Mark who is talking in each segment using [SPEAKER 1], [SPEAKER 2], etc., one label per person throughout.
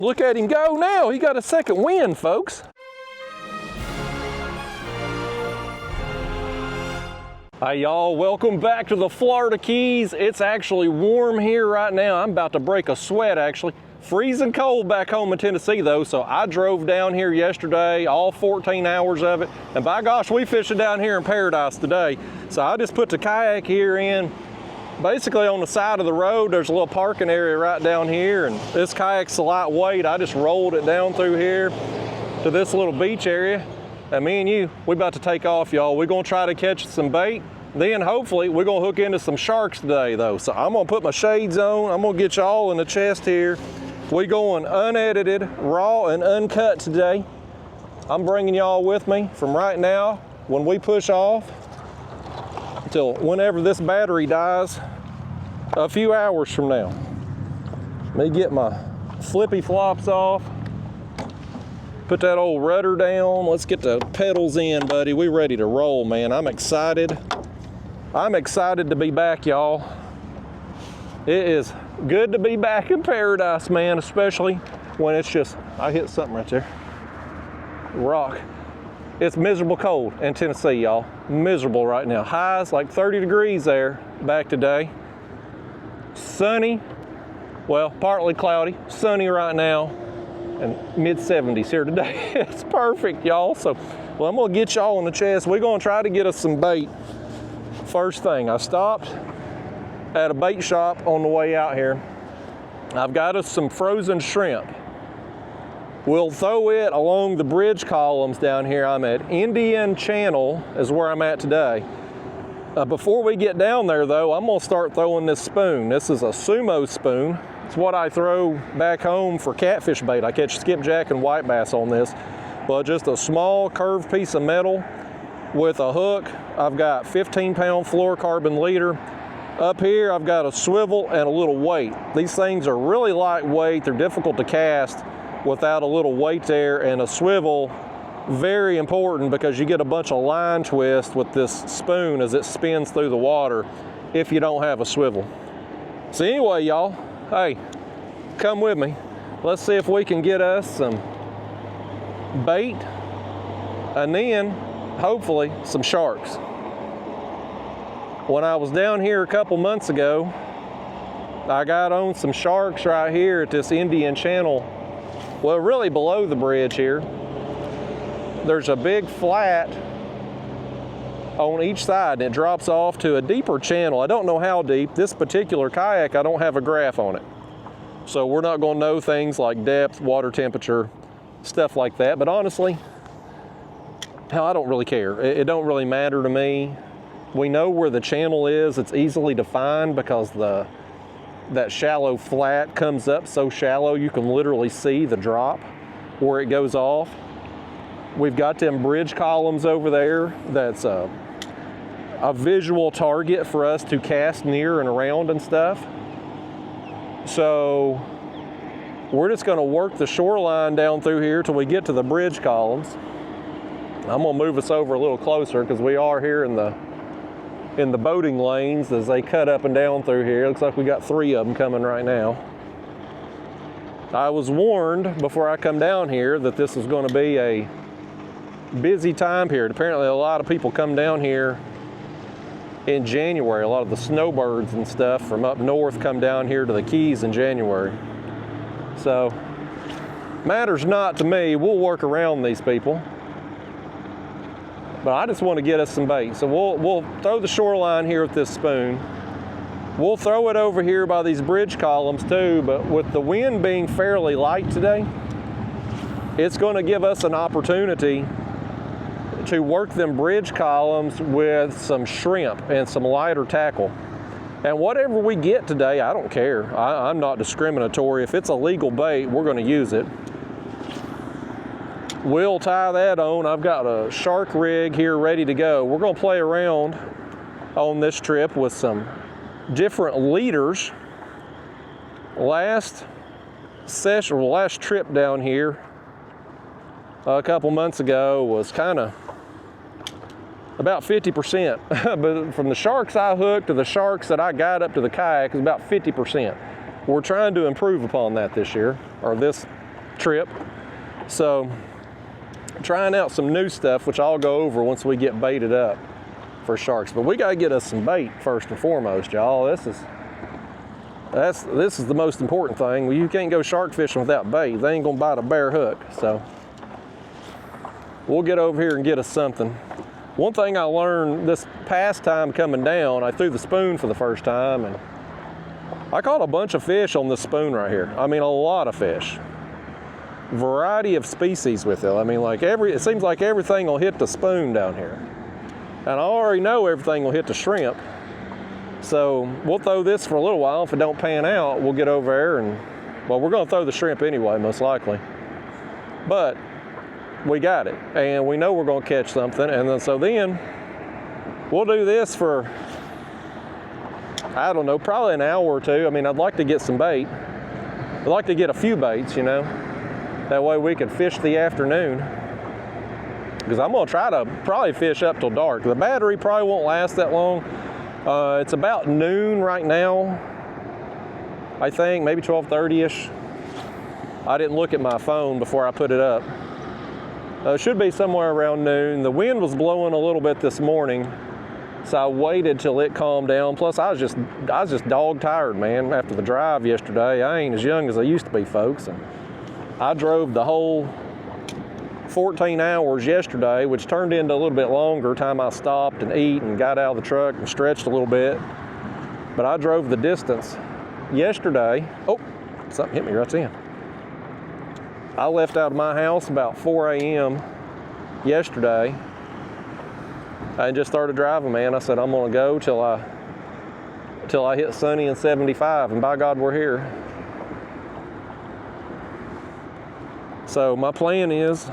[SPEAKER 1] Look at him go now. He got a second wind, folks. Hi y'all, welcome back to the Florida Keys. It's actually warm here right now. I'm about to break a sweat actually. Freezing cold back home in Tennessee though, so I drove down here yesterday, all 14 hours of it, and by gosh, we fishing down here in paradise today. So I just put the kayak here in, basically on the side of the road. There's a little parking area right down here, and this kayak's a lightweight. I just rolled it down through here to this little beach area. And me and you, we about to take off, y'all. We're gonna try to catch some bait. Then hopefully we're gonna hook into some sharks today though. So I'm gonna put my shades on. I'm gonna get y'all in the chest here. We going unedited, raw and uncut today. I'm bringing y'all with me from right now when we push off until whenever this battery dies a few hours from now. Let me get my flippy flops off. Put that old rudder down. Let's get the pedals in, buddy. We ready to roll, man. I'm excited. I'm excited to be back, y'all. It is good to be back in paradise, man, especially when it's just, I hit something right there. Rock. It's miserable cold in Tennessee, y'all. Miserable right now. Highs like 30 degrees there back today. Sunny, well, partly cloudy, sunny right now, and mid 70s here today. It's perfect, y'all. So, well, I'm gonna get y'all in the chest. We're gonna try to get us some bait. First thing, I stopped at a bait shop on the way out here. I've got us some frozen shrimp. We'll throw it along the bridge columns down here. I'm at Indian Channel is where I'm at today. Before we get down there though, I'm gonna start throwing this spoon. This is a sumo spoon. It's what I throw back home for catfish bait. I catch skipjack and white bass on this. But just a small curved piece of metal with a hook. I've got 15-pound fluorocarbon leader. Up here, I've got a swivel and a little weight. These things are really lightweight. They're difficult to cast without a little weight there, and a swivel, very important because you get a bunch of line twist with this spoon as it spins through the water if you don't have a swivel. So anyway, y'all, hey, come with me. Let's see if we can get us some bait and then hopefully some sharks. When I was down here a couple months ago, I got on some sharks right here at this Indian Channel. Well, really below the bridge here. There's a big flat on each side and it drops off to a deeper channel. I don't know how deep. This particular kayak, I don't have a graph on it. So we're not gonna know things like depth, water temperature, stuff like that. But honestly, hell, I don't really care. It don't really matter to me. We know where the channel is. It's easily defined because that shallow flat comes up so shallow you can literally see the drop where it goes off. We've got them bridge columns over there. That's a visual target for us to cast near and around and stuff. So we're just gonna work the shoreline down through here till we get to the bridge columns. I'm gonna move us over a little closer because we are here in the boating lanes as they cut up and down through here. Looks like we got 3 of them coming right now. I was warned before I come down here that this is going to be a busy time period. Apparently a lot of people come down here in January. A lot of the snowbirds and stuff from up north come down here to the Keys in January. So, matters not to me. We'll work around these people. But I just want to get us some bait. So we'll throw the shoreline here with this spoon. We'll throw it over here by these bridge columns too, but with the wind being fairly light today, it's going to give us an opportunity to work them bridge columns with some shrimp and some lighter tackle. And whatever we get today, I don't care. I'm not discriminatory. If it's a legal bait, we're going to use it. We'll tie that on. I've got a shark rig here ready to go. We're going to play around on this trip with some different leaders. Last trip down here a couple months ago was kind of about 50%. But from the sharks I hooked to the sharks that I got up to the kayak is about 50%. We're trying to improve upon that this year, or this trip. So trying out some new stuff, which I'll go over once we get baited up for sharks. But we gotta get us some bait first and foremost, y'all. This is the most important thing. You can't go shark fishing without bait. They ain't gonna bite a bare hook. So we'll get over here and get us something. One thing I learned this past time coming down, I threw the spoon for the first time, and I caught a bunch of fish on this spoon right here. I mean, a lot of fish. Variety of species with it. I mean, like it seems like everything will hit the spoon down here. And I already know everything will hit the shrimp. So we'll throw this for a little while. If it don't pan out, we'll get over there and, well, we're gonna throw the shrimp anyway, most likely. But we got it, and we know we're gonna catch something, and then we'll do this for, I don't know, probably an hour or two. I mean, I'd like to get some bait. I'd like to get a few baits, you know. That way we can fish the afternoon. Because I'm gonna try to probably fish up till dark. The battery probably won't last that long. It's about noon right now, I think, maybe 12:30-ish. I didn't look at my phone before I put it up. It should be somewhere around noon. The wind was blowing a little bit this morning, so I waited till it calmed down. Plus, I was just dog tired, man, after the drive yesterday. I ain't as young as I used to be, folks. And I drove the whole 14 hours yesterday, which turned into a little bit longer time I stopped and ate and got out of the truck and stretched a little bit. But I drove the distance yesterday. Oh, something hit me right then. I left out of my house about 4 a.m. yesterday and just started driving, man. I said, I'm gonna go till I hit sunny and 75, and by God, we're here. So my plan is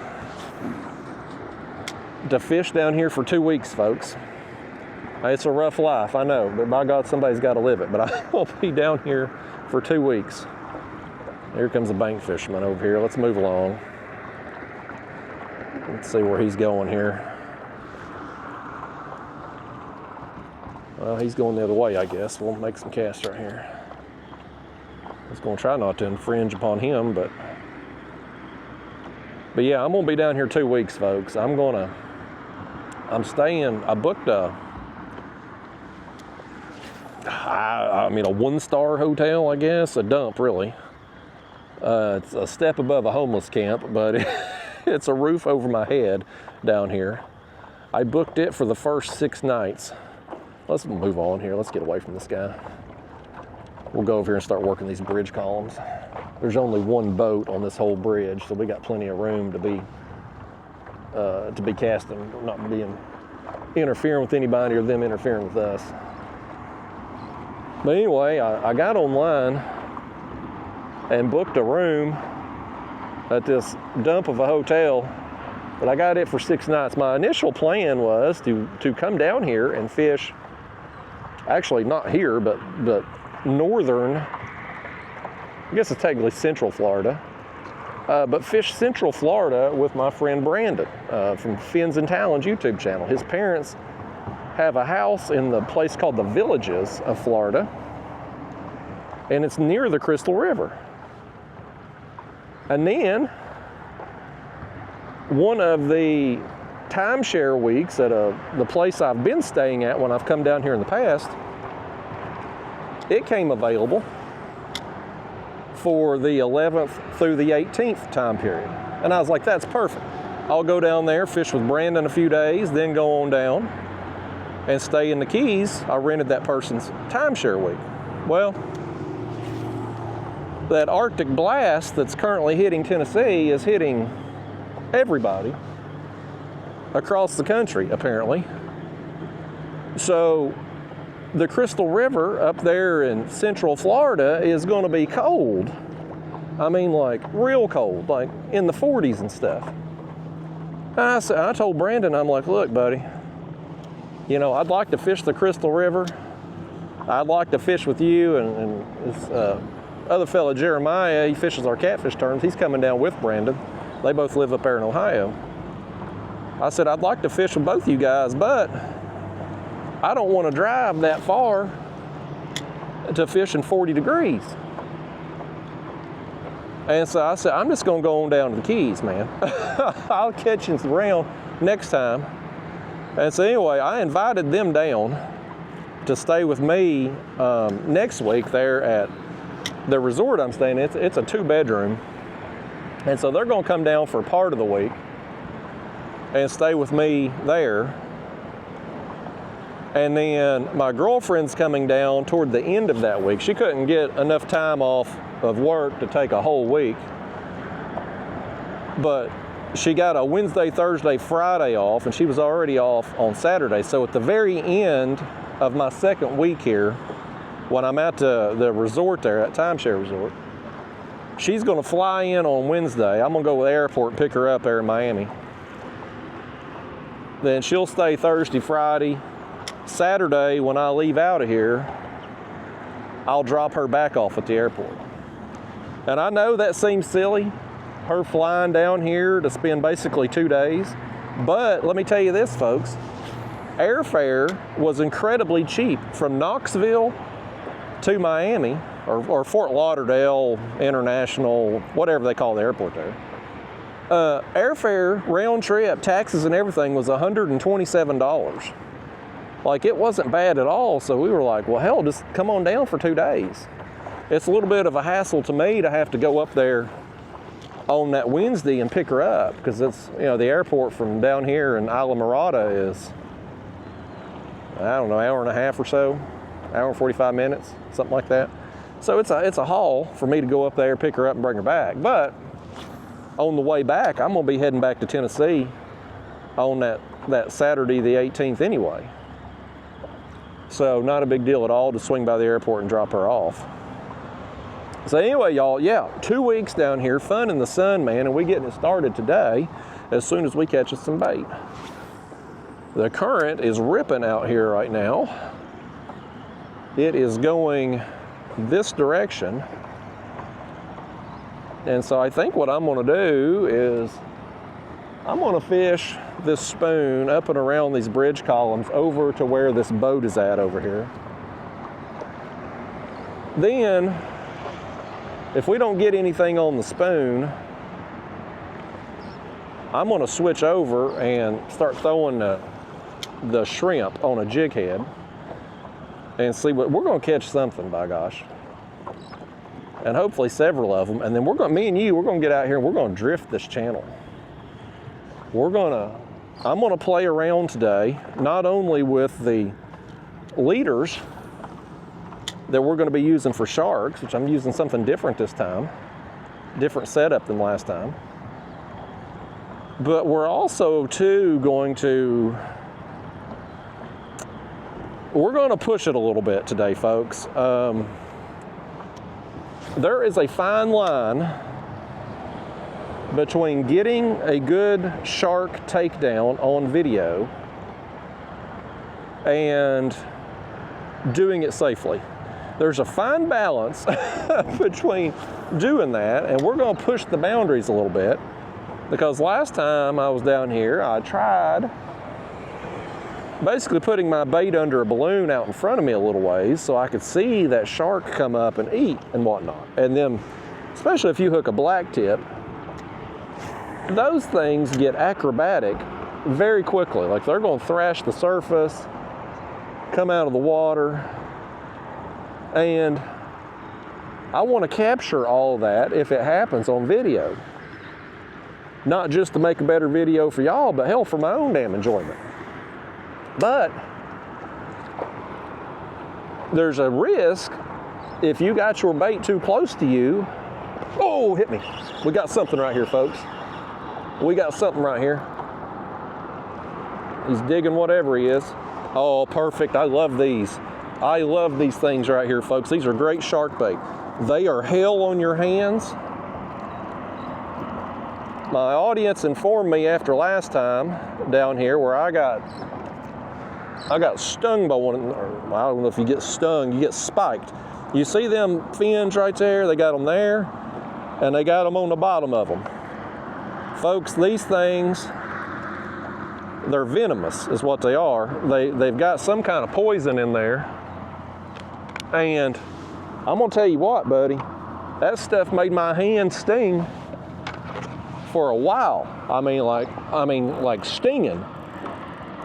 [SPEAKER 1] to fish down here for 2 weeks, folks. It's a rough life, I know, but by God, somebody's got to live it. But I will be down here for 2 weeks. Here comes a bank fisherman over here. Let's move along. Let's see where he's going here. Well, he's going the other way, I guess. We'll make some casts right here. I was going to try not to infringe upon him, but yeah, I'm going to be down here 2 weeks, folks. I booked a one-star hotel, I guess, a dump, really. It's a step above a homeless camp, but it's a roof over my head down here. I booked it for the first 6 nights. Let's move on here. Let's get away from this guy. We'll go over here and start working these bridge columns. There's only one boat on this whole bridge, so we got plenty of room to be casting, not interfering with anybody or them interfering with us. But anyway, I got online and booked a room at this dump of a hotel, but I got it for 6 nights. My initial plan was to come down here and fish, actually not here, but northern, I guess it's technically Central Florida, but fish Central Florida with my friend Brandon from Fins and Talons YouTube channel. His parents have a house in the place called the Villages of Florida, and it's near the Crystal River. And then one of the timeshare weeks at the place I've been staying at when I've come down here in the past, it came available for the 11th through the 18th time period. And I was like, that's perfect. I'll go down there, fish with Brandon a few days, then go on down and stay in the Keys. I rented that person's timeshare week. Well, that Arctic blast that's currently hitting Tennessee is hitting everybody across the country, apparently. So the Crystal River up there in Central Florida is going to be cold. I mean, like real cold, like in the 40s and stuff. I told Brandon, I'm like, look, buddy, you know, I'd like to fish the Crystal River. I'd like to fish with you and this other fella, Jeremiah, he fishes our catfish tournaments. He's coming down with Brandon. They both live up there in Ohio. I said, I'd like to fish with both you guys, but I don't want to drive that far to fish in 40 degrees. And so I said, I'm just gonna go on down to the Keys, man. I'll catch you around next time. And so anyway, I invited them down to stay with me next week there at the resort I'm staying at. It's a 2-bedroom. And so they're gonna come down for part of the week and stay with me there. And then my girlfriend's coming down toward the end of that week. She couldn't get enough time off of work to take a whole week, but she got a Wednesday, Thursday, Friday off, and she was already off on Saturday. So at the very end of my second week here, when I'm at the resort there, at Timeshare Resort, she's gonna fly in on Wednesday. I'm gonna go to the airport and pick her up there in Miami. Then she'll stay Thursday, Friday. Saturday, when I leave out of here, I'll drop her back off at the airport. And I know that seems silly, her flying down here to spend basically 2 days, but let me tell you this, folks, airfare was incredibly cheap from Knoxville to Miami, or Fort Lauderdale International, whatever they call the airport there. Airfare, round trip, taxes and everything was $127. Like, it wasn't bad at all, so we were like, well, hell, just come on down for 2 days. It's a little bit of a hassle to me to have to go up there on that Wednesday and pick her up, because it's, you know, the airport from down here in Isla Mirada is, I don't know, hour and a half or so, hour and 45 minutes, something like that. So it's a haul for me to go up there, pick her up, and bring her back. But on the way back, I'm gonna be heading back to Tennessee on that Saturday the 18th anyway. So not a big deal at all to swing by the airport and drop her off. So anyway, y'all, yeah, 2 weeks down here, fun in the sun, man, and we getting it started today as soon as we catch us some bait. The current is ripping out here right now. It is going this direction. And so I think what I'm gonna do is I'm gonna fish this spoon up and around these bridge columns over to where this boat is at over here. Then, if we don't get anything on the spoon, I'm gonna switch over and start throwing the shrimp on a jig head and see what, we're gonna catch something, by gosh. And hopefully several of them. And then me and you, we're gonna get out here and we're gonna drift this channel. I'm gonna play around today, not only with the leaders that we're gonna be using for sharks, which I'm using something different this time, different setup than last time, but we're also too going to, we're gonna push it a little bit today, folks. There is a fine line between getting a good shark takedown on video and doing it safely. There's a fine balance between doing that, and we're gonna push the boundaries a little bit, because last time I was down here, I tried basically putting my bait under a balloon out in front of me a little ways so I could see that shark come up and eat and whatnot. And then, especially if you hook a black tip, those things get acrobatic very quickly. Like, they're gonna thrash the surface, come out of the water, and I wanna capture all that if it happens on video. Not just to make a better video for y'all, but hell, for my own damn enjoyment. But there's a risk if you got your bait too close to you. Oh, hit me. We got something right here, folks. We got something right here. He's digging whatever he is. Oh, perfect. I love these. I love these things right here, folks. These are great shark bait. They are hell on your hands. My audience informed me after last time down here where I got stung by one, or I don't know if you get stung, you get spiked. You see them fins right there? They got them there, and they got them on the bottom of them. Folks, these things, they're venomous is what they are. They've got some kind of poison in there. And I'm gonna tell you what, buddy, That stuff made my hand sting for a while. I mean like stinging.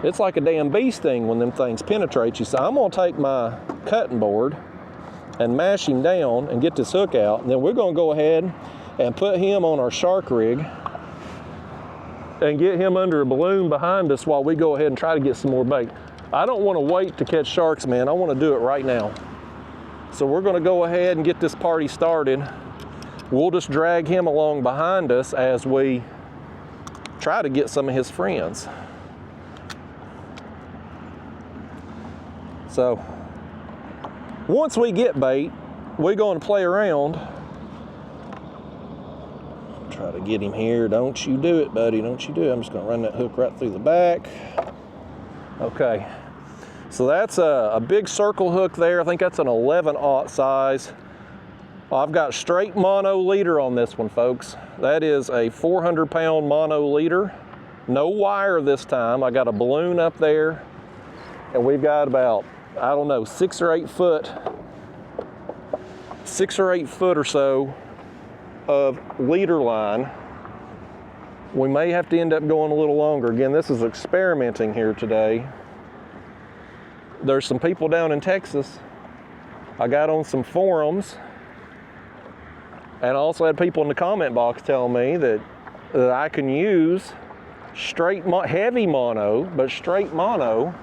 [SPEAKER 1] It's like a damn bee sting when them things penetrate you. So I'm gonna take my cutting board and mash him down and get this hook out. And then we're gonna go ahead and put him on our shark rig and get him under a balloon behind us while we go ahead and try to get some more bait. I don't wanna wait to catch sharks, man. I wanna do it right now. So we're gonna go ahead and get this party started. We'll just drag him along behind us as we try to get some of his friends. So once we get bait, we're going to play around. Try to get him here. Don't you do it, buddy. Don't you do it. I'm just going to run that hook right through the back. Okay. So that's a big circle hook there. I think that's an 11/0 size. I've got straight mono leader on this one, folks. That is a 400-pound mono leader. No wire this time. I got a balloon up there, and we've got about, I don't know, 6 or 8 foot or so of leader line. We may have to end up going a little longer. Again, this is experimenting here today. There's some people down in Texas. I got on some forums, and I also had people in the comment box telling me that I can use straight heavy mono, but straight mono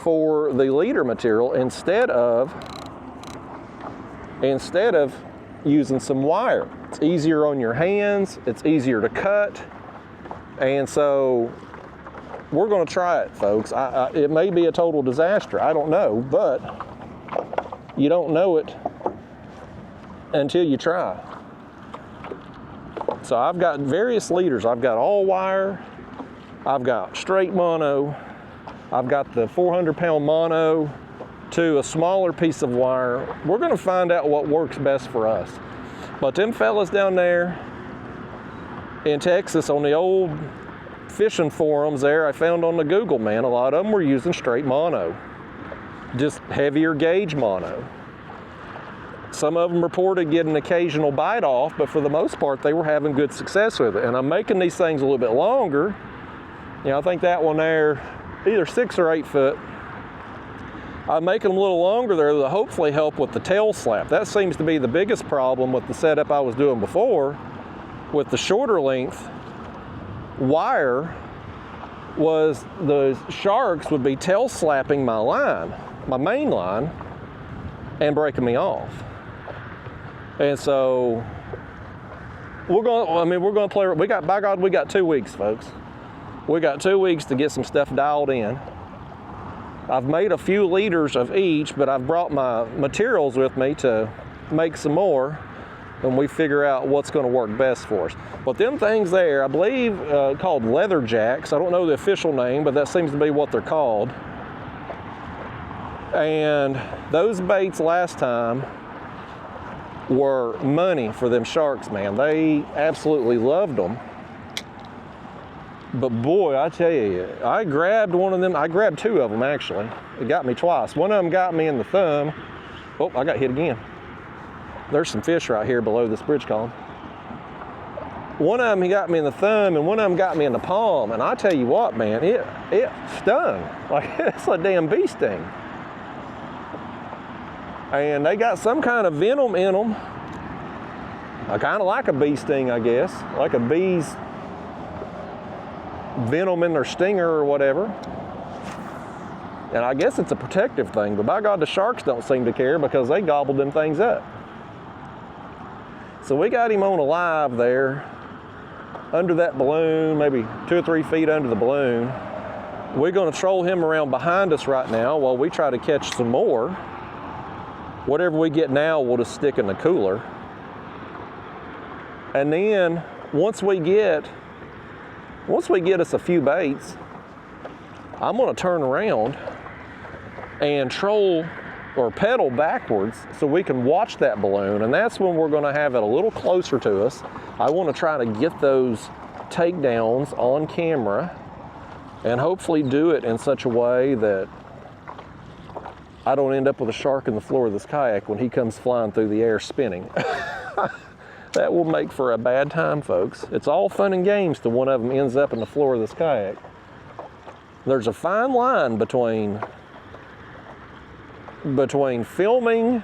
[SPEAKER 1] for the leader material instead of using some wire. It's easier on your hands, it's easier to cut, and so we're going to try it, folks. It may be a total disaster, I don't know, but you don't know it until you try. So I've got various leaders. I've got all wire, I've got straight mono, I've got the 400-pound mono to a smaller piece of wire. We're going to find out what works best for us. But them fellas down there in Texas on the old fishing forums there, I found on the Google, man, a lot of them were using straight mono, just heavier gauge mono. Some of them reported getting an occasional bite off, but for the most part, they were having good success with it. And I'm making these things a little bit longer. You know, I think that one there, either 6 or 8 foot. I'm making them a little longer there to hopefully help with the tail slap. That seems to be the biggest problem with the setup I was doing before. With the shorter length wire, was the sharks would be tail slapping my line, my main line, and breaking me off. And so we're going to play. By God, we got 2 weeks, folks. We got 2 weeks to get some stuff dialed in. I've made a few liters of each, but I've brought my materials with me to make some more, and we figure out what's going to work best for us. But them things there, I believe, called leather jacks. I don't know the official name, but that seems to be what they're called. And those baits last time were money for them sharks, man. They absolutely loved them. But boy, I tell you, I grabbed one of them. I grabbed 2 of them, actually. It got me twice. One of them got me in the thumb. Oh, I got hit again. There's some fish right here below this bridge column. One of them, he got me in the thumb, and one of them got me in the palm. And I tell you what, man, it stung. Like, it's a damn bee sting. And they got some kind of venom in them. Kind of like a bee sting, I guess. Like a bee's venom in their stinger or whatever. And I guess it's a protective thing, but by God, the sharks don't seem to care because they gobbled them things up. So we got him on a live there under that balloon, maybe 2 or 3 feet under the balloon. We're going to troll him around behind us right now while we try to catch some more. Whatever we get now, we'll just stick in the cooler. And then once we get us a few baits, I'm going to turn around and troll or pedal backwards so we can watch that balloon, and that's when we're going to have it a little closer to us. I want to try to get those takedowns on camera and hopefully do it in such a way that I don't end up with a shark in the floor of this kayak when he comes flying through the air spinning. That will make for a bad time, folks. It's all fun and games till one of them ends up in the floor of this kayak. There's a fine line between filming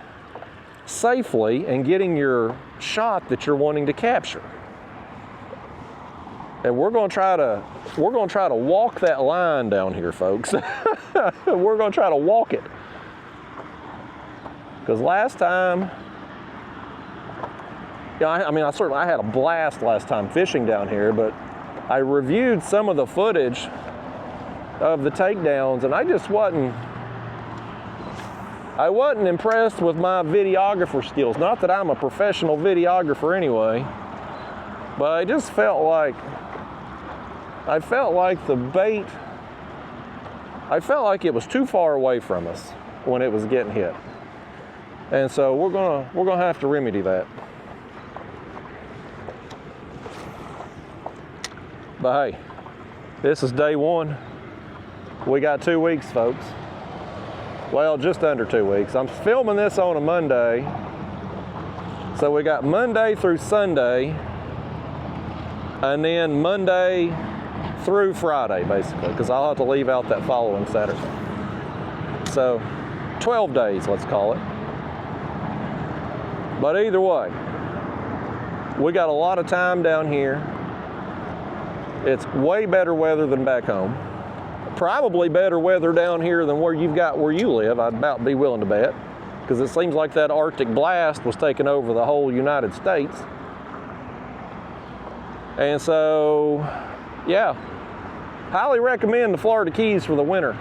[SPEAKER 1] safely and getting your shot that you're wanting to capture. And we're going to try to walk that line down here, folks. We're going to try to walk it. Because last time, yeah, I had a blast last time fishing down here, but I reviewed some of the footage of the takedowns, and I wasn't impressed with my videographer skills. Not that I'm a professional videographer anyway, but I just felt like the bait, I felt like it was too far away from us when it was getting hit. And so we're gonna have to remedy that. But hey, this is day one. We got 2 weeks, folks. Well, just under 2 weeks. I'm filming this on a Monday. So we got Monday through Sunday, and then Monday through Friday, basically, because I'll have to leave out that following Saturday. So 12 days, let's call it. But either way, we got a lot of time down here. It's way better weather than back home. Probably better weather down here than where you live, I'd about be willing to bet. Because it seems like that Arctic blast was taking over the whole United States. And so, yeah, highly recommend the Florida Keys for the winter.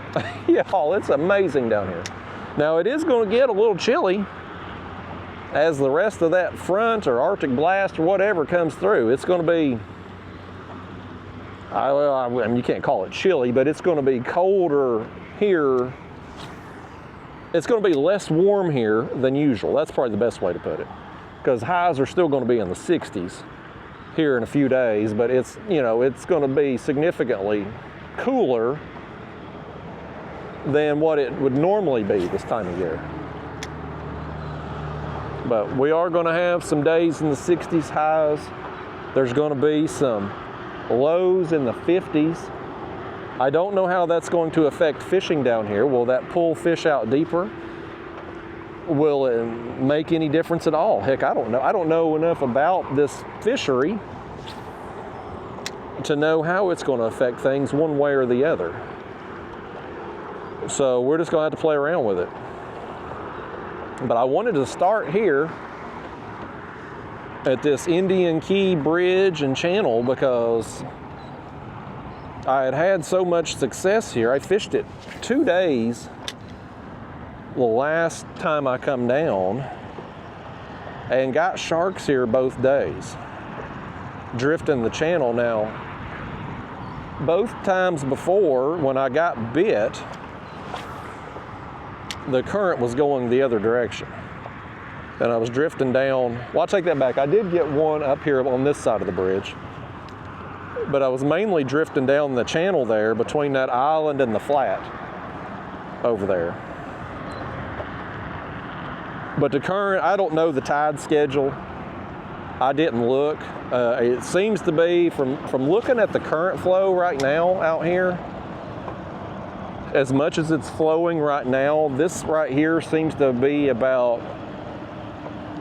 [SPEAKER 1] Y'all, it's amazing down here. Now, it is going to get a little chilly as the rest of that front or Arctic blast or whatever comes through. It's going to be, I mean, you can't call it chilly, but it's going to be colder here. It's going to be less warm here than usual. That's probably the best way to put it. Because highs are still going to be in the 60s here in a few days, but it's, you know, it's going to be significantly cooler than what it would normally be this time of year. But we are going to have some days in the 60s highs. There's going to be some lows in the 50s. I don't know how that's going to affect fishing down here. Will that pull fish out deeper? Will it make any difference at all? Heck, I don't know. I don't know enough about this fishery to know how it's going to affect things one way or the other. So we're just going to have to play around with it. But I wanted to start here at this Indian Key Bridge and channel because I had had so much success here. I fished it 2 days the last time I come down and got sharks here both days, drifting the channel. Now, both times before when I got bit, the current was going the other direction. And I was drifting down. Well, I'll take that back. I did get one up here on this side of the bridge. But I was mainly drifting down the channel there between that island and the flat over there. But the current, I don't know the tide schedule. I didn't look. It seems to be, from looking at the current flow right now out here, as much as it's flowing right now, this right here seems to be about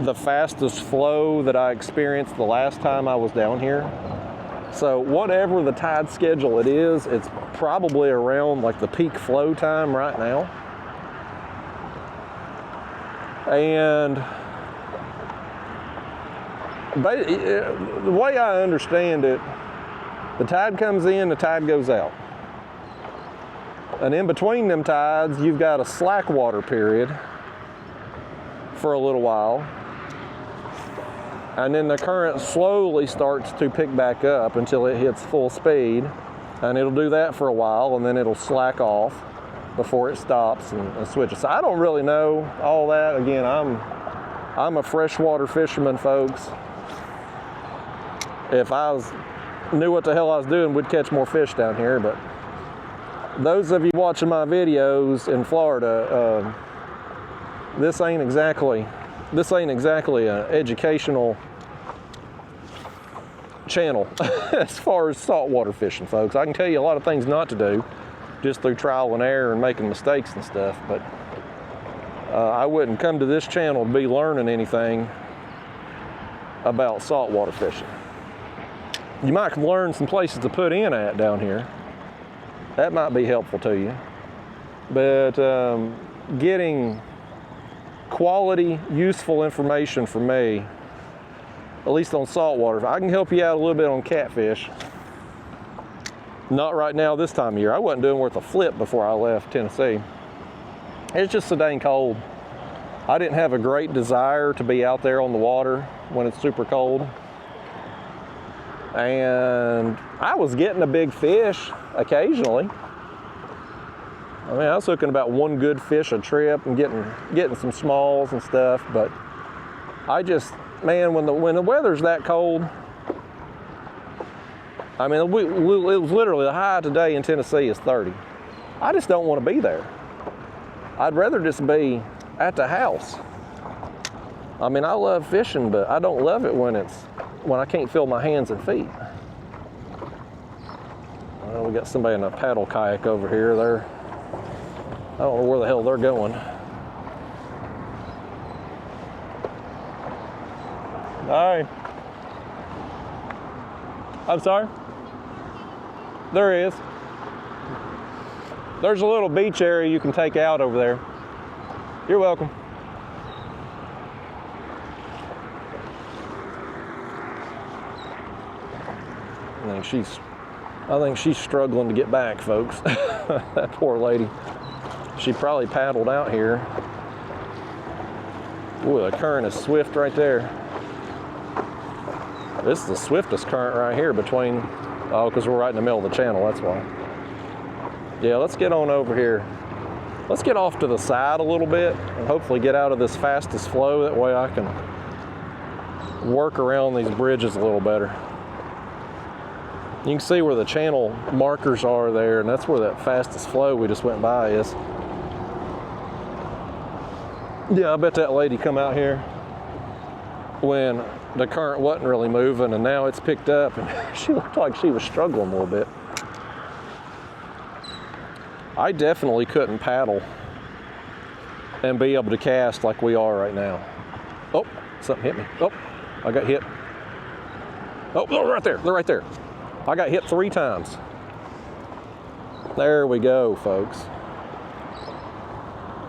[SPEAKER 1] the fastest flow that I experienced the last time I was down here. So whatever the tide schedule it is, it's probably around like the peak flow time right now. And the way I understand it, the tide comes in, the tide goes out. And in between them tides, you've got a slack water period for a little while. And then the current slowly starts to pick back up until it hits full speed. And it'll do that for a while, and then it'll slack off before it stops and switches. So I don't really know all that. Again, I'm a freshwater fisherman, folks. If I knew what the hell I was doing, we'd catch more fish down here. But those of you watching my videos in Florida, this ain't exactly an educational channel as far as saltwater fishing, folks. I can tell you a lot of things not to do just through trial and error and making mistakes and stuff, but I wouldn't come to this channel to be learning anything about saltwater fishing. You might learn some places to put in at down here. That might be helpful to you. But getting quality, useful information from me, at least on saltwater, I can help you out a little bit on catfish. Not right now this time of year. I wasn't doing worth a flip before I left Tennessee. It's just so dang cold. I didn't have a great desire to be out there on the water when it's super cold. And I was getting a big fish occasionally. I mean, I was hooking about one good fish a trip and getting some smalls and stuff, but I just, man, when the weather's that cold, I mean, it was literally the high today in Tennessee is 30. I just don't want to be there. I'd rather just be at the house. I mean, I love fishing, but I don't love it when I can't feel my hands and feet. Well, we got somebody in a paddle kayak over here. I don't know where the hell they're going. Hi. I'm sorry? There is. There's a little beach area you can take out over there. You're welcome. I think she's struggling to get back, folks. That poor lady. She probably paddled out here. Ooh, the current is swift right there. This is the swiftest current right here between, because we're right in the middle of the channel, that's why. Yeah, let's get on over here. Let's get off to the side a little bit and hopefully get out of this fastest flow. That way I can work around these bridges a little better. You can see where the channel markers are there, and that's where that fastest flow we just went by is. Yeah, I bet that lady come out here when the current wasn't really moving, and now it's picked up, and she looked like she was struggling a little bit. I definitely couldn't paddle and be able to cast like we are right now. Oh, something hit me. Oh, I got hit. Oh, they're right there. They're right there. I got hit 3 times. There we go, folks.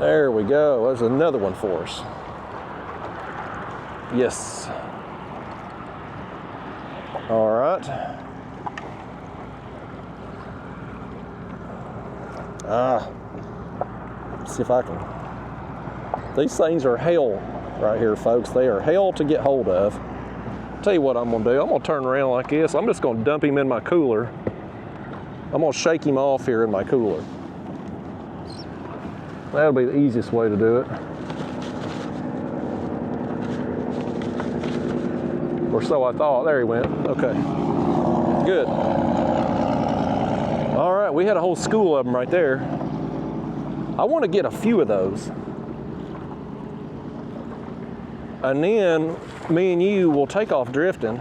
[SPEAKER 1] There we go. There's another one for us. Yes. All right. Let's see if I can. These things are hell right here, folks. They are hell to get hold of. Tell you what I'm gonna do. I'm gonna turn around like this. I'm just gonna dump him in my cooler. I'm gonna shake him off here in my cooler. That'll be the easiest way to do it. Or so I thought. There he went. Okay. Good. All right, we had a whole school of them right there. I want to get a few of those. And then me and you will take off drifting.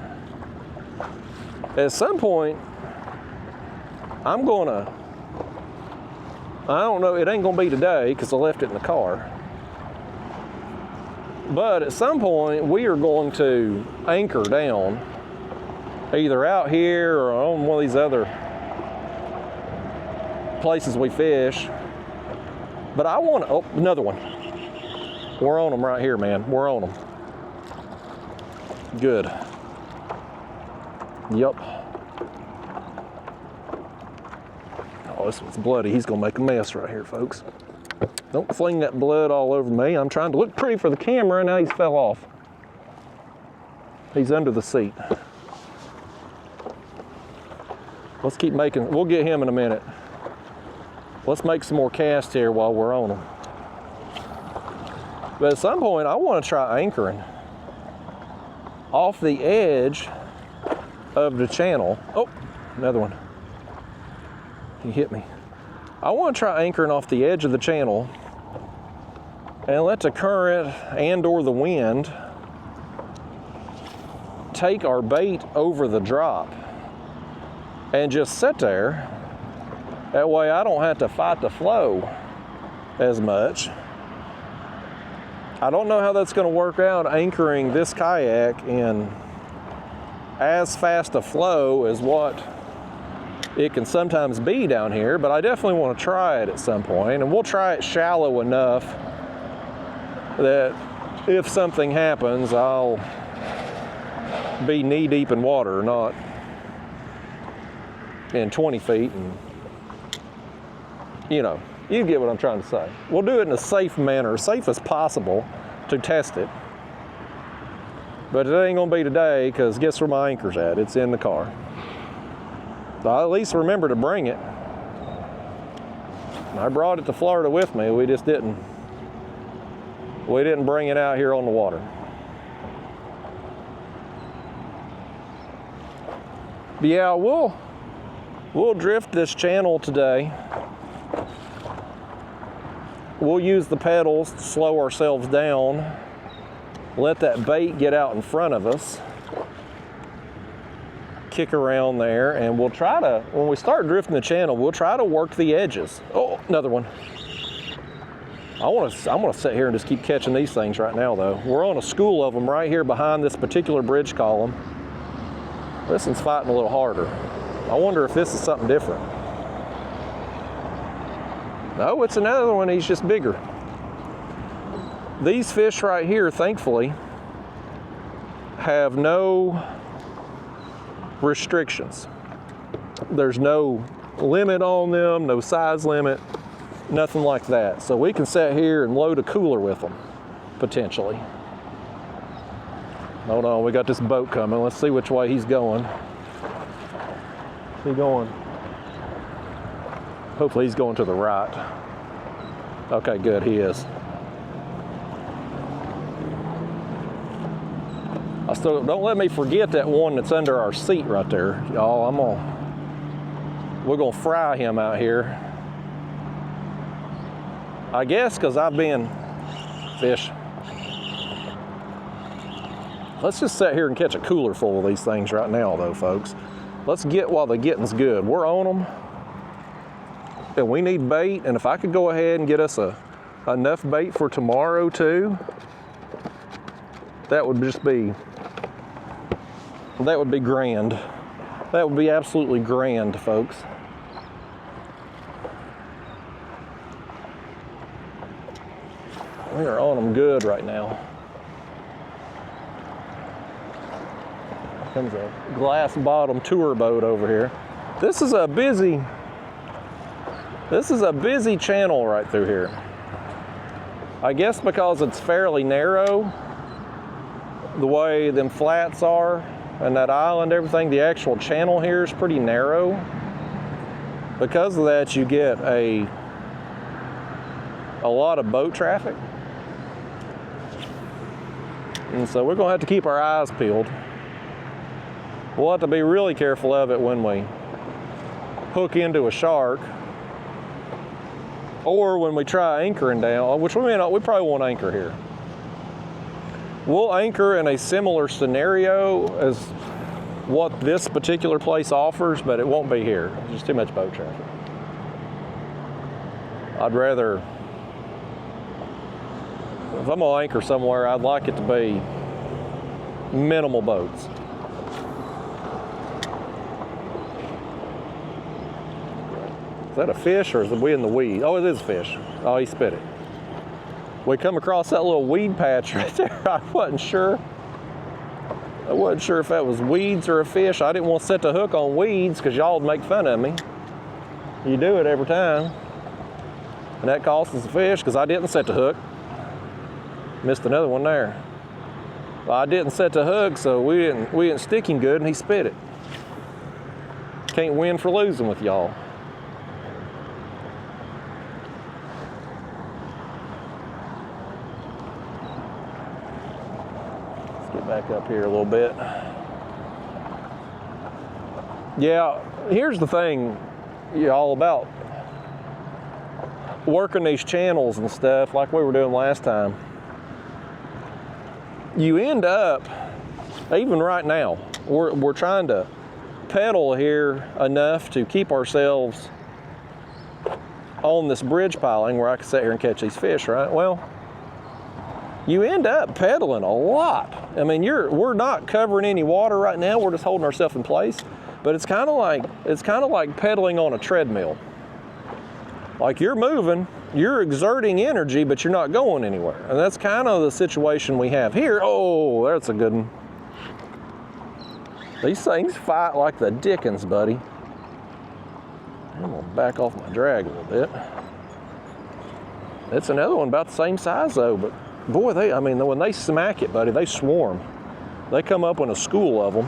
[SPEAKER 1] At some point, I don't know, it ain't gonna be today because I left it in the car. But at some point, we are going to anchor down, either out here or on one of these other places we fish. But I want to, oh, another one. We're on them right here, man. We're on them. Good. Yep. Oh, this one's bloody. He's gonna make a mess right here, folks. Don't fling that blood all over me. I'm trying to look pretty for the camera, and now he's fell off. He's under the seat. Let's keep making, we'll get him in a minute. Let's make some more casts here while we're on them. But at some point, I want to try anchoring off the edge of the channel. Oh, another one. He hit me. I want to try anchoring off the edge of the channel and let the current and or the wind take our bait over the drop and just sit there. That way I don't have to fight the flow as much. I don't know how that's going to work out anchoring this kayak in as fast a flow as what it can sometimes be down here, but I definitely want to try it at some point, and we'll try it shallow enough that if something happens, I'll be knee deep in water, not in 20 feet, and you know, you get what I'm trying to say. We'll do it in a safe manner, safe as possible to test it. But it ain't gonna be today, because guess where my anchor's at? It's in the car. So I'll at least remember to bring it. I brought it to Florida with me. We just didn't bring it out here on the water. But yeah, we'll drift this channel today. We'll use the pedals to slow ourselves down, let that bait get out in front of us, kick around there, and we'll try to, when we start drifting the channel, we'll try to work the edges. Oh, another one. I'm gonna sit here and just keep catching these things right now though. We're on a school of them right here behind this particular bridge column. This one's fighting a little harder. I wonder if this is something different. No, it's another one, he's just bigger. These fish right here, thankfully, have no restrictions. There's no limit on them, no size limit, nothing like that. So we can sit here and load a cooler with them, potentially. Hold on, we got this boat coming. Let's see which way he's going. Where's he going? Hopefully he's going to the right. Okay, good, he is. I still, don't let me forget that one that's under our seat right there, y'all. We're gonna fry him out here. I guess because I've been fish. Let's just sit here and catch a cooler full of these things right now though, folks. Let's get while the getting's good. We're on them. And we need bait, and if I could go ahead and get us enough bait for tomorrow too, that would be grand. That would be absolutely grand, folks. We are on them good right now. Here comes a glass bottom tour boat over here. This is a busy channel right through here. I guess because it's fairly narrow, the way them flats are, and that island, everything, the actual channel here is pretty narrow. Because of that, you get a lot of boat traffic. And so we're gonna have to keep our eyes peeled. We'll have to be really careful of it when we hook into a shark, or when we try anchoring down, which we probably won't anchor here. We'll anchor in a similar scenario as what this particular place offers, but it won't be here. There's just too much boat traffic. I'd rather, if I'm gonna anchor somewhere, I'd like it to be minimal boats. Is that a fish or is we in the weed? Oh, it is a fish. Oh, he spit it. We come across that little weed patch right there. I wasn't sure if that was weeds or a fish. I didn't want to set the hook on weeds because y'all would make fun of me. You do it every time. And that cost us a fish because I didn't set the hook. Missed another one there. Well, I didn't set the hook, so we didn't stick him good, and he spit it. Can't win for losing with y'all. Back up here a little bit. Yeah, here's the thing, y'all, about working these channels and stuff like we were doing last time, you end up, even right now, we're trying to pedal here enough to keep ourselves on this bridge piling where I can sit here and catch these fish, right? Well, you end up pedaling a lot. I mean, we're not covering any water right now. We're just holding ourselves in place. But it's kind of like pedaling on a treadmill. Like you're moving, you're exerting energy, but you're not going anywhere. And that's kind of the situation we have here. Oh, that's a good one. These things fight like the dickens, buddy. I'm gonna back off my drag a little bit. It's another one about the same size though, but boy, when they smack it, buddy, they swarm. They come up in a school of them.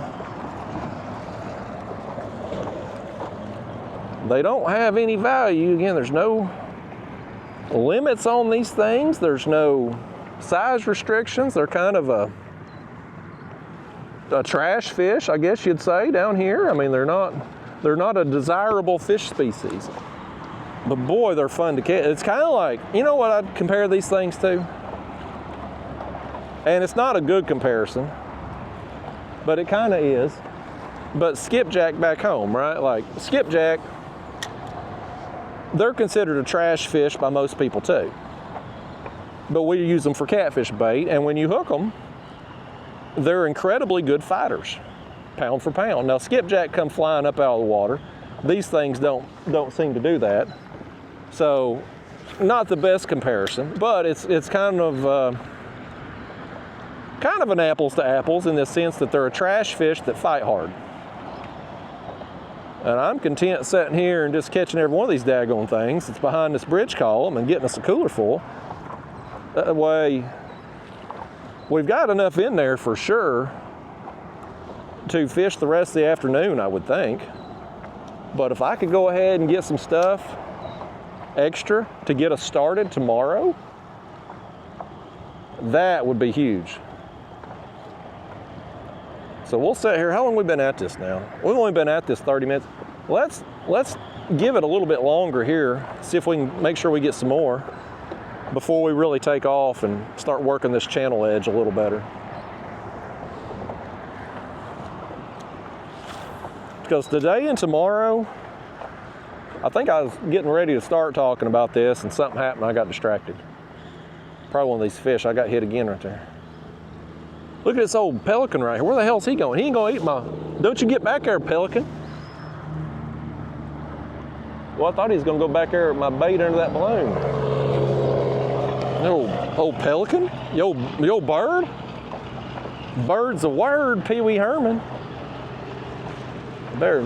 [SPEAKER 1] They don't have any value. Again, there's no limits on these things. There's no size restrictions. They're kind of a trash fish, I guess you'd say, down here. I mean, they're not a desirable fish species. But boy, they're fun to catch. It's kind of like, you know what I'd compare these things to? And it's not a good comparison, but it kind of is. But skipjack back home, right? Like skipjack, they're considered a trash fish by most people too. But we use them for catfish bait, and when you hook them, they're incredibly good fighters, pound for pound. Now skipjack come flying up out of the water. These things don't seem to do that. So, not the best comparison, but it's kind of an apples to apples in the sense that they're a trash fish that fight hard. And I'm content sitting here and just catching every one of these daggone things that's behind this bridge column and getting us a cooler full. That way, we've got enough in there for sure to fish the rest of the afternoon, I would think. But if I could go ahead and get some stuff extra to get us started tomorrow, that would be huge. So we'll sit here. How long have we been at this now? We've only been at this 30 minutes. Let's give it a little bit longer here, see if we can make sure we get some more before we really take off and start working this channel edge a little better. Because today and tomorrow, I think I was getting ready to start talking about this and something happened, I got distracted. Probably one of these fish, I got hit again right there. Look at this old pelican right here. Where the hell's he going? He ain't gonna eat my, don't you get back there, pelican. Well, I thought he was gonna go back there with my bait under that balloon. Old pelican? Yo bird? Bird's a word, Pee Wee Herman. Better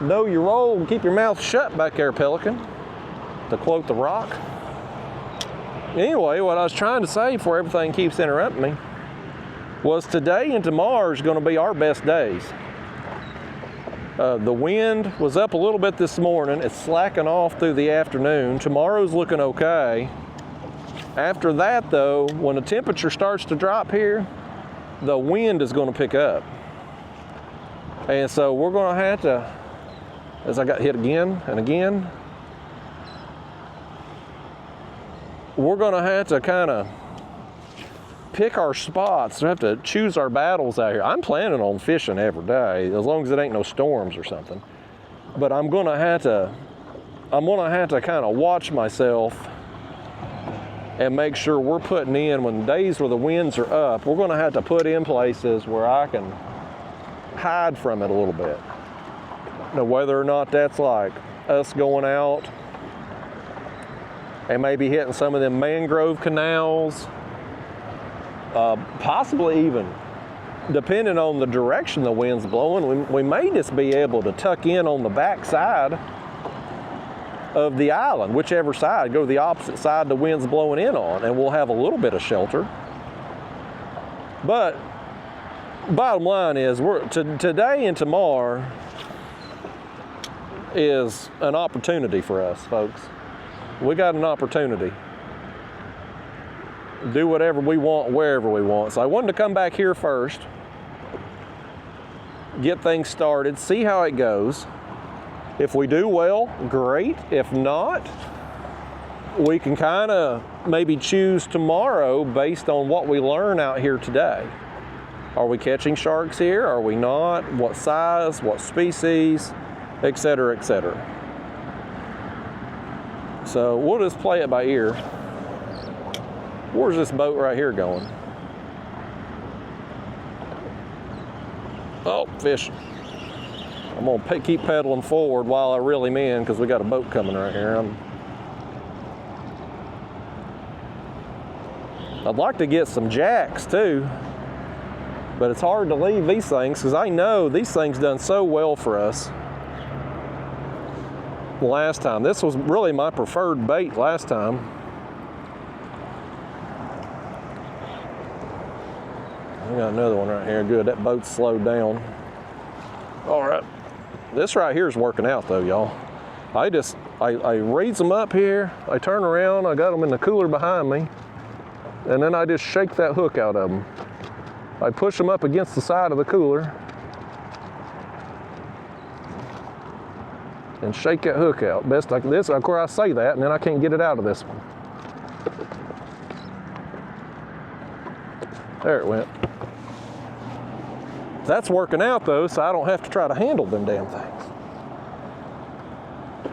[SPEAKER 1] know your role and keep your mouth shut back there, pelican, to quote The Rock. Anyway, what I was trying to say before everything keeps interrupting me was today and tomorrow is going to be our best days. The wind was up a little bit this morning. It's slacking off through the afternoon. Tomorrow's looking okay. After that, though, when the temperature starts to drop here, the wind is going to pick up. And so we're going to have to, as I got hit again and again, we're going to have to kind of pick our spots. We have to choose our battles out here. I'm planning on fishing every day, as long as it ain't no storms or something. But I'm going to have to kind of watch myself and make sure we're putting in, when days where the winds are up, we're going to have to put in places where I can hide from it a little bit. Now, whether or not that's like us going out and maybe hitting some of them mangrove canals, possibly even, depending on the direction the wind's blowing, we may just be able to tuck in on the back side of the island, whichever side, go to the opposite side the wind's blowing in on, and we'll have a little bit of shelter. But bottom line is, today and tomorrow is an opportunity for us, folks. We got an opportunity. Do whatever we want, wherever we want. So I wanted to come back here first, get things started, see how it goes. If we do well, great. If not, we can kind of maybe choose tomorrow based on what we learn out here today. Are we catching sharks here? Are we not? What size? What species? Et cetera, et cetera. So we'll just play it by ear. Where's this boat right here going? Oh, fish. I'm gonna keep pedaling forward while I reel him in because we got a boat coming right here. I'd like to get some jacks too, but it's hard to leave these things because I know these things done so well for us last time. This was really my preferred bait last time. We got another one right here. Good, that boat's slowed down. All right, this right here is working out though, y'all. I raise them up here, I turn around, I got them in the cooler behind me, and then I just shake that hook out of them. I push them up against the side of the cooler and shake that hook out. Best like this, of course I say that, and then I can't get it out of this one. There it went. That's working out though, so I don't have to try to handle them damn things.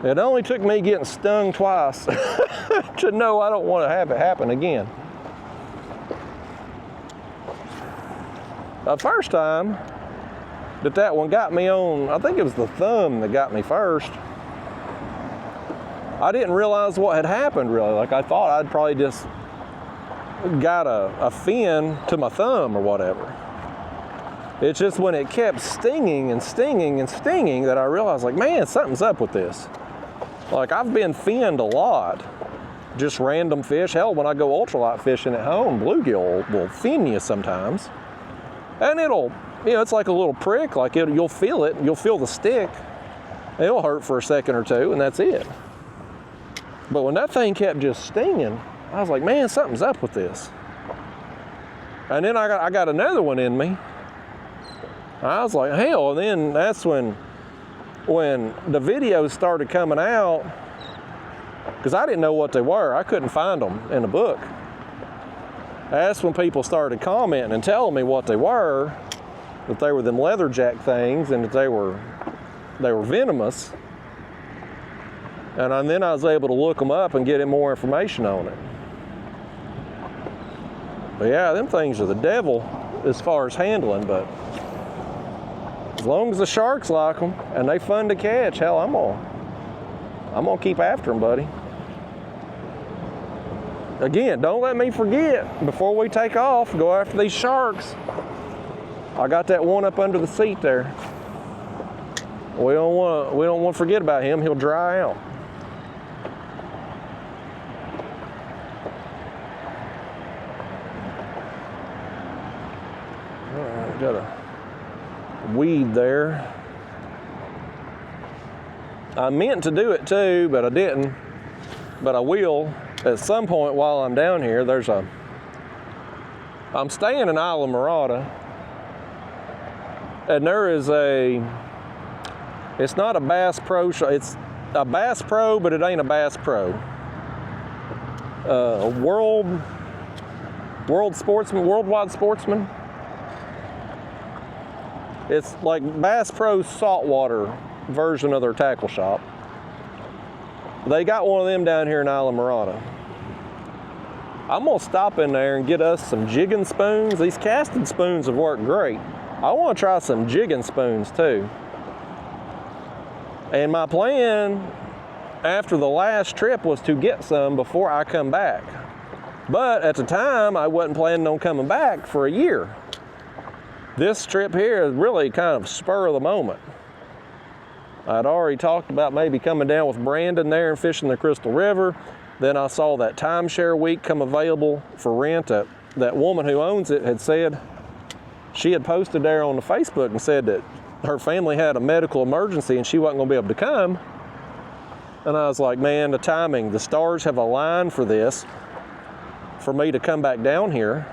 [SPEAKER 1] It only took me getting stung twice to know I don't want to have it happen again. The first time that one got me on, I think it was the thumb that got me first. I didn't realize what had happened really. Like I thought I'd probably just got a fin to my thumb or whatever. It's just when it kept stinging and stinging and stinging that I realized, like, man, something's up with this. Like, I've been finned a lot, just random fish. Hell, when I go ultralight fishing at home, bluegill will fin you sometimes. And it'll, you know, it's like a little prick, like you'll feel it, you'll feel the stick. It'll hurt for a second or two, and that's it. But when that thing kept just stinging, I was like, man, something's up with this. And then I got another one in me. I was like, hell, and then that's when the videos started coming out, because I didn't know what they were. I couldn't find them in the book. That's when people started commenting and telling me what they were, that they were them leatherjack things and that they were venomous. And then I was able to look them up and get more information on it. But yeah, them things are the devil as far as handling, but as long as the sharks like them and they fun to catch, hell, I'm gonna keep after them, buddy. Again, don't let me forget, before we take off, go after these sharks. I got that one up under the seat there. We don't want to forget about him. He'll dry out. All right, got a weed there. I meant to do it too, but I didn't. But I will at some point while I'm down here. I'm staying in Isla Mirada, and there is it's not a Bass Pro show, it's a Bass Pro, but it ain't a Bass Pro. Worldwide Sportsman. It's like Bass Pro's saltwater version of their tackle shop. They got one of them down here in Isla Mirada. I'm gonna stop in there and get us some jigging spoons. These casting spoons have worked great. I wanna try some jigging spoons too. And my plan after the last trip was to get some before I come back. But at the time, I wasn't planning on coming back for a year. This trip here is really kind of spur of the moment. I'd already talked about maybe coming down with Brandon there and fishing the Crystal River. Then I saw that timeshare week come available for rent. That woman who owns it had said, she had posted there on the Facebook and said that her family had a medical emergency and she wasn't gonna be able to come. And I was like, man, the timing, the stars have aligned for this, for me to come back down here.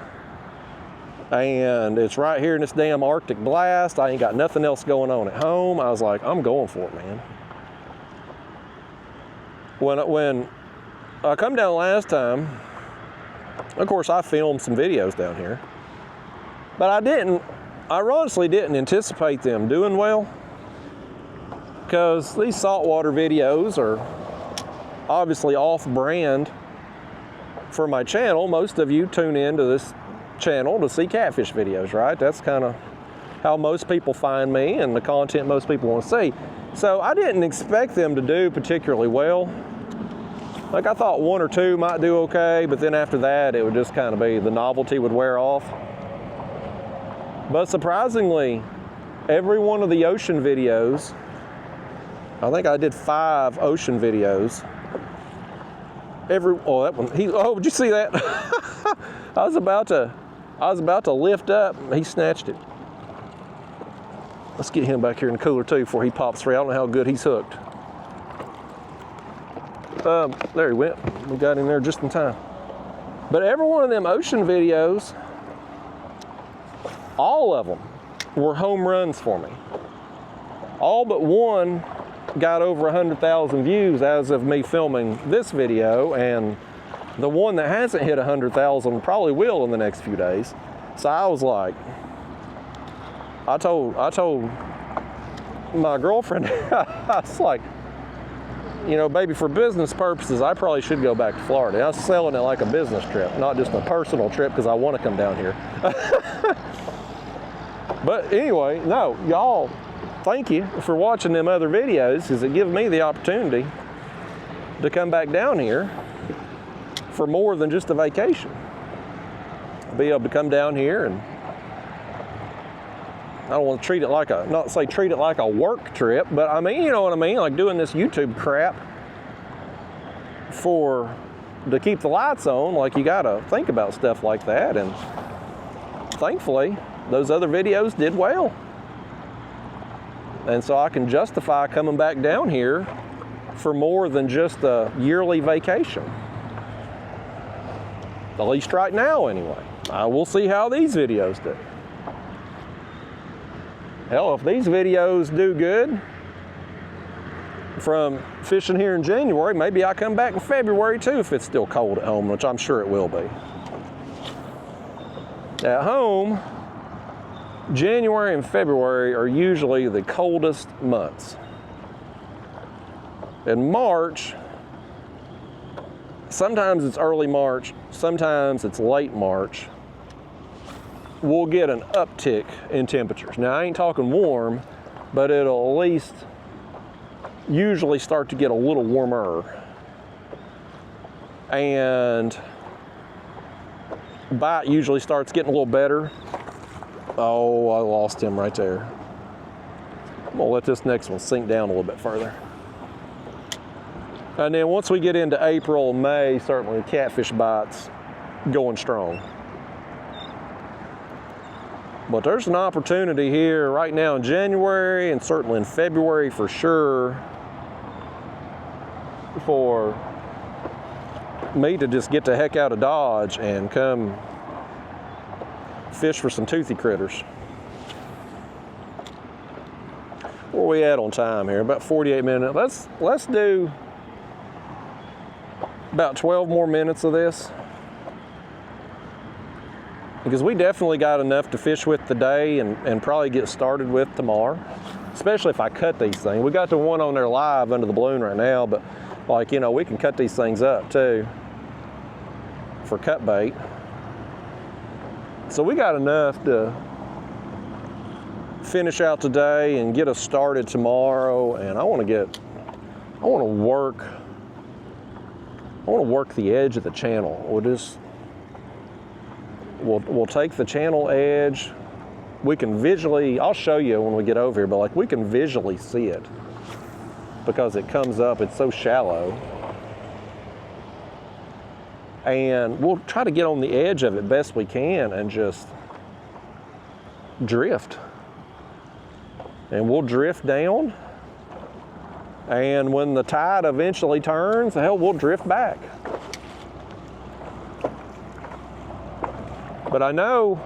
[SPEAKER 1] And it's right here in this damn Arctic blast. I ain't got nothing else going on at home. I was like, I'm going for it, man. I come down last time. Of course, I filmed some videos down here, but I honestly didn't anticipate them doing well, because these saltwater videos are obviously off-brand for my channel. Most of you tune into this channel to see catfish videos, right? That's kind of how most people find me and the content most people want to see. So I didn't expect them to do particularly well. Like, I thought one or two might do okay, but then after that, it would just kind of be, the novelty would wear off. But surprisingly, every one of the ocean videos, I think I did 5 ocean videos. Did you see that? I was about to lift up, and he snatched it. Let's get him back here in the cooler too before he pops free. I don't know how good he's hooked. There he went. We got in there just in time. But every one of them ocean videos, all of them were home runs for me. All but one got over 100,000 views as of me filming this video, and the one that hasn't hit 100,000 probably will in the next few days. So I was like, I told my girlfriend, I was like, you know, baby, for business purposes, I probably should go back to Florida. I was selling it like a business trip, not just a personal trip because I want to come down here. But anyway, no, y'all, thank you for watching them other videos, because it gives me the opportunity to come back down here for more than just a vacation. Be able to come down here, and I don't want to treat it like treat it like a work trip, but I mean, you know what I mean? Like doing this YouTube crap to keep the lights on, like you gotta think about stuff like that. And thankfully, those other videos did well. And so I can justify coming back down here for more than just a yearly vacation. At least right now, anyway. We'll see how these videos do. Hell, if these videos do good from fishing here in January, maybe I come back in February too if it's still cold at home, which I'm sure it will be. At home, January and February are usually the coldest months. In March, sometimes it's early March, sometimes it's late March, we'll get an uptick in temperatures. Now, I ain't talking warm, but it'll at least usually start to get a little warmer. And bite usually starts getting a little better. Oh, I lost him right there. I'm gonna let this next one sink down a little bit further. And then once we get into April, May, certainly the catfish bites going strong. But there's an opportunity here right now in January, and certainly in February for sure, for me to just get the heck out of Dodge and come fish for some toothy critters. Where are we at on time here? About 48 minutes. Let's do about 12 more minutes of this, because we definitely got enough to fish with today and probably get started with tomorrow, especially if I cut these things. We got the one on there live under the balloon right now, but like, you know, we can cut these things up too for cut bait. So we got enough to finish out today and get us started tomorrow. And I want to work the edge of the channel. We'll take the channel edge. We can visually, I'll show you when we get over here, but like we can visually see it because it comes up, it's so shallow. And we'll try to get on the edge of it best we can and just drift. And we'll drift down. And when the tide eventually turns, hell, we'll drift back. But I know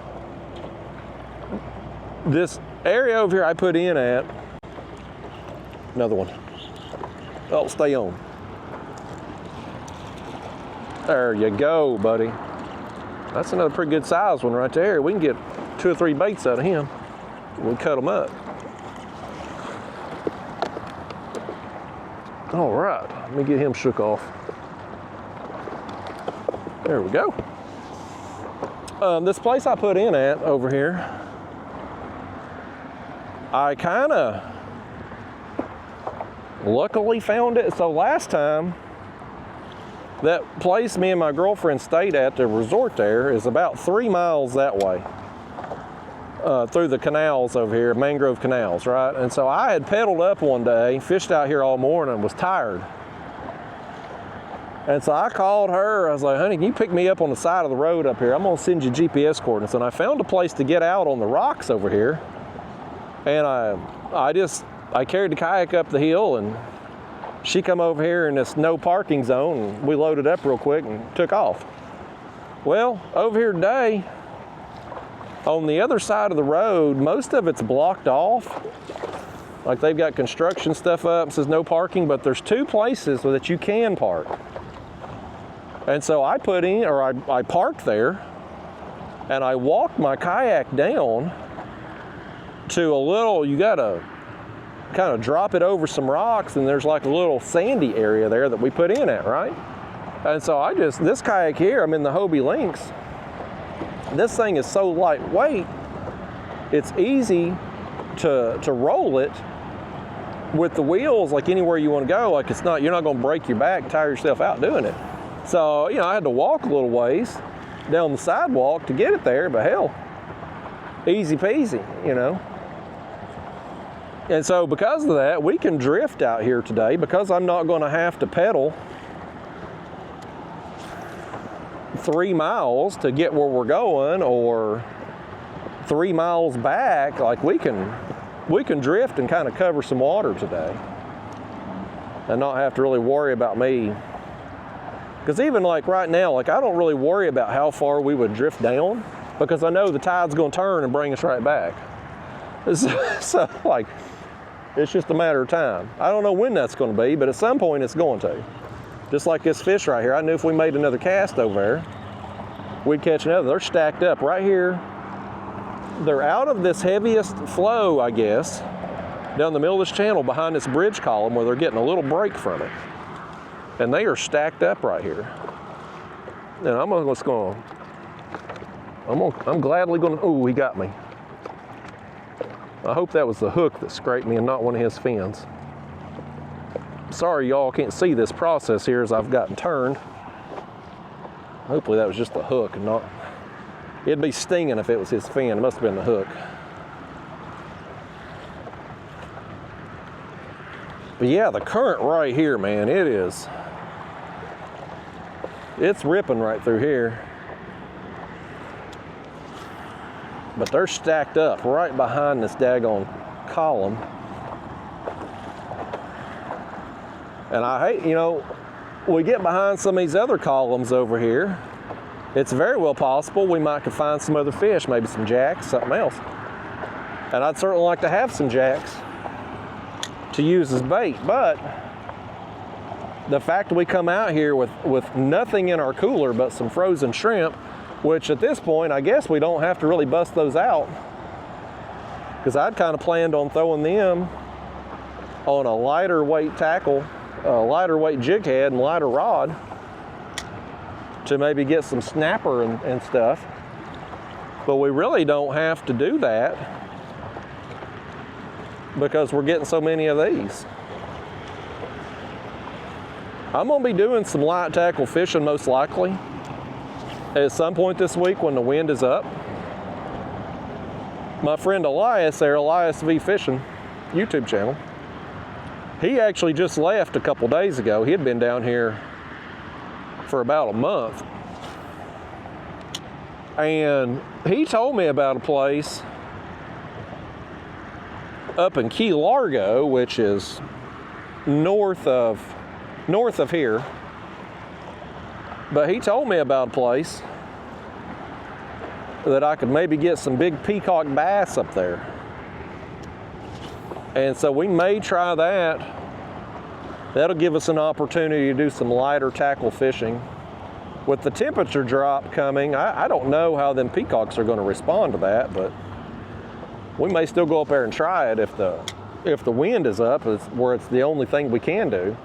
[SPEAKER 1] this area over here I put in at, another one. Oh, stay on. There you go, buddy. That's another pretty good size one right there. We can get 2 or 3 baits out of him. We'll cut them up. All right, let me get him shook off. There we go. This place I put in at over here, I kind of luckily found it. So last time, that place me and my girlfriend stayed at, the resort there, is about 3 miles that way. Through the canals over here, mangrove canals, right? And so I had pedaled up one day, fished out here all morning, was tired. And so I called her, I was like, honey, can you pick me up on the side of the road up here? I'm gonna send you GPS coordinates. And I found a place to get out on the rocks over here. And I carried the kayak up the hill, and she come over here in this no parking zone, and we loaded up real quick and took off. Well, over here today, on the other side of the road, most of it's blocked off. Like they've got construction stuff up, it says no parking, but there's 2 places that you can park. And so I I parked there, and I walked my kayak down to a little, you gotta kind of drop it over some rocks, and there's like a little sandy area there that we put in at, right? And so this kayak here, I'm in the Hobie Lynx. This thing is so lightweight, it's easy to roll it with the wheels, like anywhere you want to go. Like you're not going to break your back, tire yourself out doing it. So, you know, I had to walk a little ways down the sidewalk to get it there, but hell, easy peasy, you know. And so because of that, we can drift out here today because I'm not going to have to pedal 3 miles to get where we're going, or 3 miles back. Like we can drift and kind of cover some water today and not have to really worry about me. Because even like right now, like I don't really worry about how far we would drift down, because I know the tide's going to turn and bring us right back. So like, it's just a matter of time. I don't know when that's going to be, but at some point it's going to. Just like this fish right here, I knew if we made another cast over there, we'd catch another. They're stacked up right here. They're out of this heaviest flow, I guess, down the middle of this channel behind this bridge column where they're getting a little break from it. And they are stacked up right here. And I'm gladly going to, oh, he got me. I hope that was the hook that scraped me and not one of his fins. Sorry y'all can't see this process here as I've gotten turned. Hopefully that was just the hook and not, it'd be stinging if it was his fin. It must have been the hook. But yeah, the current right here, man, it's ripping right through here. But they're stacked up right behind this daggone column. And I hate, you know, we get behind some of these other columns over here, it's very well possible we might could find some other fish, maybe some jacks, something else. And I'd certainly like to have some jacks to use as bait, but the fact that we come out here with nothing in our cooler but some frozen shrimp, which at this point, I guess we don't have to really bust those out, because I'd kind of planned on throwing them on a lighter weight tackle, a lighter weight jig head and lighter rod to maybe get some snapper and stuff. But we really don't have to do that because we're getting so many of these. I'm gonna be doing some light tackle fishing most likely at some point this week when the wind is up. My friend Elias there, Elias V Fishing YouTube channel, he actually just left a couple days ago. He had been down here for about a month. And he told me about a place up in Key Largo, which is north of here. But he told me about a place that I could maybe get some big peacock bass up there. And so we may try that. That'll give us an opportunity to do some lighter tackle fishing with the temperature drop coming, I don't know how them peacocks are going to respond to that, but we may still go up there and try it if the wind is up, where it's the only thing we can do.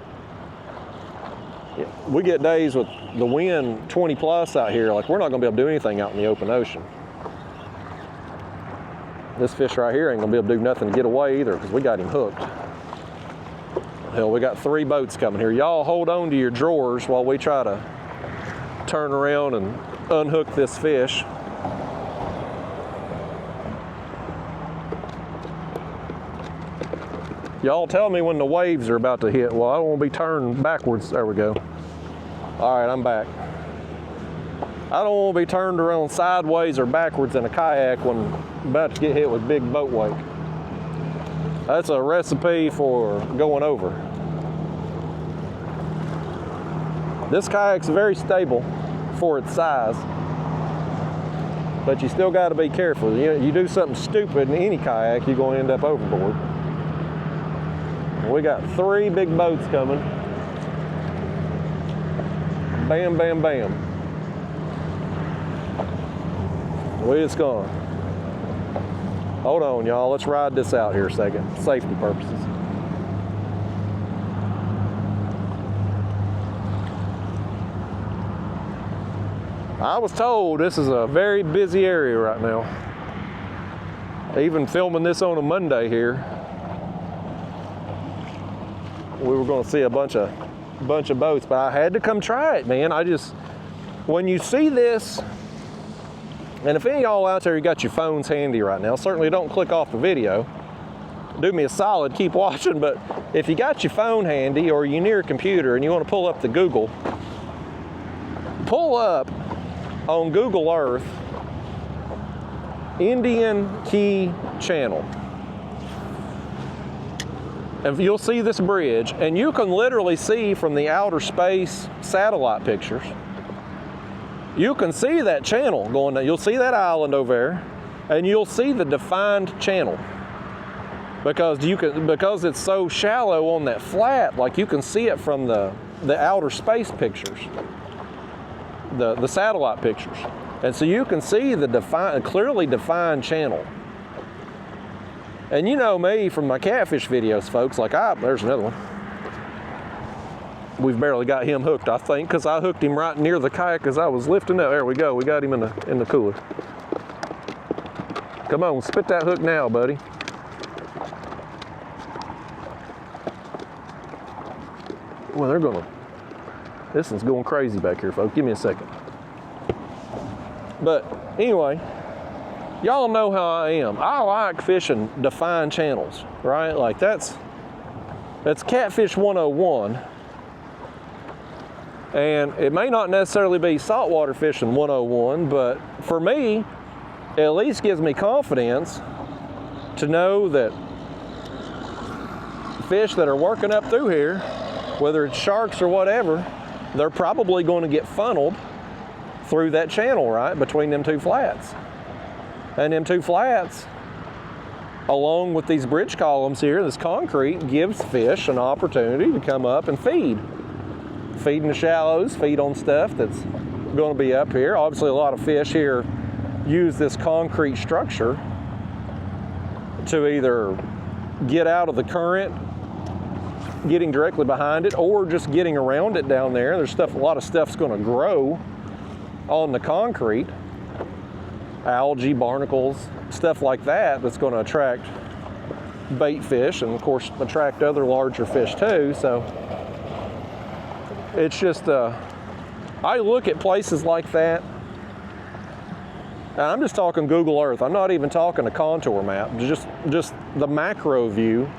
[SPEAKER 1] We get days with the wind 20 plus out here, like we're not going to be able to do anything out in the open ocean. This fish right here ain't going to be able to do nothing to get away either, because we got him hooked. Hell, we got 3 boats coming here. Y'all hold on to your drawers while we try to turn around and unhook this fish. Y'all tell me when the waves are about to hit. Well, I don't want to be turned backwards. There we go. All right, I'm back. I don't want to be turned around sideways or backwards in a kayak when I'm about to get hit with big boat wake. That's a recipe for going over. This kayak's very stable for its size, but you still got to be careful. You do something stupid in any kayak, you're going to end up overboard. We got 3 big boats coming. Bam, bam, bam. We just gonna hold on, y'all. Let's ride this out here a second, safety purposes. I was told this is a very busy area right now. Even filming this on a Monday here, we were going to see a bunch of boats, but I had to come try it, man. When you see this, and if any of y'all out there, you got your phones handy right now, certainly don't click off the video. Do me a solid, keep watching, but if you got your phone handy or you're near a computer and you want to pull up the Google, pull up on Google Earth, Indian Key Channel. And you'll see this bridge, and you can literally see from the outer space satellite pictures, you can see that channel going down. You'll see that island over there, and you'll see the defined channel. Because it's so shallow on that flat, like you can see it from the outer space pictures, the satellite pictures. And so you can see the clearly defined channel. And you know me from my catfish videos, folks, there's another one. We've barely got him hooked, I think, because I hooked him right near the kayak as I was lifting up. There we go, we got him in the cooler. Come on, spit that hook now, buddy. Well, this one's going crazy back here, folks. Give me a second. But anyway, y'all know how I am. I like fishing defined channels, right? Like that's Catfish 101. And it may not necessarily be saltwater fishing 101, but for me, it at least gives me confidence to know that fish that are working up through here, whether it's sharks or whatever, they're probably going to get funneled through that channel, right, between them 2 flats. And them 2 flats, along with these bridge columns here, this concrete, gives fish an opportunity to come up and feed. Feed in the shallows, feed on stuff that's going to be up here. Obviously, a lot of fish here use this concrete structure to either get out of the current, getting directly behind it, or just getting around it down there. There's a lot of stuff's going to grow on the concrete. Algae, barnacles, stuff like that, that's going to attract bait fish and of course attract other larger fish too. So it's just I look at places like that, and I'm just talking Google Earth. I'm not even talking a contour map, just the macro view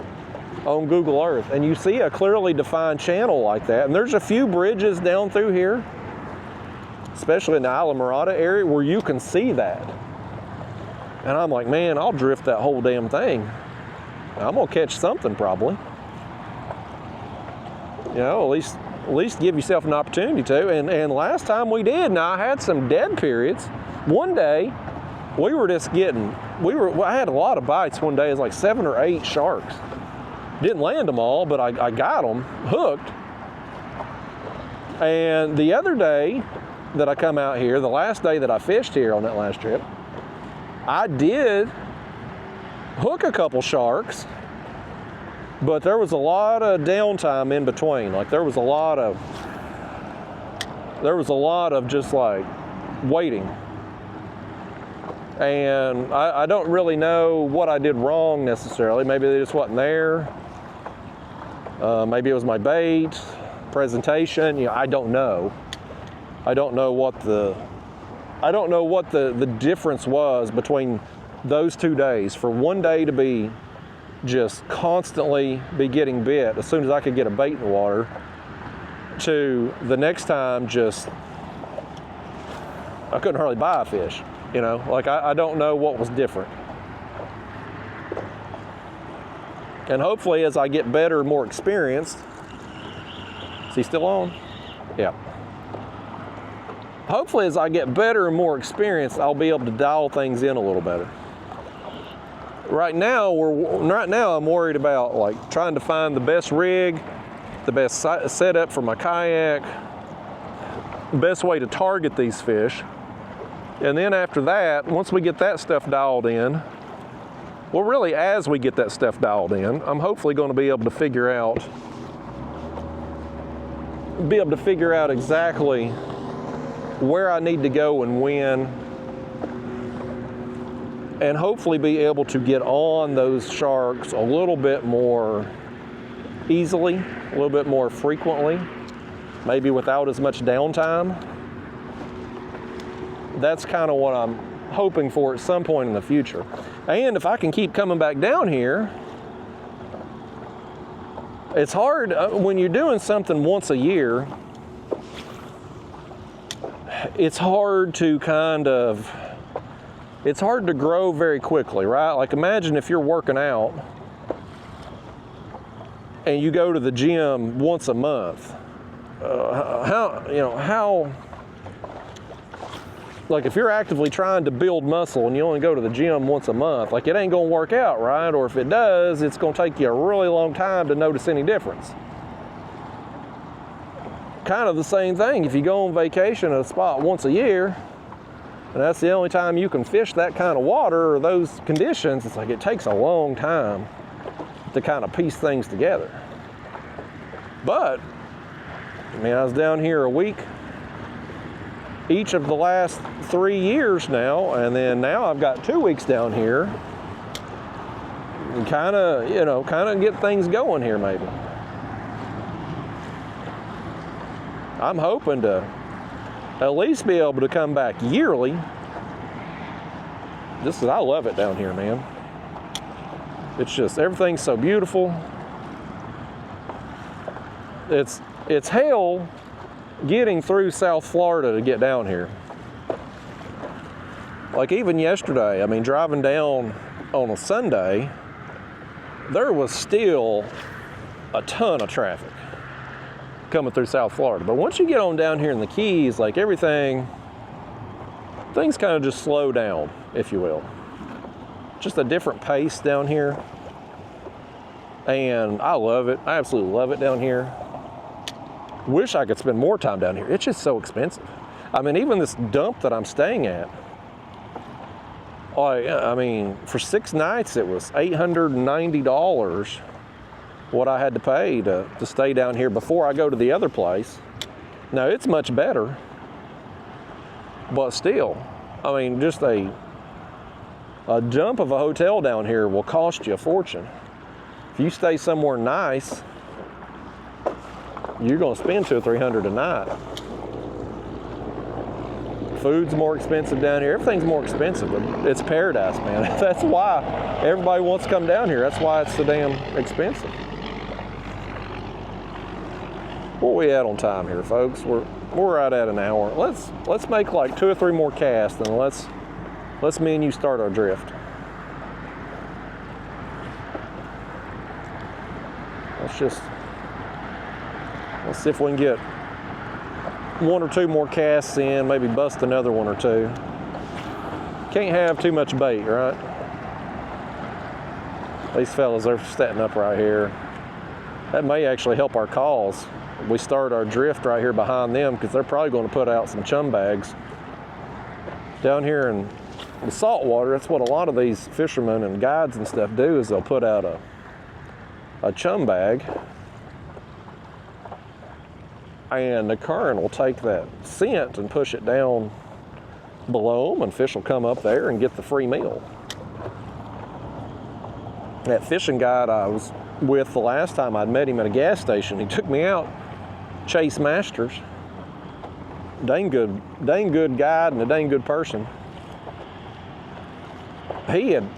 [SPEAKER 1] on Google Earth, and you see a clearly defined channel like that. And there's a few bridges down through here, especially in the Isla Mirada area, where you can see that. And I'm like, man, I'll drift that whole damn thing. I'm gonna catch something probably. You know, at least give yourself an opportunity to. And last time we did, now I had some dead periods. One day, I had a lot of bites one day. It was like 7 or 8 sharks. Didn't land them all, but I got them hooked. And the other day, that I come out here, the last day that I fished here on that last trip, I did hook a couple sharks, but there was a lot of downtime in between. Like there was a lot of just like waiting. And I don't really know what I did wrong necessarily. Maybe they just wasn't there. Maybe it was my bait, presentation. You know, I don't know. I don't know what the difference was between those 2 days. For one day to be just constantly be getting bit as soon as I could get a bait in the water, to the next time just I couldn't hardly buy a fish. You know, like I don't know what was different. And hopefully as I get better and more experienced, is he still on? Yeah. Hopefully as I get better and more experienced, I'll be able to dial things in a little better. Right now I'm worried about like trying to find the best rig, the best setup for my kayak, the best way to target these fish. And then after that, once we get that stuff dialed in, well, really, as we get that stuff dialed in, I'm hopefully going to be able to figure out exactly where I need to go and when, and hopefully be able to get on those sharks a little bit more easily, a little bit more frequently, maybe without as much downtime. That's kind of what I'm hoping for at some point in the future. And if I can keep coming back down here, it's hard when you're doing something once a year, it's hard to grow very quickly, right? Like imagine if you're working out and you go to the gym once a month. Like if you're actively trying to build muscle and you only go to the gym once a month, like it ain't gonna work out, right? Or if it does, it's gonna take you a really long time to notice any difference. Kind of the same thing, if you go on vacation at a spot once a year, and that's the only time you can fish that kind of water or those conditions, it's like it takes a long time to kind of piece things together. But, I mean, I was down here a week each of the last 3 years now, and then now I've got 2 weeks down here and kind of get things going here maybe. I'm hoping to at least be able to come back yearly. I love it down here, man. It's just, everything's so beautiful. It's hell getting through South Florida to get down here. Like even yesterday, I mean, driving down on a Sunday, there was still a ton of traffic coming through South Florida. But once you get on down here in the Keys, like things kind of just slow down, if you will. Just a different pace down here. And I love it. I absolutely love it down here. Wish I could spend more time down here. It's just so expensive. I mean, even this dump that I'm staying at, for 6 nights it was $890 what I had to pay to stay down here before I go to the other place. Now it's much better, but still, I mean, just a dump of a hotel down here will cost you a fortune. If you stay somewhere nice, you're going to spend $200 or $300 a night. Food's more expensive down here. Everything's more expensive, but it's paradise, man. That's why everybody wants to come down here. That's why it's so damn expensive. Where we at on time here, folks? We're right at an hour. Let's make like 2 or 3 more casts, and let's me and you start our drift. Let's see if we can get 1 or 2 more casts in, maybe bust another 1 or 2. Can't have too much bait, right? These fellas are setting up right here. That may actually help our cause. We start our drift right here behind them because they're probably going to put out some chum bags. Down here in the saltwater, that's what a lot of these fishermen and guides and stuff do, is they'll put out a chum bag, and the current will take that scent and push it down below them, and fish will come up there and get the free meal. That fishing guide I was with the last time I'd met him at a gas station, he took me out, Chase Masters. Dang good guide and a dang good person. When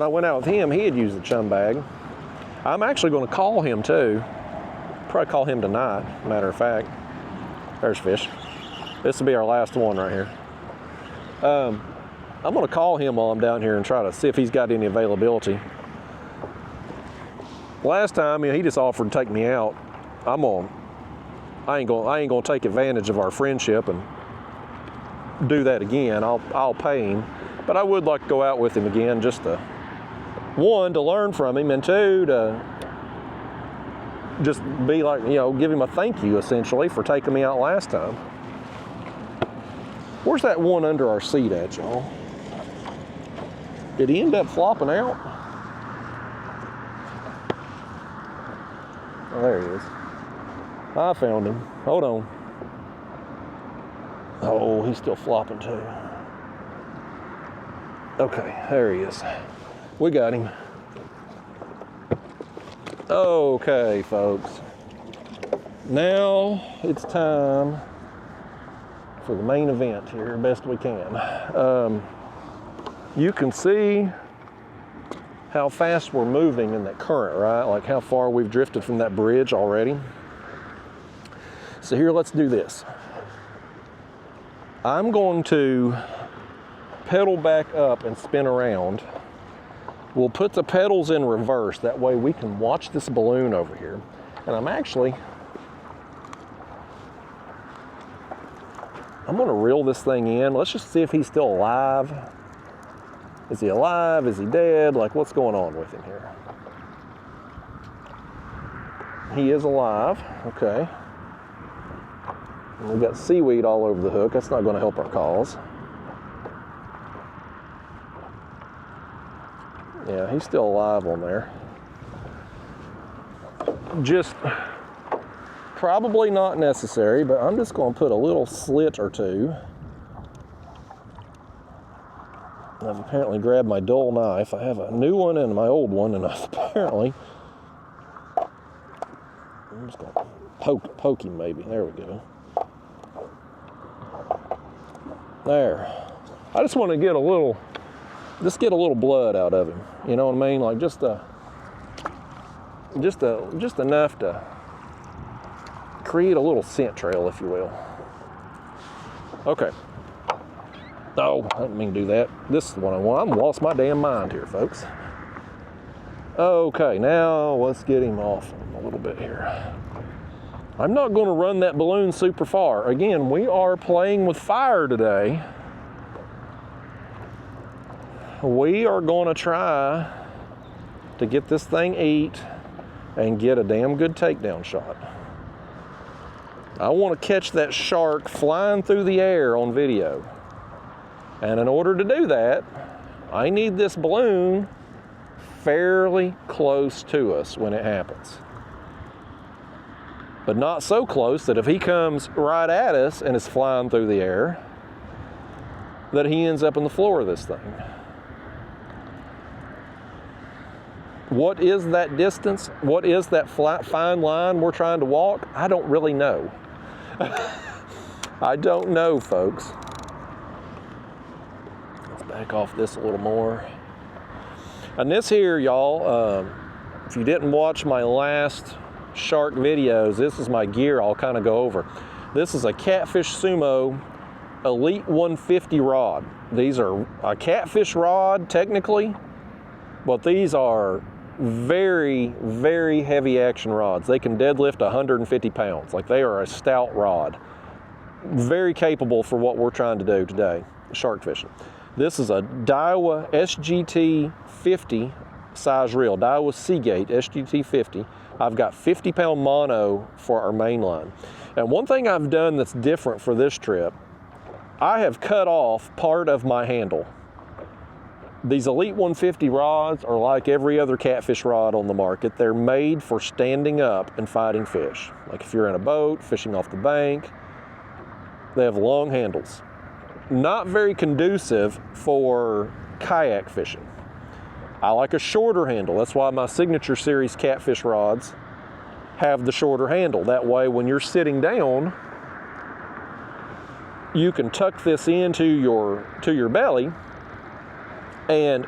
[SPEAKER 1] I went out with him, he had used the chum bag. I'm actually going to call him too. Probably call him tonight, matter of fact. There's fish. This will be our last one right here. I'm going to call him while I'm down here and try to see if he's got any availability. Last time, he just offered to take me out. I ain't gonna take advantage of our friendship and do that again. I'll pay him, but I would like to go out with him again, just to, one, to learn from him, and two, to just be like, give him a thank you essentially for taking me out last time. Where's that one under our seat at, y'all? Did he end up flopping out? Oh, there he is. I found him. Hold on. Oh, he's still flopping too. Okay, there he is. We got him. Okay, folks. Now it's time for the main event here, best we can. You can see how fast we're moving in that current, right? Like how far we've drifted from that bridge already. So here, let's do this. I'm going to pedal back up and spin around. We'll put the pedals in reverse. That way we can watch this balloon over here. And I'm going to reel this thing in. Let's just see if he's still alive. Is he alive? Is he dead? Like, what's going on with him here? He is alive. Okay. And we've got seaweed all over the hook. That's not going to help our cause. Yeah, he's still alive on there. Just probably not necessary, but I'm just going to put a little slit or two. I've apparently grabbed my dull knife. I have a new one and my old one, and I'm just going to poke him maybe. There we go. There. I just want to get a little blood out of him. You know what I mean? Like just enough to create a little scent trail, if you will. Okay. Oh, I didn't mean to do that. This is the one I want. I'm lost my damn mind here, folks. Okay, now let's get him off a little bit here. I'm not going to run that balloon super far. Again, we are playing with fire today. We are going to try to get this thing eat and get a damn good takedown shot. I want to catch that shark flying through the air on video. And in order to do that, I need this balloon fairly close to us when it happens. But not so close that if he comes right at us and is flying through the air, that he ends up on the floor of this thing. What is that distance? What is that fine line we're trying to walk? I don't really know. I don't know, folks. Let's back off this a little more. And this here, y'all, if you didn't watch my last shark videos, this is my gear I'll kind of go over. This is a Catfish Sumo Elite 150 rod. These are a catfish rod, technically, but these are very, very heavy action rods. They can deadlift 150 pounds. Like, they are a stout rod. Very capable for what we're trying to do today, shark fishing. This is a Daiwa SGT 50 size reel, Daiwa Seagate SGT50. I've got 50-pound mono for our main line. And one thing I've done that's different for this trip, I have cut off part of my handle. These Elite 150 rods are like every other catfish rod on the market. They're made for standing up and fighting fish. Like if you're in a boat, fishing off the bank, they have long handles. Not very conducive for kayak fishing. I like a shorter handle. That's why my Signature Series catfish rods have the shorter handle. That way when you're sitting down, you can tuck this into your belly and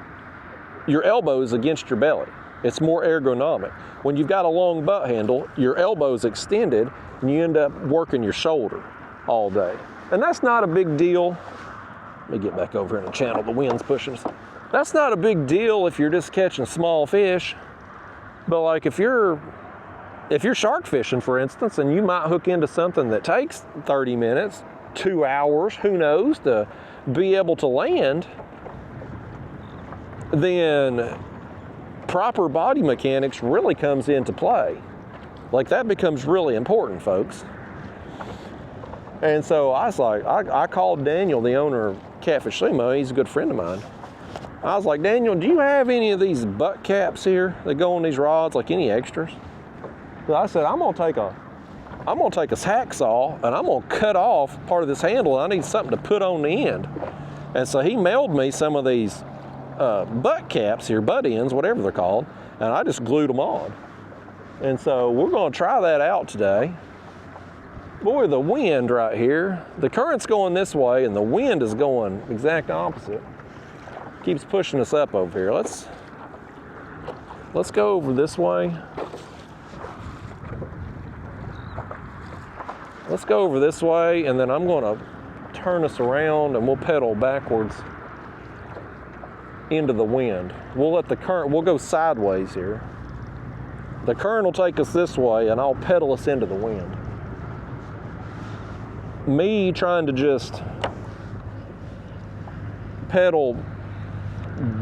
[SPEAKER 1] your elbows against your belly. It's more ergonomic. When you've got a long butt handle, your elbow's extended and you end up working your shoulder all day. And that's not a big deal. Let me get back over in the channel, the wind's pushing us. That's not a big deal if you're just catching small fish. But like if you're shark fishing, for instance, and you might hook into something that takes 30 minutes, 2 hours, who knows, to be able to land, then proper body mechanics really comes into play. Like that becomes really important, folks. And so I was like, I called Daniel, the owner of Catfish Sumo. He's a good friend of mine. I was like, Daniel, do you have any of these butt caps here that go on these rods, like any extras? So I said, I'm gonna take a hacksaw and I'm gonna cut off part of this handle. I need something to put on the end. And so he mailed me some of these butt caps here, butt ends, whatever they're called, and I just glued them on. And so we're gonna try that out today. Boy, the wind right here, the current's going this way and the wind is going exact opposite. Keeps pushing us up over here. Let's go over this way. Let's go over this way, and then I'm gonna turn us around and we'll pedal backwards into the wind. We'll let the current, we'll go sideways here. The current will take us this way and I'll pedal us into the wind. Me trying to just pedal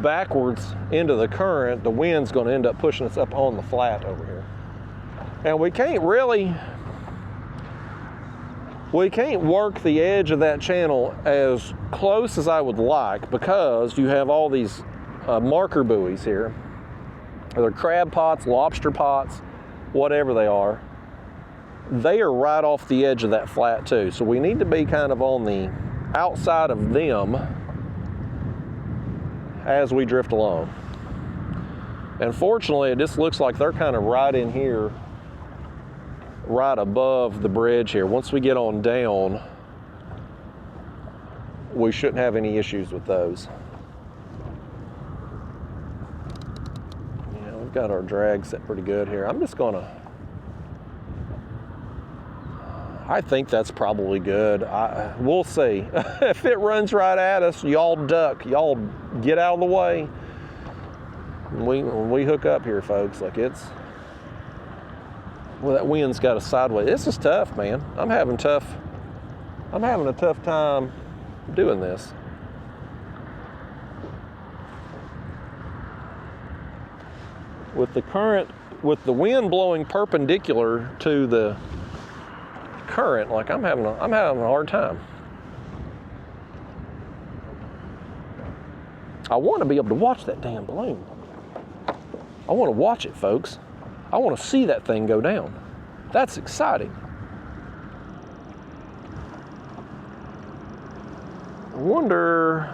[SPEAKER 1] backwards into the current, the wind's going to end up pushing us up on the flat over here. And we can't work the edge of that channel as close as I would like because you have all these marker buoys here. They're crab pots, lobster pots, whatever they are. They are right off the edge of that flat too. So we need to be kind of on the outside of them as we drift along. And fortunately, it just looks like they're kind of right in here, right above the bridge here. Once we get on down, we shouldn't have any issues with those. Yeah, we've got our drag set pretty good here. I'm just gonna, I think that's probably good. We'll see. If it runs right at us, y'all duck, y'all get out of the way. When we hook up here, folks, like it's, well, that wind's got us sideways. This is tough, man. I'm having a tough time doing this. With the current, with the wind blowing perpendicular to the current, like I'm having a hard time. I want to be able to watch that damn balloon. I want to watch it, folks. I want to see that thing go down. That's exciting. I wonder,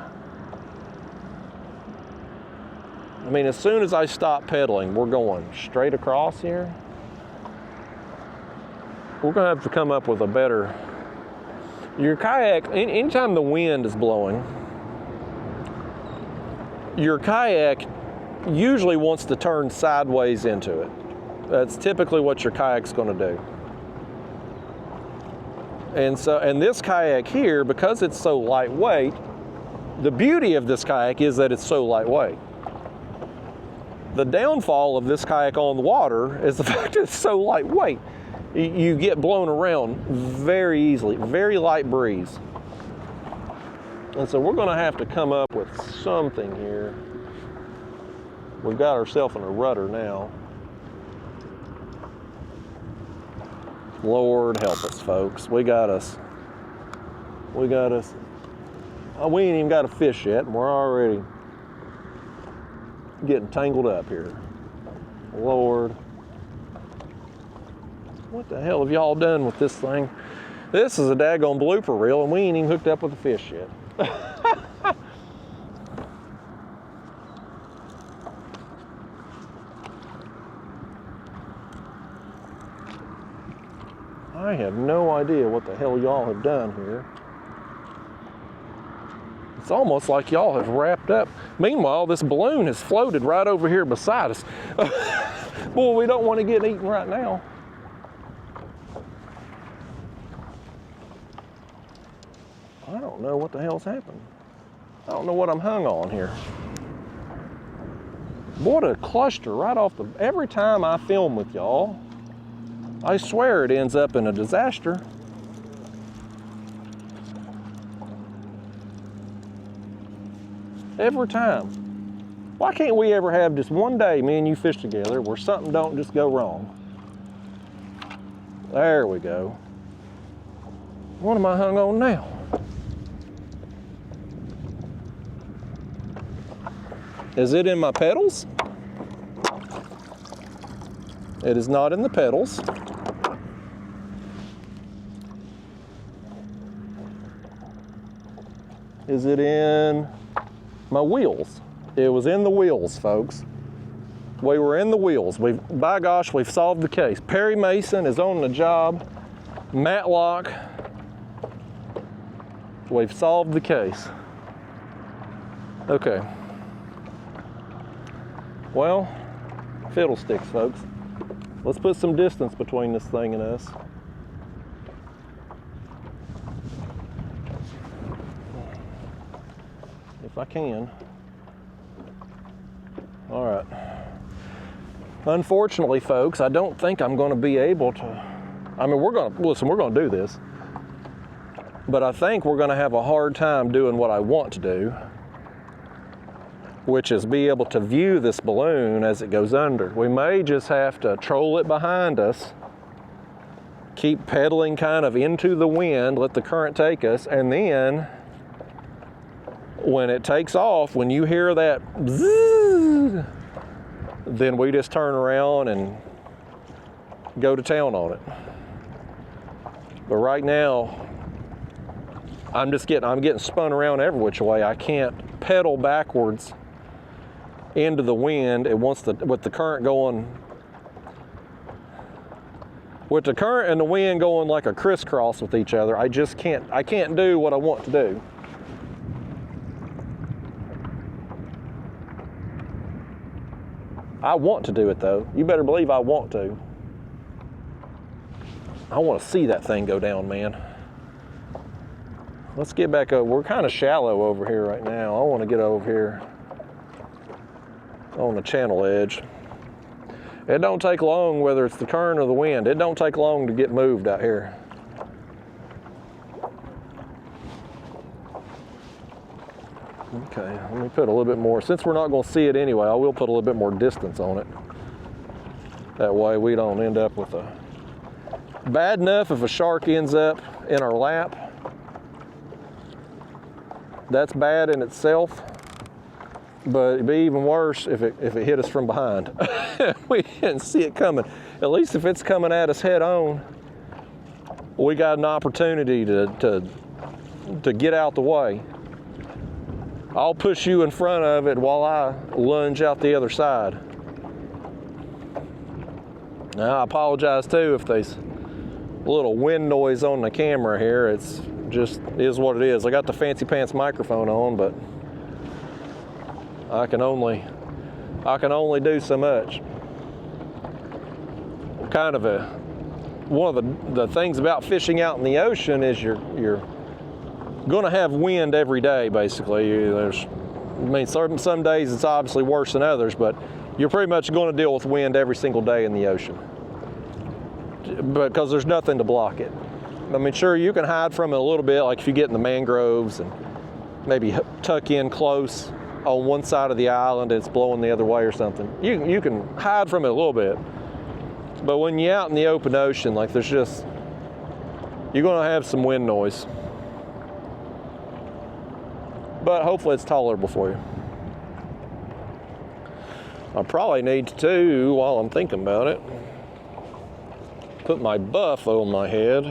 [SPEAKER 1] I mean, as soon as I stop pedaling, we're going straight across here. We're gonna have to come up with a better, your kayak, anytime the wind is blowing, your kayak usually wants to turn sideways into it. That's typically what your kayak's gonna do. And so, and this kayak here, because it's so lightweight, the beauty of this kayak is that it's so lightweight. The downfall of this kayak on the water is the fact that it's so lightweight. You get blown around very easily, very light breeze. And so we're gonna have to come up with something here. We've got ourselves in a rudder now. Lord help us, folks. We got us. Oh, we ain't even got a fish yet, and we're already getting tangled up here. Lord. What the hell have y'all done with this thing? This is a daggone blooper reel, and we ain't even hooked up with a fish yet. I have no idea what the hell y'all have done here. It's almost like y'all have wrapped up. Meanwhile, this balloon has floated right over here beside us. Boy, we don't want to get eaten right now. I don't know what the hell's happened. I don't know what I'm hung on here. What a cluster right off the... Every time I film with y'all, I swear it ends up in a disaster. Every time. Why can't we ever have just one day, me and you fish together, where something don't just go wrong? There we go. What am I hung on now? Is it in my pedals? It is not in the pedals. Is it in my wheels? It was in the wheels, folks. We were in the wheels. By gosh, we've solved the case. Perry Mason is on the job. Matlock. We've solved the case. Okay. Well, fiddlesticks, folks. Let's put some distance between this thing and us. If I can. All right. Unfortunately, folks, I don't think I'm going to be able to. I mean, we're going to do this. But I think we're going to have a hard time doing what I want to do, which is be able to view this balloon as it goes under. We may just have to troll it behind us, keep pedaling kind of into the wind, let the current take us, and then when it takes off, when you hear that zzz, then we just turn around and go to town on it. But right now, I'm getting spun around every which way. I can't pedal backwards into the wind. It wants with the current going, with the current and the wind going like a crisscross with each other. I can't do what I want to do. I want to do it though. You better believe I want to. I want to see that thing go down, man. Let's get back over. We're kind of shallow over here right now. I want to get over here on the channel edge. It don't take long, whether it's the current or the wind, it don't take long to get moved out here. Okay, let me put a little bit more. Since we're not going to see it anyway, I will put a little bit more distance on it. That way we don't end up with a... Bad enough if a shark ends up in our lap. That's bad in itself. But it'd be even worse if it hit us from behind. We didn't see it coming. At least if it's coming at us head on, we got an opportunity to get out the way. I'll push you in front of it while I lunge out the other side. Now, I apologize too if there's a little wind noise on the camera here. It's just is what it is. I got the fancy pants microphone on, but I can only do so much. Kind of one of the things about fishing out in the ocean is you're going to have wind every day, basically. Some days it's obviously worse than others, but you're pretty much going to deal with wind every single day in the ocean, because there's nothing to block it. I mean, sure, you can hide from it a little bit, like if you get in the mangroves and maybe tuck in close on one side of the island and it's blowing the other way or something. You can hide from it a little bit. But when you're out in the open ocean, like you're gonna have some wind noise. But hopefully it's tolerable for you. I probably need to, while I'm thinking about it, put my buff on my head,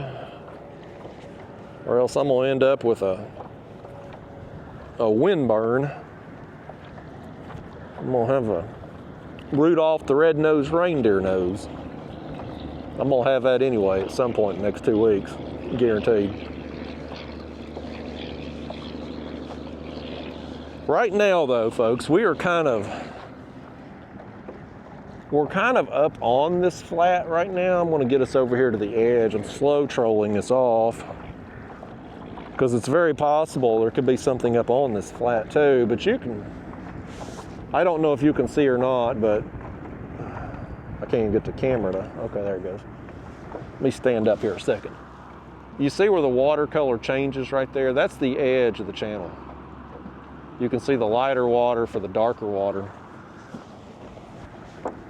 [SPEAKER 1] or else I'm gonna end up with a wind burn. I'm gonna have a Rudolph the Red-Nosed Reindeer nose. I'm gonna have that anyway at some point in the next 2 weeks, guaranteed. Right now though, folks, we're kind of up on this flat right now. I'm gonna get us over here to the edge. I'm slow trolling this off because it's very possible there could be something up on this flat too, but I don't know if you can see or not, but I can't even get the camera to, okay, there it goes. Let me stand up here a second. You see where the watercolor changes right there? That's the edge of the channel. You can see the lighter water for the darker water.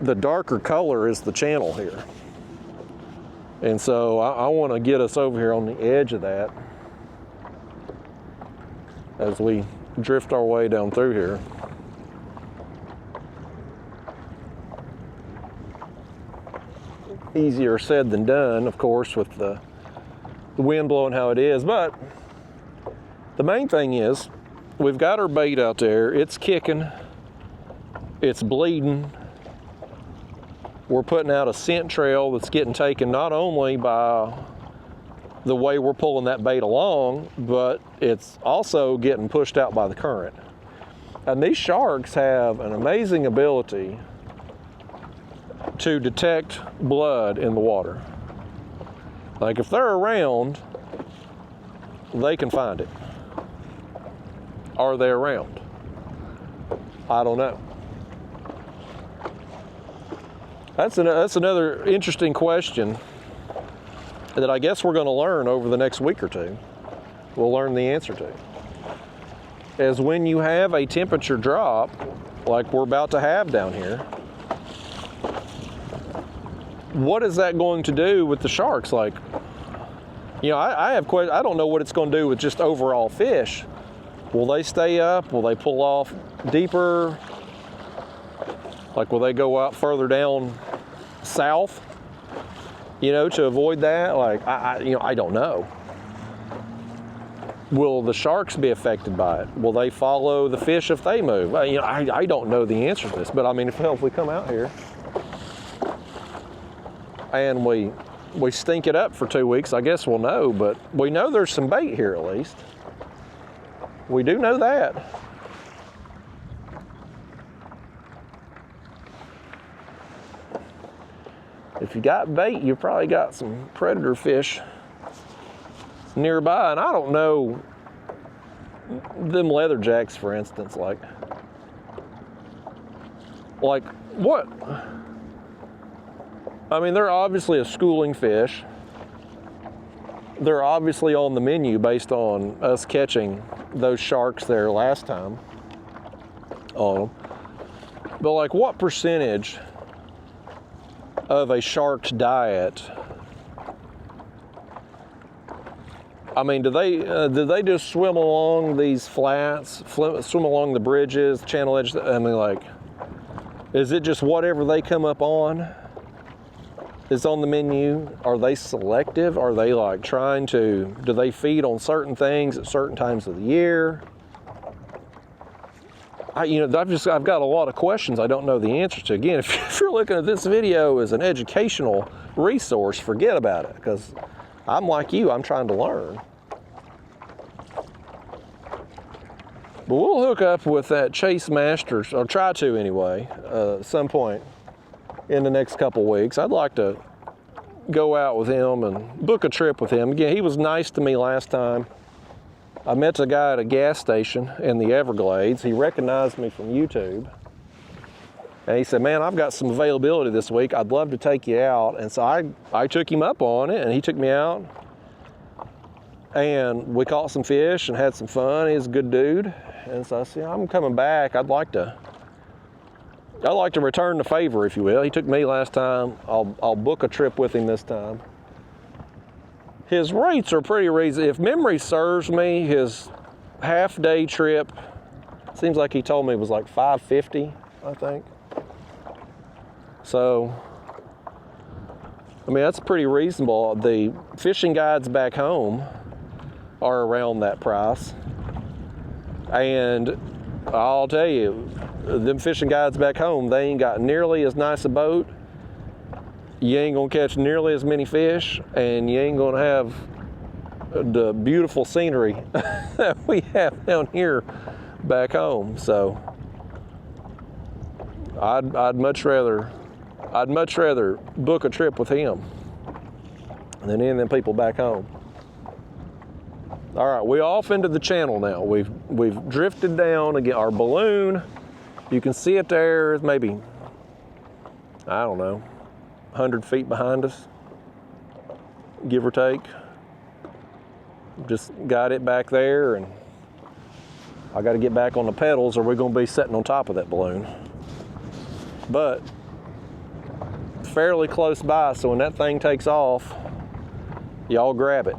[SPEAKER 1] The darker color is the channel here. And so I want to get us over here on the edge of that as we drift our way down through here. Easier said than done, of course, with the wind blowing how it is. But the main thing is, we've got our bait out there. It's kicking. It's bleeding. We're putting out a scent trail that's getting taken not only by the way we're pulling that bait along, but it's also getting pushed out by the current. And these sharks have an amazing ability to detect blood in the water. Like if they're around, they can find it. Are they around? I don't know. That's another interesting question that I guess we're going to learn over the next week or two. We'll learn the answer to. Is when you have a temperature drop, like we're about to have down here, what is that going to do with the sharks? Like, you know, I don't know what it's going to do with just overall fish. Will they stay up? Will they pull off deeper? Like, will they go out further down south, you know, to avoid that? Like, I don't know. Will the sharks be affected by it? Will they follow the fish if they move? You know, I don't know the answer to this, but I mean, if we come out here and we stink it up for 2 weeks, I guess we'll know, but we know there's some bait here at least. We do know that. If you got bait, you probably got some predator fish nearby. And I don't know, them leatherjacks, for instance, like what? I mean, they're obviously a schooling fish. They're obviously on the menu based on us catching those sharks there last time on them. But like, what percentage of a shark's diet, I mean, do they just swim along these flats, swim along the bridges, channel edge? I mean, like, is it just whatever they come up on is on the menu? Are they selective? Are they like trying to, do they feed on certain things at certain times of the year? I've got a lot of questions I don't know the answer to. Again, if you're looking at this video as an educational resource, forget about it, because I'm like you, I'm trying to learn. But we'll hook up with that Chase Masters, or try to anyway, at some point in the next couple weeks. I'd like to go out with him and book a trip with him. Again, he was nice to me last time. I met a guy at a gas station in the Everglades. He recognized me from YouTube. And he said, man, I've got some availability this week. I'd love to take you out. And so I took him up on it, and he took me out. And we caught some fish and had some fun. He's a good dude. And so I said, I'm coming back. I'd like to return the favor, if you will. He took me last time. I'll book a trip with him this time. His rates are pretty reasonable. If memory serves me, his half-day trip, seems like he told me it was like $550, I think. So, I mean, that's pretty reasonable. The fishing guides back home are around that price. And I'll tell you, them fishing guides back home, they ain't got nearly as nice a boat. You ain't gonna catch nearly as many fish, and you ain't gonna have the beautiful scenery that we have down here back home. So I'd much rather book a trip with him than any of them people back home. All right, we're off into the channel now. We've drifted down again. Our balloon, you can see it there. It's maybe, I don't know, 100 feet behind us, give or take. Just got it back there, and I got to get back on the pedals, or we're going to be sitting on top of that balloon. But fairly close by, so when that thing takes off, y'all grab it.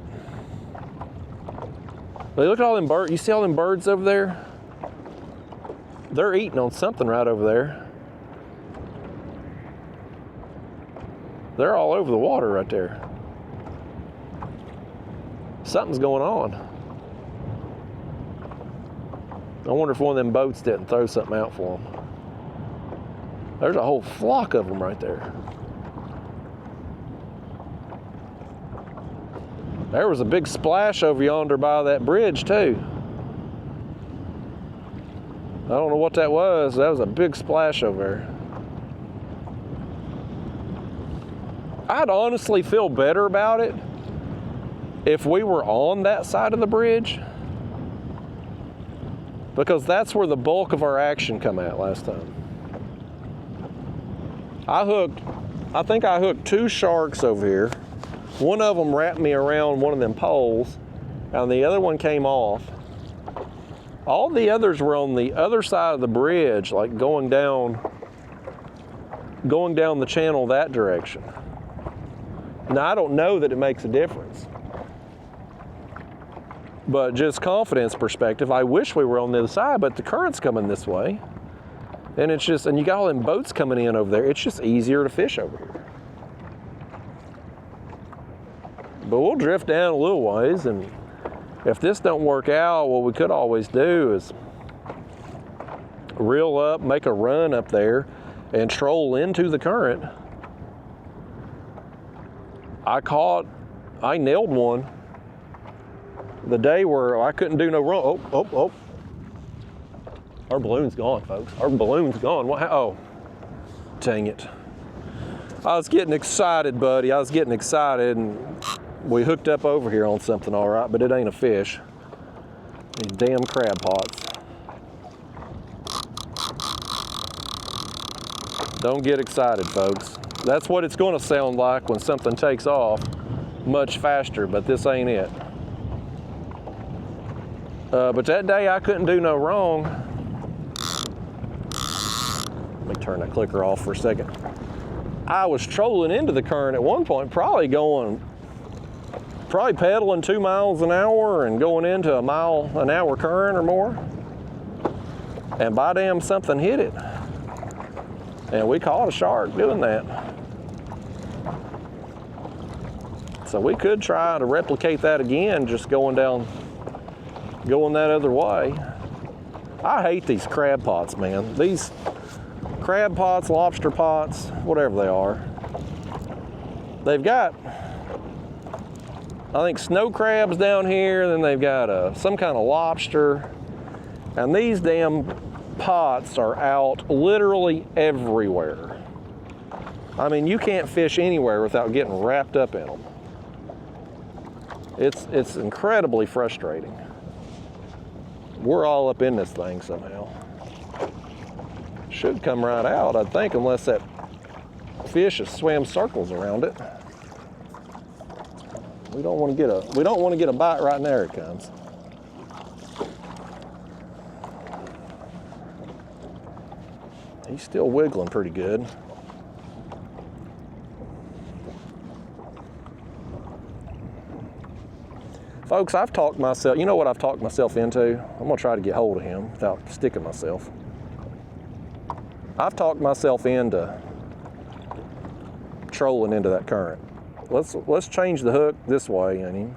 [SPEAKER 1] But look at all them birds. You see all them birds over there? They're eating on something right over there. They're all over the water right there. Something's going on. I wonder if one of them boats didn't throw something out for them. There's a whole flock of them right there. There was a big splash over yonder by that bridge too. I don't know what that was. That was a big splash over there. I'd honestly feel better about it if we were on that side of the bridge, because that's where the bulk of our action come at last time. I think I hooked 2 sharks over here. One of them wrapped me around one of them poles, and the other one came off. All the others were on the other side of the bridge, like going down the channel that direction. Now, I don't know that it makes a difference, but just confidence perspective, I wish we were on the other side, but the current's coming this way, and it's just, and you got all them boats coming in over there. It's just easier to fish over here. But we'll drift down a little ways, and if this don't work out, what we could always do is reel up, make a run up there, and troll into the current. I nailed one the day where I couldn't do no wrong. Oh. Our balloon's gone, folks. Our balloon's gone. What? Oh, dang it. I was getting excited, buddy. I was getting excited, and we hooked up over here on something all right, but it ain't a fish. These damn crab pots. Don't get excited, folks. That's what it's going to sound like when something takes off much faster, but this ain't it. But that day I couldn't do no wrong. Let me turn that clicker off for a second. I was trolling into the current at one point, probably pedaling 2 miles an hour and going into a mile an hour current or more. And by damn, something hit it. And we caught a shark doing that. So we could try to replicate that again, just going that other way. I hate these crab pots, man. These crab pots, lobster pots, whatever they are. They've got, I think, snow crabs down here, then they've got some kind of lobster. And these damn pots are out literally everywhere. I mean, you can't fish anywhere without getting wrapped up in them. It's incredibly frustrating. We're all up in this thing somehow. Should come right out, I think, unless that fish has swam circles around it. We don't want to get a bite right in there. It comes. He's still wiggling pretty good. Folks, I've talked myself, you know what I've talked myself into? I'm gonna try to get hold of him without sticking myself. I've talked myself into trolling into that current. Let's change the hook this way, and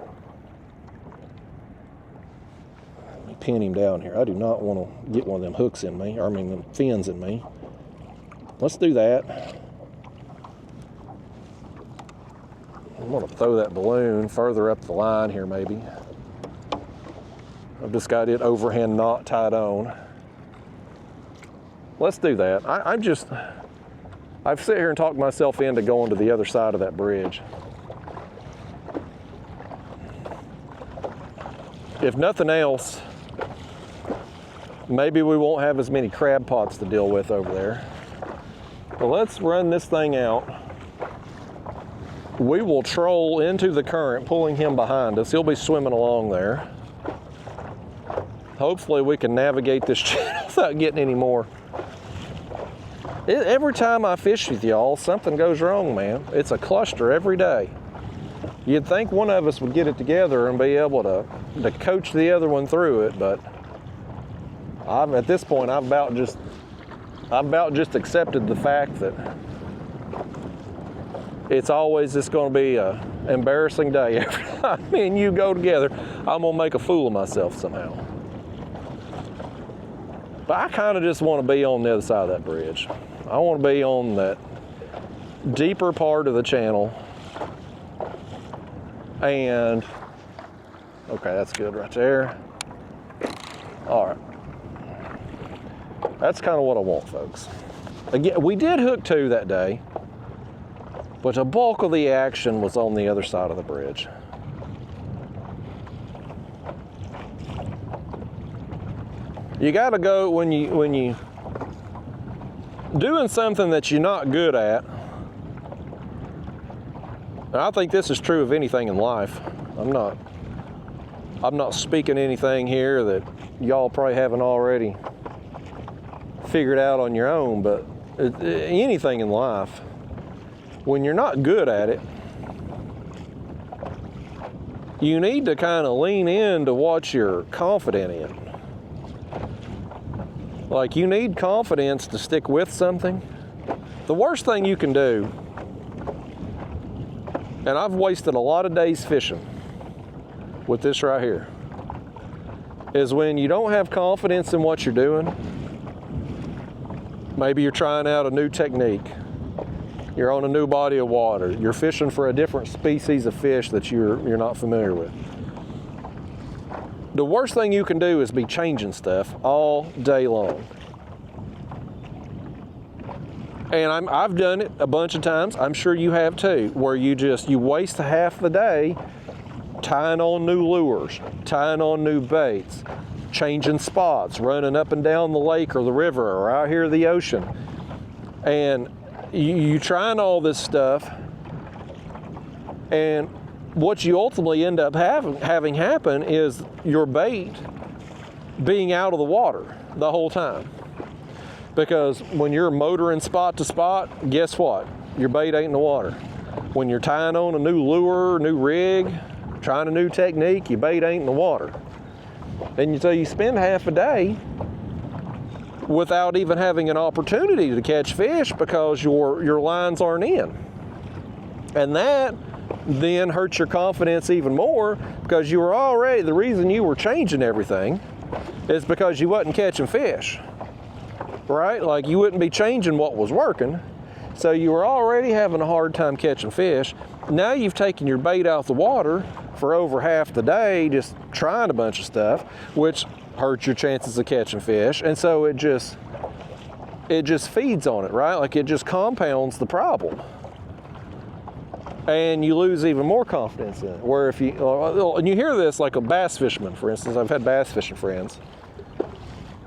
[SPEAKER 1] let me pin him down here. I do not want to get one of them hooks in me, or I mean them fins in me. Let's do that. I'm gonna throw that balloon further up the line here maybe. I've just got it overhand knot tied on. Let's do that. I've sit here and talked myself into going to the other side of that bridge. If nothing else, maybe we won't have as many crab pots to deal with over there. But let's run this thing out. We will troll into the current, pulling him behind us. He'll be swimming along there. Hopefully we can navigate this channel without getting any more. Every time I fish with y'all, something goes wrong, man. It's a cluster every day. You'd think one of us would get it together and be able to coach the other one through it, but at this point, I've about just accepted the fact that it's always just going to be an embarrassing day every time me and you go together. I'm going to make a fool of myself somehow. But I kind of just want to be on the other side of that bridge. I want to be on that deeper part of the channel. And, okay, that's good right there. All right. That's kind of what I want, folks. Again, we did hook 2 that day, but the bulk of the action was on the other side of the bridge. You got to go when you doing something that you're not good at. And I think this is true of anything in life. I'm not speaking anything here that y'all probably haven't already figured out on your own, but anything in life, when you're not good at it, you need to kind of lean into what you're confident in. Like, you need confidence to stick with something. The worst thing you can do, and I've wasted a lot of days fishing with this right here, is when you don't have confidence in what you're doing. Maybe you're trying out a new technique. You're on a new body of water. You're fishing for a different species of fish that you're not familiar with. The worst thing you can do is be changing stuff all day long. And I've done it a bunch of times. I'm sure you have too, where you waste half the day tying on new lures, tying on new baits, changing spots, running up and down the lake or the river or out here in the ocean. And you trying all this stuff, and what you ultimately end up having happen is your bait being out of the water the whole time. Because when you're motoring spot to spot, guess what? Your bait ain't in the water. When you're tying on a new lure, new rig, trying a new technique, your bait ain't in the water. And so you spend half a day without even having an opportunity to catch fish because your lines aren't in. And that then hurts your confidence even more, because you were already, the reason you were changing everything is because you wasn't catching fish, right? Like, you wouldn't be changing what was working. So you were already having a hard time catching fish. Now you've taken your bait out the water for over half the day just trying a bunch of stuff, which hurts your chances of catching fish. And so it just feeds on it, right? Like, it just compounds the problem. And you lose even more confidence in it. Where if and you hear this like a bass fisherman, for instance. I've had bass fishing friends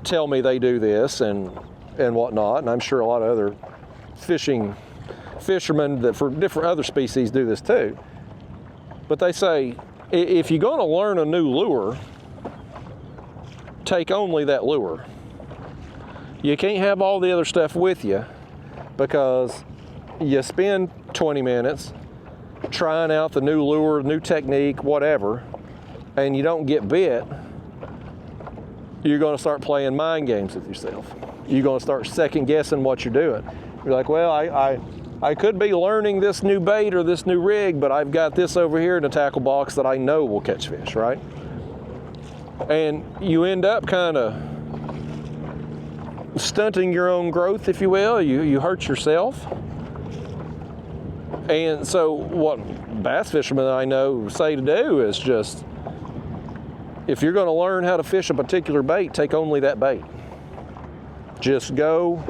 [SPEAKER 1] tell me they do this and whatnot, and I'm sure a lot of other fishermen that for different other species do this too. But they say, if you're gonna learn a new lure, take only that lure. You can't have all the other stuff with you, because you spend 20 minutes trying out the new lure, new technique, whatever, and you don't get bit, you're gonna start playing mind games with yourself. You're gonna start second guessing what you're doing. You're like, well, I could be learning this new bait or this new rig, but I've got this over here in a tackle box that I know will catch fish, right? And you end up kind of stunting your own growth, if you will. You hurt yourself. And so what bass fishermen I know say to do is just, if you're going to learn how to fish a particular bait, take only that bait. Just go,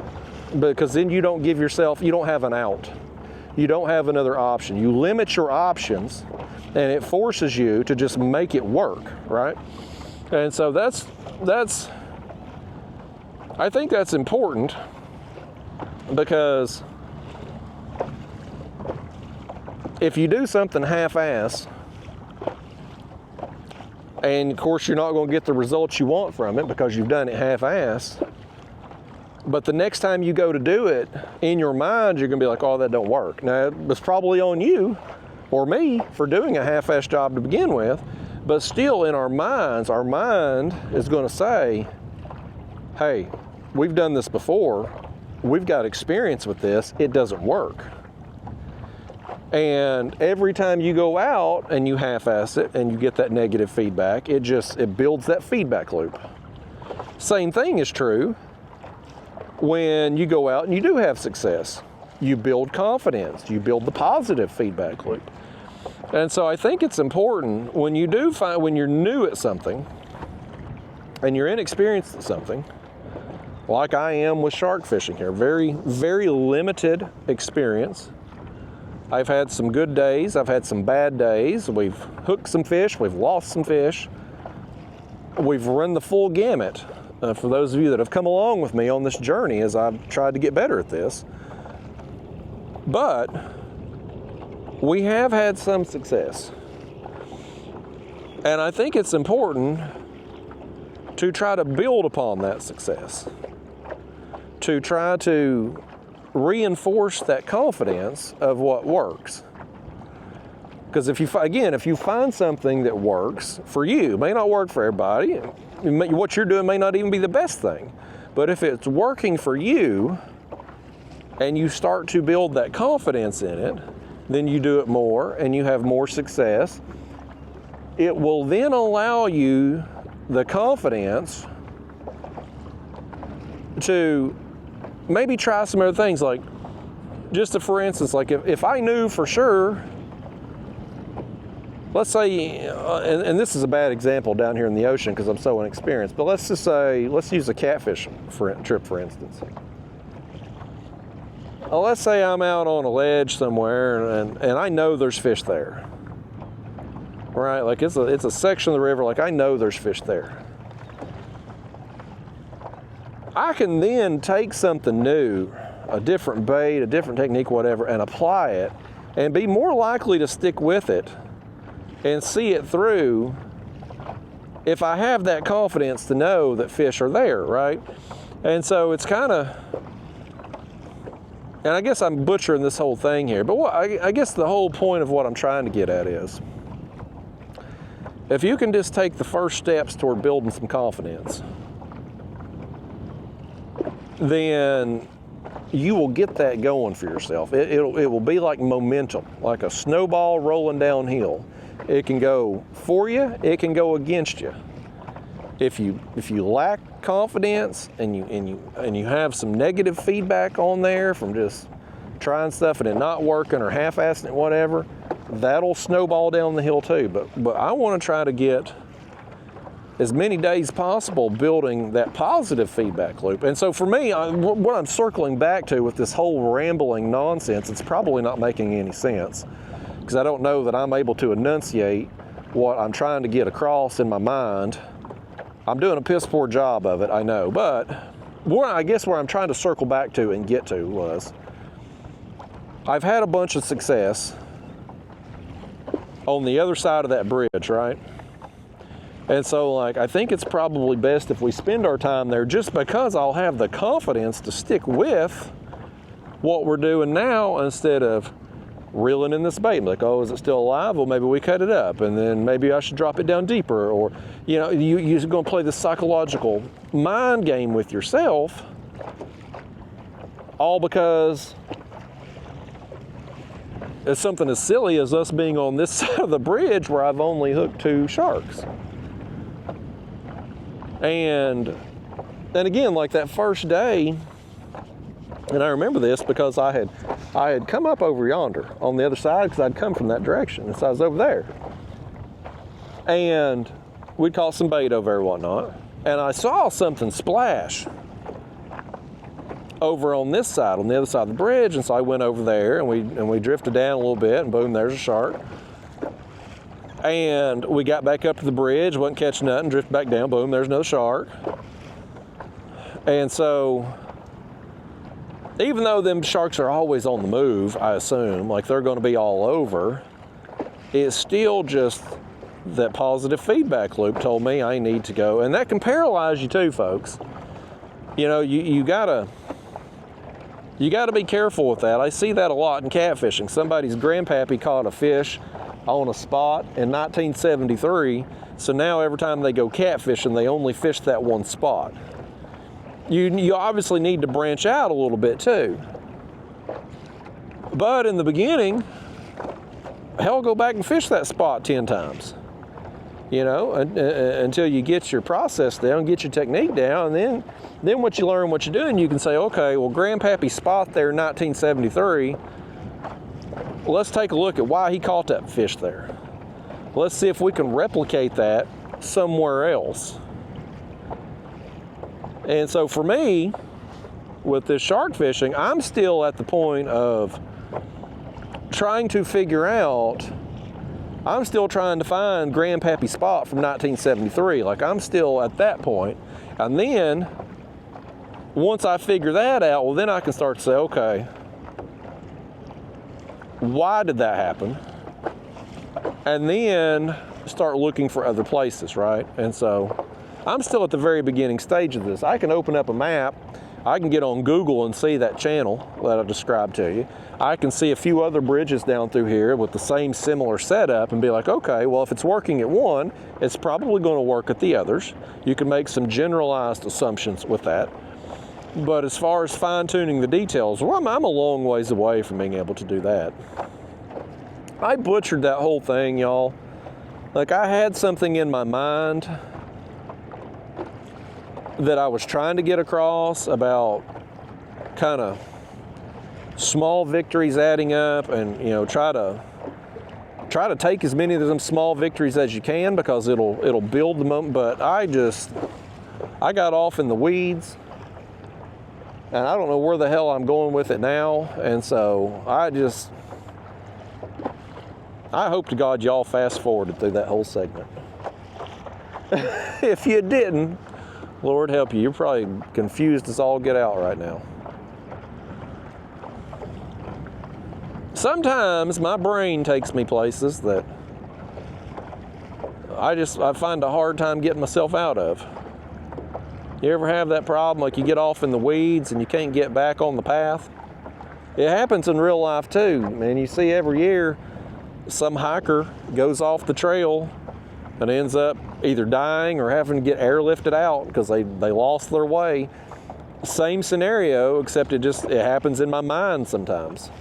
[SPEAKER 1] because then you don't give yourself, you don't have an out. You don't have another option. You limit your options, and it forces you to just make it work, right? And so that's I think that's important, because if you do something half-ass, and of course you're not going to get the results you want from it because you've done it half-ass, but the next time you go to do it, in your mind you're going to be like, oh, that don't work. Now, it's probably on you or me for doing a half-ass job to begin with, but still in our minds, our mind is going to say, hey, we've done this before, we've got experience with this, it doesn't work. And every time you go out and you half-ass it and you get that negative feedback, it builds that feedback loop. Same thing is true when you go out and you do have success. You build confidence, you build the positive feedback loop. And so I think it's important when you do find, when you're new at something and you're inexperienced at something, like I am with shark fishing here, very, very limited experience. I've had some good days, I've had some bad days. We've hooked some fish, we've lost some fish. We've run the full gamut. For those of you that have come along with me on this journey as I've tried to get better at this. But we have had some success. And I think it's important to try to build upon that success. To try to reinforce that confidence of what works. Because if you find something that works for you, it may not work for everybody. What you're doing may not even be the best thing. But if it's working for you and you start to build that confidence in it, then you do it more and you have more success. It will then allow you the confidence to maybe try some other things, like for instance, like if I knew for sure, let's say, and this is a bad example down here in the ocean because I'm so inexperienced, but let's just say, let's use a catfish trip for instance. Well, let's say I'm out on a ledge somewhere and I know there's fish there, right? Like it's a section of the river, like I know there's fish there. I can then take something new, a different bait, a different technique, whatever, and apply it and be more likely to stick with it and see it through if I have that confidence to know that fish are there, right? And so it's kind of, and I guess I'm butchering this whole thing here, but I guess the whole point of what I'm trying to get at is, if you can just take the first steps toward building some confidence, then you will get that going for yourself. It will be like momentum, like a snowball rolling downhill. It can go for you, it can go against you. If you lack confidence and you have some negative feedback on there from just trying stuff and it not working or half-assing it, whatever, that'll snowball down the hill too. But I want to try to get as many days possible building that positive feedback loop. And so for me, what I'm circling back to with this whole rambling nonsense, it's probably not making any sense because I don't know that I'm able to enunciate what I'm trying to get across in my mind. I'm doing a piss poor job of it, I know, but I guess where I'm trying to circle back to and get to was, I've had a bunch of success on the other side of that bridge, right? And so, like, I think it's probably best if we spend our time there, just because I'll have the confidence to stick with what we're doing now instead of reeling in this bait. Like, oh, is it still alive? Well, maybe we cut it up, and then maybe I should drop it down deeper. Or, you know, you're going to play this psychological mind game with yourself, all because it's something as silly as us being on this side of the bridge where I've only hooked 2 sharks. And again, like that first day, and I remember this because I had come up over yonder on the other side, because I'd come from that direction, and so I was over there. And we'd caught some bait over there and whatnot, and I saw something splash over on this side, on the other side of the bridge, and so I went over there, and we drifted down a little bit, and boom, there's a shark. And we got back up to the bridge, wasn't catching nothing, drifted back down, boom, there's another shark. And so, even though them sharks are always on the move, I assume, like they're going to be all over, it's still just that positive feedback loop told me I need to go. And that can paralyze you too, folks. You know, you gotta be careful with that. I see that a lot in catfishing. Somebody's grandpappy caught a fish on a spot in 1973, so now every time they go catfishing, they only fish that one spot. You obviously need to branch out a little bit too. But in the beginning, hell, go back and fish that spot 10 times. You know, until you get your process down, get your technique down, and then what you learn what you're doing, you can say, okay, well, grandpappy's spot there in 1973, let's take a look at why he caught that fish there. Let's see if we can replicate that somewhere else. And so for me, with this shark fishing, I'm still at the point of trying to figure out, I'm still trying to find grandpappy's spot from 1973. Like, I'm still at that point. And then, once I figure that out, well, then I can start to say, okay, why did that happen? And then start looking for other places, right? And so I'm still at the very beginning stage of this. I can open up a map, I can get on Google and see that channel that I described to you. I can see a few other bridges down through here with the same similar setup and be like, okay, well, if it's working at one, it's probably going to work at the others. You can make some generalized assumptions with that. But as far as fine-tuning the details, well, I'm a long ways away from being able to do that. I butchered that whole thing, y'all. Like, I had something in my mind that I was trying to get across about kind of small victories adding up, and, you know, try to take as many of them small victories as you can, because it'll build the moment. But I got off in the weeds, and I don't know where the hell I'm going with it now. And so I hope to God y'all fast forwarded through that whole segment. If you didn't, Lord help you, you're probably confused as all get out right now. Sometimes my brain takes me places that I find a hard time getting myself out of. You ever have that problem, like you get off in the weeds and you can't get back on the path? It happens in real life too, man. You see every year some hiker goes off the trail and ends up either dying or having to get airlifted out because they lost their way. Same scenario, except it happens in my mind sometimes.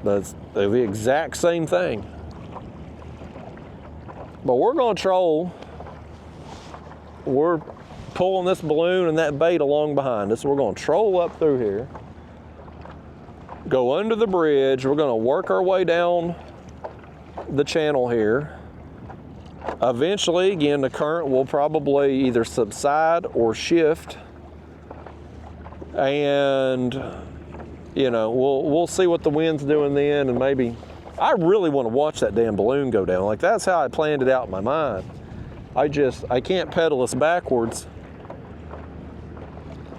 [SPEAKER 1] But it's the exact same thing. But we're going to troll. We're pulling this balloon and that bait along behind us. We're going to troll up through here, go under the bridge. We're going to work our way down the channel here. Eventually, again, the current will probably either subside or shift, and you know, we'll see what the wind's doing then, and maybe I really want to watch that damn balloon go down. Like, that's how I planned it out in my mind. I can't pedal us backwards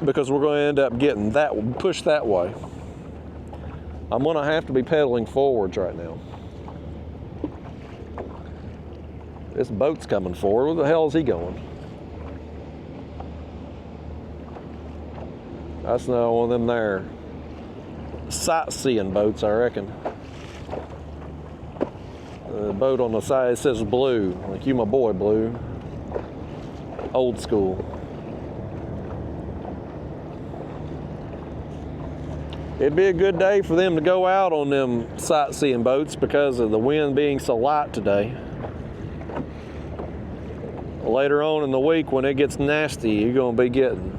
[SPEAKER 1] because we're going to end up getting pushed that way. I'm going to have to be pedaling forwards right now. This boat's coming forward. Where the hell is he going? That's not one of them there sightseeing boats, I reckon. The boat on the side, it says Blue. Like, you my boy, Blue. Old school. It'd be a good day for them to go out on them sightseeing boats because of the wind being so light today. Later on in the week when it gets nasty, you're going to be getting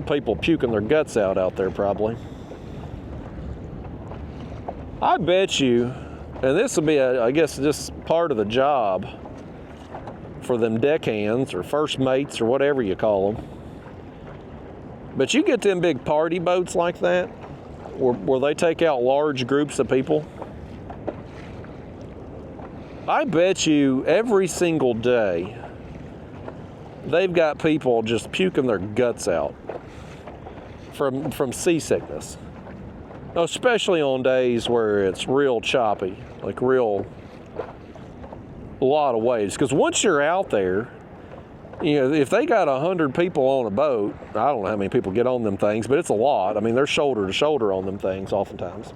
[SPEAKER 1] people puking their guts out there probably. I bet you, and this will be, I guess, just part of the job for them deckhands or first mates or whatever you call them. But you get them big party boats like that, where they take out large groups of people. I bet you every single day they've got people just puking their guts out from seasickness. Especially on days where it's real choppy, like a lot of waves. Because once you're out there, you know, if they got 100 people on a boat, I don't know how many people get on them things, but it's a lot. I mean, they're shoulder to shoulder on them things oftentimes.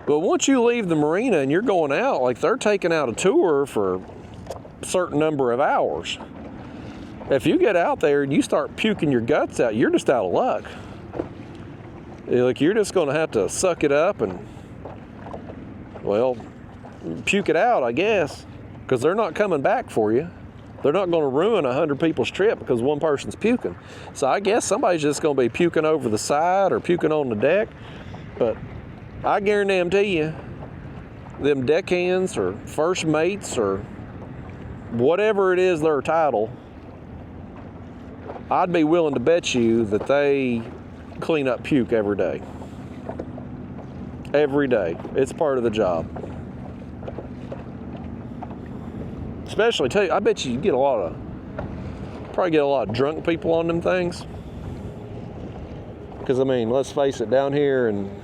[SPEAKER 1] But once you leave the marina and you're going out, like they're taking out a tour for a certain number of hours. If you get out there and you start puking your guts out, you're just out of luck. Like, you're just going to have to suck it up and, well, puke it out, I guess, because they're not coming back for you. They're not going to ruin 100 people's trip because one person's puking. So I guess somebody's just going to be puking over the side or puking on the deck. But I guarantee you, them deckhands or first mates or whatever it is their title, I'd be willing to bet you that they clean up puke every day. Every day. It's part of the job. Especially, too, I bet you get probably get a lot of drunk people on them things. Because, I mean, let's face it, down here in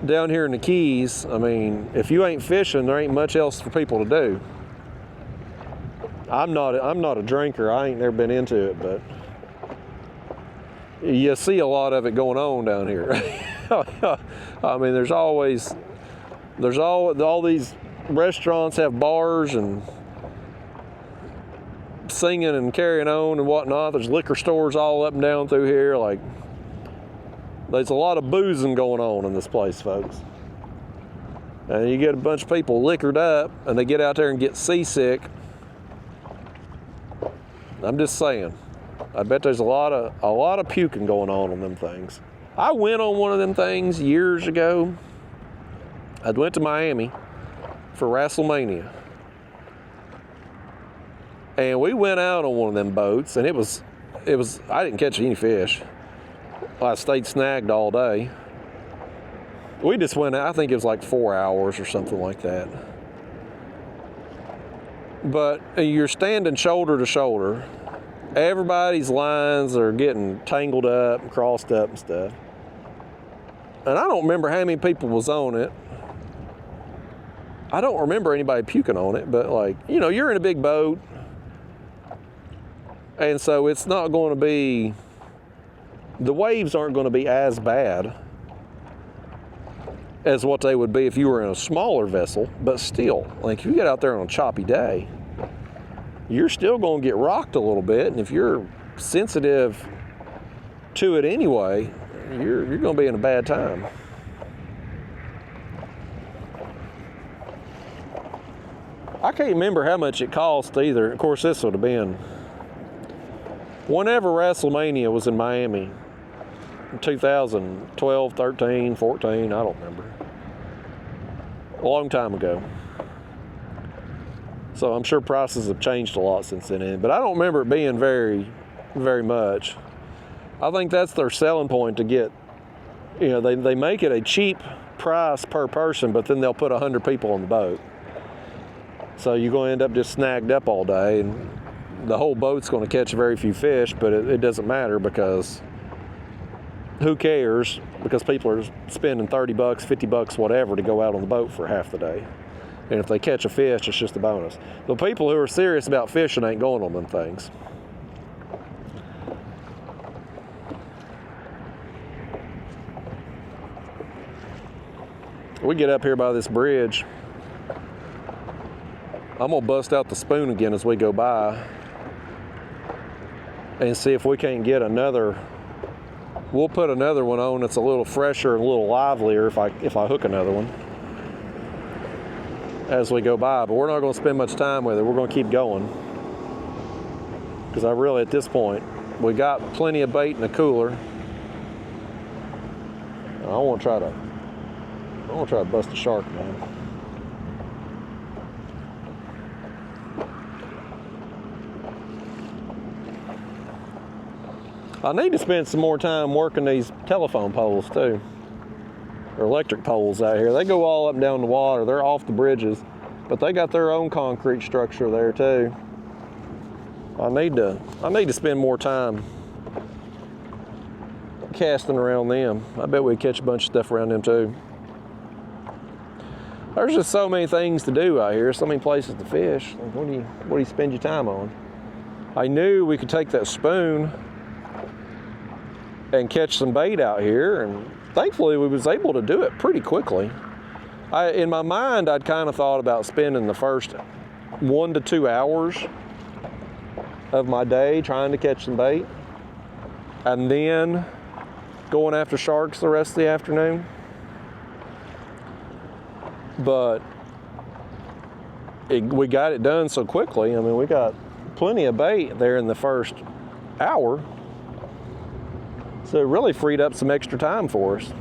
[SPEAKER 1] the Keys, I mean, if you ain't fishing, there ain't much else for people to do. I'm not a drinker. I ain't never been into it, but you see a lot of it going on down here. I mean, there's all these restaurants have bars and singing and carrying on and whatnot. There's liquor stores all up and down through here. Like, there's a lot of boozing going on in this place, folks. And you get a bunch of people liquored up and they get out there and get seasick. I'm just saying, I bet there's a lot of puking going on them things. I went on one of them things years ago. I went to Miami for WrestleMania. And we went out on one of them boats, and it was I didn't catch any fish. I stayed snagged all day. We just went out, I think it was like 4 hours or something like that. But you're standing shoulder to shoulder. Everybody's lines are getting tangled up and crossed up and stuff. And I don't remember how many people was on it. I don't remember anybody puking on it, but like, you know, you're in a big boat. And so it's not going to be, the waves aren't going to be as bad as what they would be if you were in a smaller vessel, but still, like if you get out there on a choppy day, you're still going to get rocked a little bit, and if you're sensitive to it anyway, you're going to be in a bad time. I can't remember how much it cost either. Of course, this would have been whenever WrestleMania was in Miami, 2012, 13, 14, I don't remember. A long time ago. So I'm sure prices have changed a lot since then, but I don't remember it being very, very much. I think that's their selling point to get, you know, they make it a cheap price per person, but then they'll put 100 people on the boat. So you're going to end up just snagged up all day, and the whole boat's going to catch very few fish, but it doesn't matter because who cares? Because people are spending $30, $50, whatever to go out on the boat for half the day. And if they catch a fish, it's just a bonus. The people who are serious about fishing ain't going on them things. We get up here by this bridge. I'm gonna bust out the spoon again as we go by and see if we can't get another. We'll put another one on that's a little fresher and a little livelier if I hook another one as we go by, but we're not going to spend much time with it. We're going to keep going because I really, at this point, we got plenty of bait in the cooler. I want to try to bust a shark, man. I need to spend some more time working these telephone poles too, or electric poles out here. They go all up and down the water. They're off the bridges, but they got their own concrete structure there too. I need to spend more time casting around them. I bet we'd catch a bunch of stuff around them too. There's just so many things to do out here, so many places to fish. Like, what do you spend your time on? I knew we could take that spoon and catch some bait out here, and thankfully we was able to do it pretty quickly. In my mind, I'd kind of thought about spending the first 1 to 2 hours of my day trying to catch some bait, and then going after sharks the rest of the afternoon. But we got it done so quickly. I mean, we got plenty of bait there in the first hour. So it really freed up some extra time for us.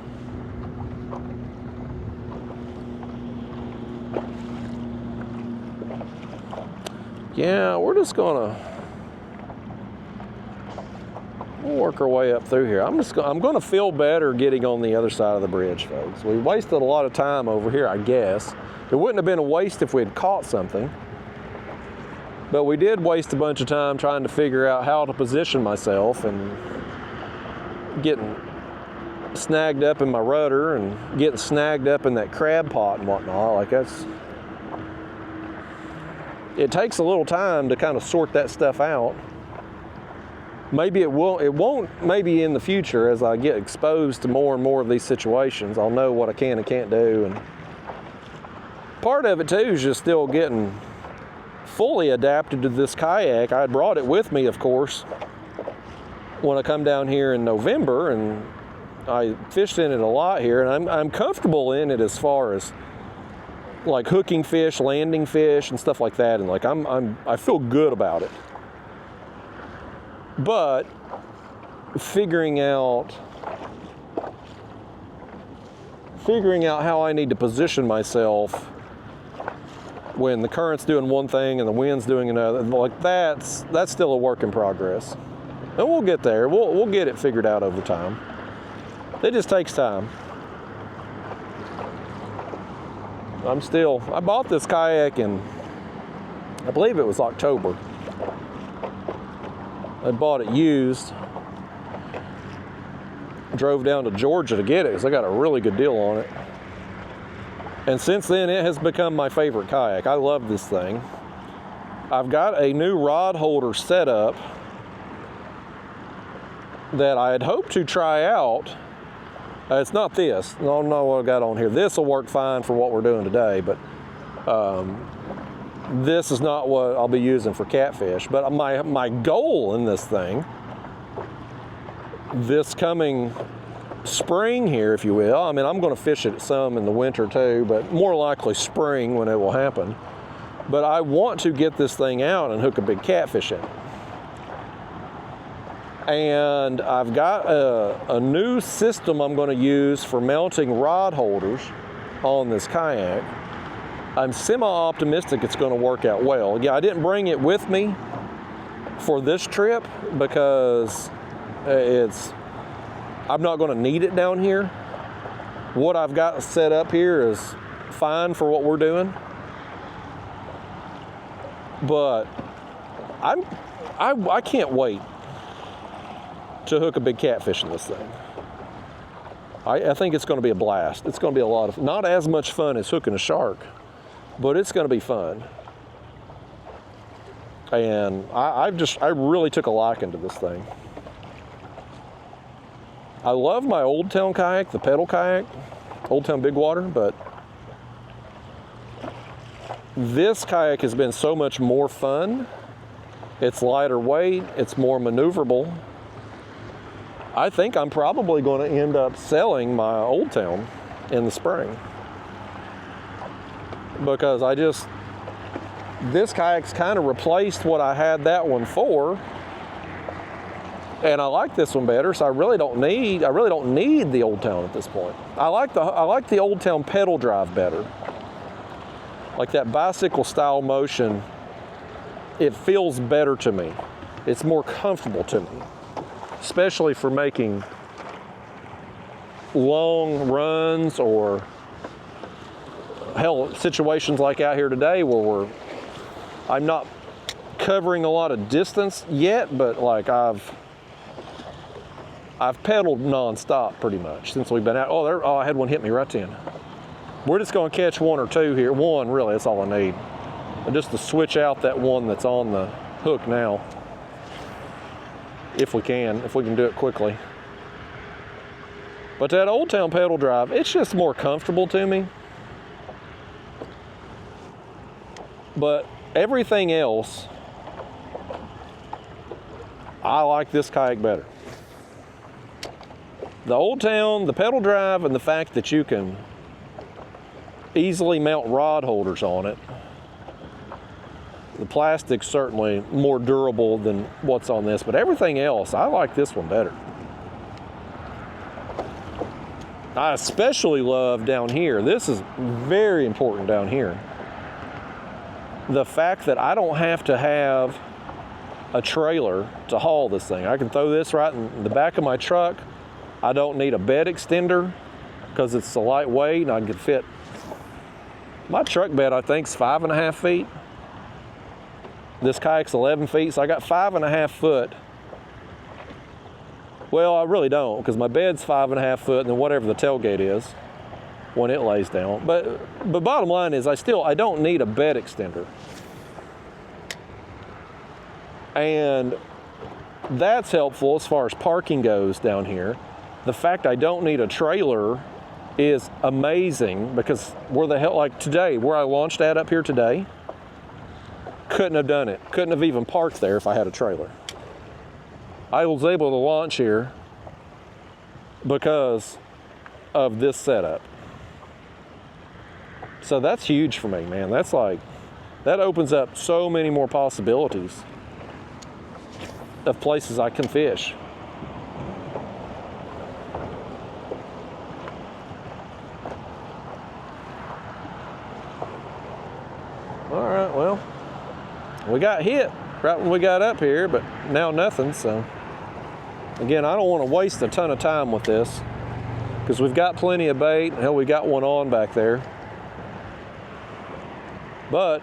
[SPEAKER 1] Yeah, we're just we'll work our way up through here. I'm gonna feel better getting on the other side of the bridge, folks. We wasted a lot of time over here, I guess. It wouldn't have been a waste if we had caught something, but we did waste a bunch of time trying to figure out how to position myself and getting snagged up in my rudder and getting snagged up in that crab pot and whatnot. Like, it takes a little time to kind of sort that stuff out. Maybe it won't maybe in the future, as I get exposed to more and more of these situations, I'll know what I can and can't do. And part of it too is just still getting fully adapted to this kayak. I had brought it with me, of course, when I come down here in November, and I fished in it a lot here, and I'm comfortable in it as far as like hooking fish, landing fish, and stuff like that, and like I feel good about it. But figuring out how I need to position myself when the current's doing one thing and the wind's doing another, like that's still a work in progress. And we'll get there. We'll get it figured out over time. It just takes time. I bought this kayak in, I believe it was October. I bought it used. Drove down to Georgia to get it because I got a really good deal on it. And since then, it has become my favorite kayak. I love this thing. I've got a new rod holder set up that I had hoped to try out. It's not this. I don't know what I got on here. This will work fine for what we're doing today, but this is not what I'll be using for catfish. But my goal in this thing, this coming spring here, if you will, I mean, I'm going to fish it some in the winter too, but more likely spring when it will happen. But I want to get this thing out and hook a big catfish in it. And I've got a new system I'm going to use for mounting rod holders on this kayak. I'm semi-optimistic it's going to work out well. Yeah, I didn't bring it with me for this trip because I'm not going to need it down here. What I've got set up here is fine for what we're doing. But I can't wait to hook a big catfish in this thing. I think it's going to be a blast. It's going to be a lot of, not as much fun as hooking a shark, but it's going to be fun. And I really took a liking to this thing. I love my Old Town kayak, the pedal kayak, Old Town Big Water, but this kayak has been so much more fun. It's lighter weight, it's more maneuverable. I think I'm probably going to end up selling my Old Town in the spring, because this kayak's kind of replaced what I had that one for, and I like this one better, so I really don't need the Old Town at this point. I like the Old Town pedal drive better. Like that bicycle style motion, it feels better to me. It's more comfortable to me, especially for making long runs, or hell, situations like out here today where I'm not covering a lot of distance yet, but like I've pedaled nonstop pretty much since we've been out. Oh, I had one hit me right then. We're just going to catch one or two here. One, really, that's all I need. And just to switch out that one that's on the hook now, if we can do it quickly. But that Old Town pedal drive, it's just more comfortable to me. But everything else, I like this kayak better. The Old Town, the pedal drive, and the fact that you can easily mount rod holders on it. The plastic's certainly more durable than what's on this, but everything else, I like this one better. I especially love down here. This is very important down here. The fact that I don't have to have a trailer to haul this thing. I can throw this right in the back of my truck. I don't need a bed extender because it's so lightweight, and I can fit. My truck bed, I think, is 5.5 feet. This kayak's 11 feet, so I got 5.5 foot. Well, I really don't, because my bed's 5.5 foot, and then whatever the tailgate is when it lays down. But bottom line is, I don't need a bed extender. And that's helpful as far as parking goes down here. The fact I don't need a trailer is amazing, because like today, where I launched at up here today, couldn't have done it. Couldn't have even parked there if I had a trailer. I was able to launch here because of this setup. So that's huge for me, man. That opens up so many more possibilities of places I can fish. All right, well, we got hit right when we got up here, but now nothing, so. Again, I don't want to waste a ton of time with this, because we've got plenty of bait. Hell, we got one on back there. But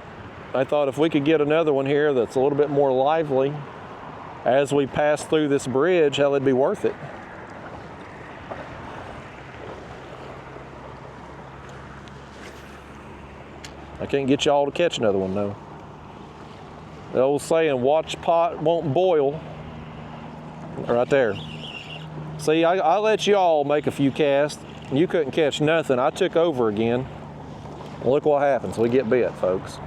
[SPEAKER 1] I thought if we could get another one here that's a little bit more lively as we pass through this bridge, hell, it'd be worth it. I can't get y'all to catch another one, though. The old saying, watch pot, won't boil. Right there. See, I let y'all make a few casts, and you couldn't catch nothing. I took over again. And look what happens. We get bit, folks.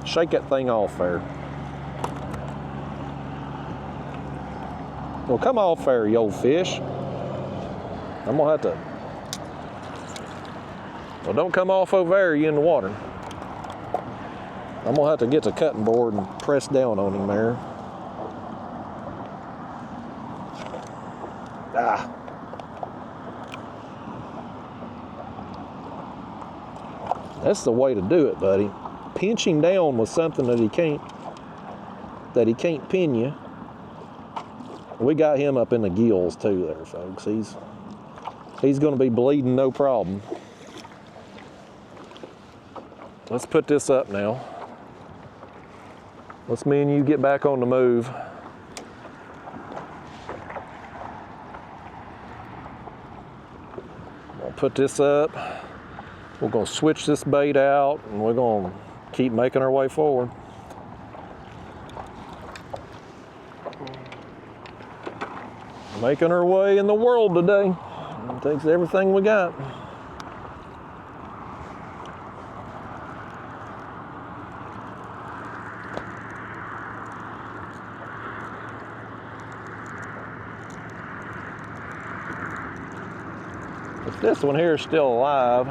[SPEAKER 1] Shake that thing off there. Well, come off there, you old fish. I'm gonna have to. Well, don't come off over there, you in the water. I'm gonna have to get the cutting board and press down on him there. Ah. That's the way to do it, buddy. Pinch him down with something that he can't pin you. We got him up in the gills too there, folks. He's gonna be bleeding no problem. Let's put this up now. Let's me and you get back on the move. put this up. We're gonna switch this bait out, and we're gonna keep making our way forward. Making our way in the world today. It takes everything we got. If this one here is still alive,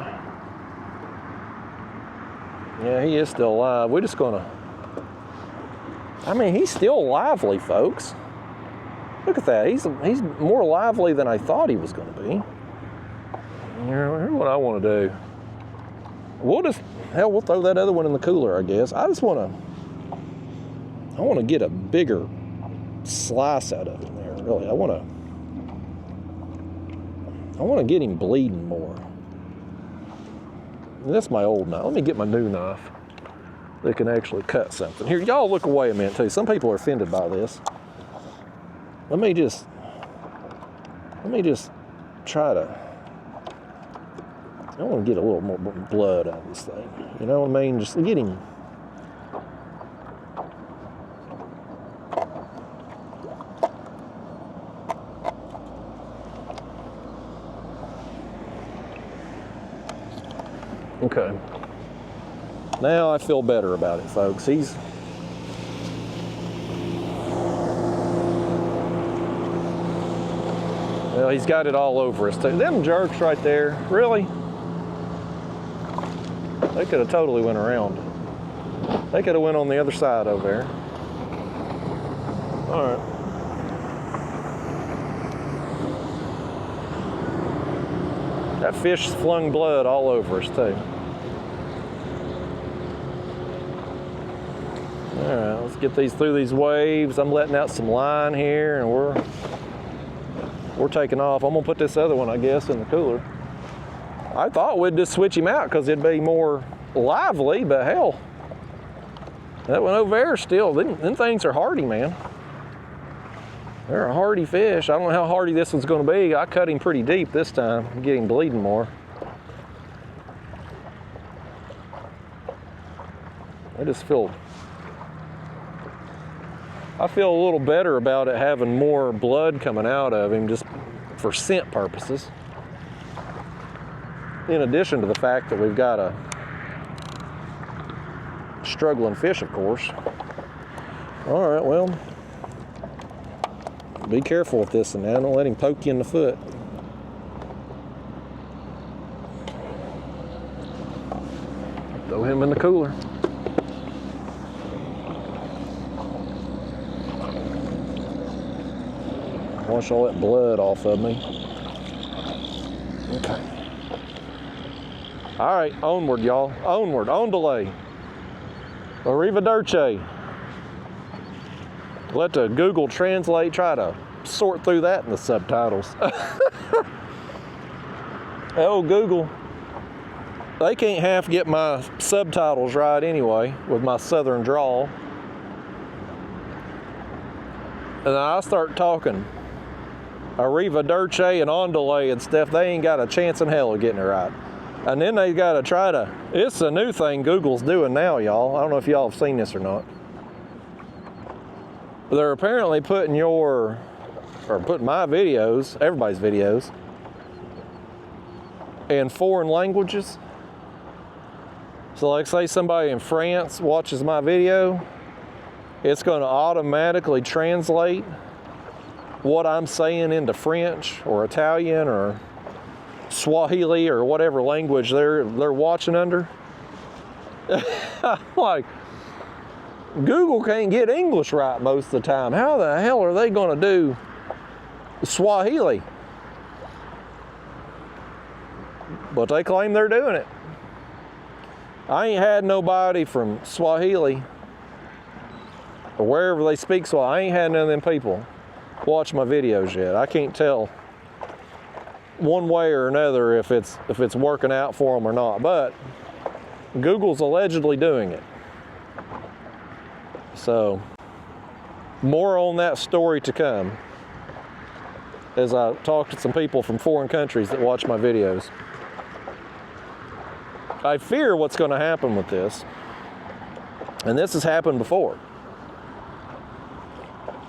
[SPEAKER 1] yeah, he is still alive. We're just gonna, I mean, he's still lively, folks. Look at that, he's more lively than I thought he was gonna be. Here's what I wanna do. We'll throw that other one in the cooler, I guess. I wanna get a bigger slice out of him there, really. I wanna get him bleeding more. That's my old knife. Let me get my new knife that can actually cut something. Here, y'all look away a minute too. Some people are offended by this. Let me just try to, I want to get a little more blood out of this thing. You know what I mean? Just get him. Okay. Now I feel better about it, folks. Well, he's got it all over us too. Them jerks right there, really? They could have totally went around. They could have went on the other side over there. All right. That fish flung blood all over us too. All right, let's get these through these waves. I'm letting out some line here, and we're taking off. I'm gonna put this other one, I guess, in the cooler. I thought we'd just switch him out because it'd be more lively, but hell, that one over there still, them things are hardy, man. They're a hardy fish. I don't know how hardy this one's gonna be. I cut him pretty deep this time, get him bleeding more. I feel a little better about it having more blood coming out of him just for scent purposes. In addition to the fact that we've got a struggling fish, of course. All right, well, be careful with this one now. Don't let him poke you in the foot. Throw him in the cooler. Wash all that blood off of me. Okay. All right, onward, y'all. Onward, on delay. Arrivederci. Let the Google Translate try to sort through that in the subtitles. Oh, Google. They can't half get my subtitles right anyway with my southern drawl. And I start talking arrivederci and on delay and stuff, they ain't got a chance in hell of getting it right. And then they got to try to, it's a new thing Google's doing now, y'all. I don't know if y'all have seen this or not. They're apparently putting my videos, everybody's videos, in foreign languages. So like say somebody in France watches my video, it's going to automatically translate what I'm saying into French or Italian or Swahili or whatever language they're watching under. Like, Google can't get English right most of the time. How the hell are they going to do Swahili? But they claim they're doing it. I ain't had nobody from Swahili or wherever they speak Swahili. I ain't had none of them people watch my videos yet. I can't tell one way or another if it's working out for them or not, but Google's allegedly doing it. So more on that story to come. as I talk to some people from foreign countries that watch my videos. I fear what's going to happen with this, and this has happened before,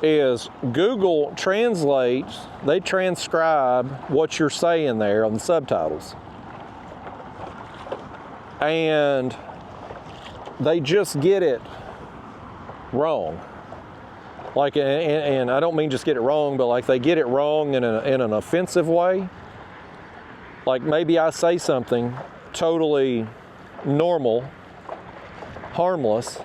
[SPEAKER 1] is Google translates, they transcribe what you're saying there on the subtitles. And they just get it wrong. Like, and I don't mean just get it wrong, but like they get it wrong in an offensive way. Like maybe I say something totally normal, harmless,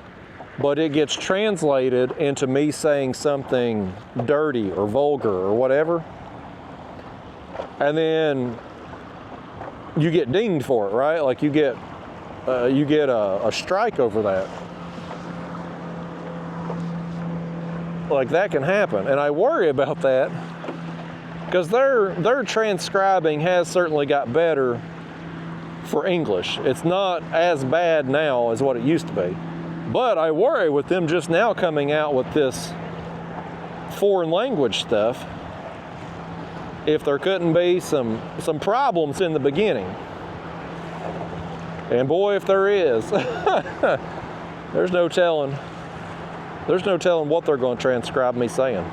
[SPEAKER 1] but it gets translated into me saying something dirty or vulgar or whatever. And then you get dinged for it, right? Like you get a strike over that. Like that can happen, and I worry about that because their transcribing has certainly got better for English. It's not as bad now as what it used to be, but I worry with them just now coming out with this foreign language stuff, if there couldn't be some problems in the beginning. And boy, if there is, there's no telling what they're going to transcribe me saying.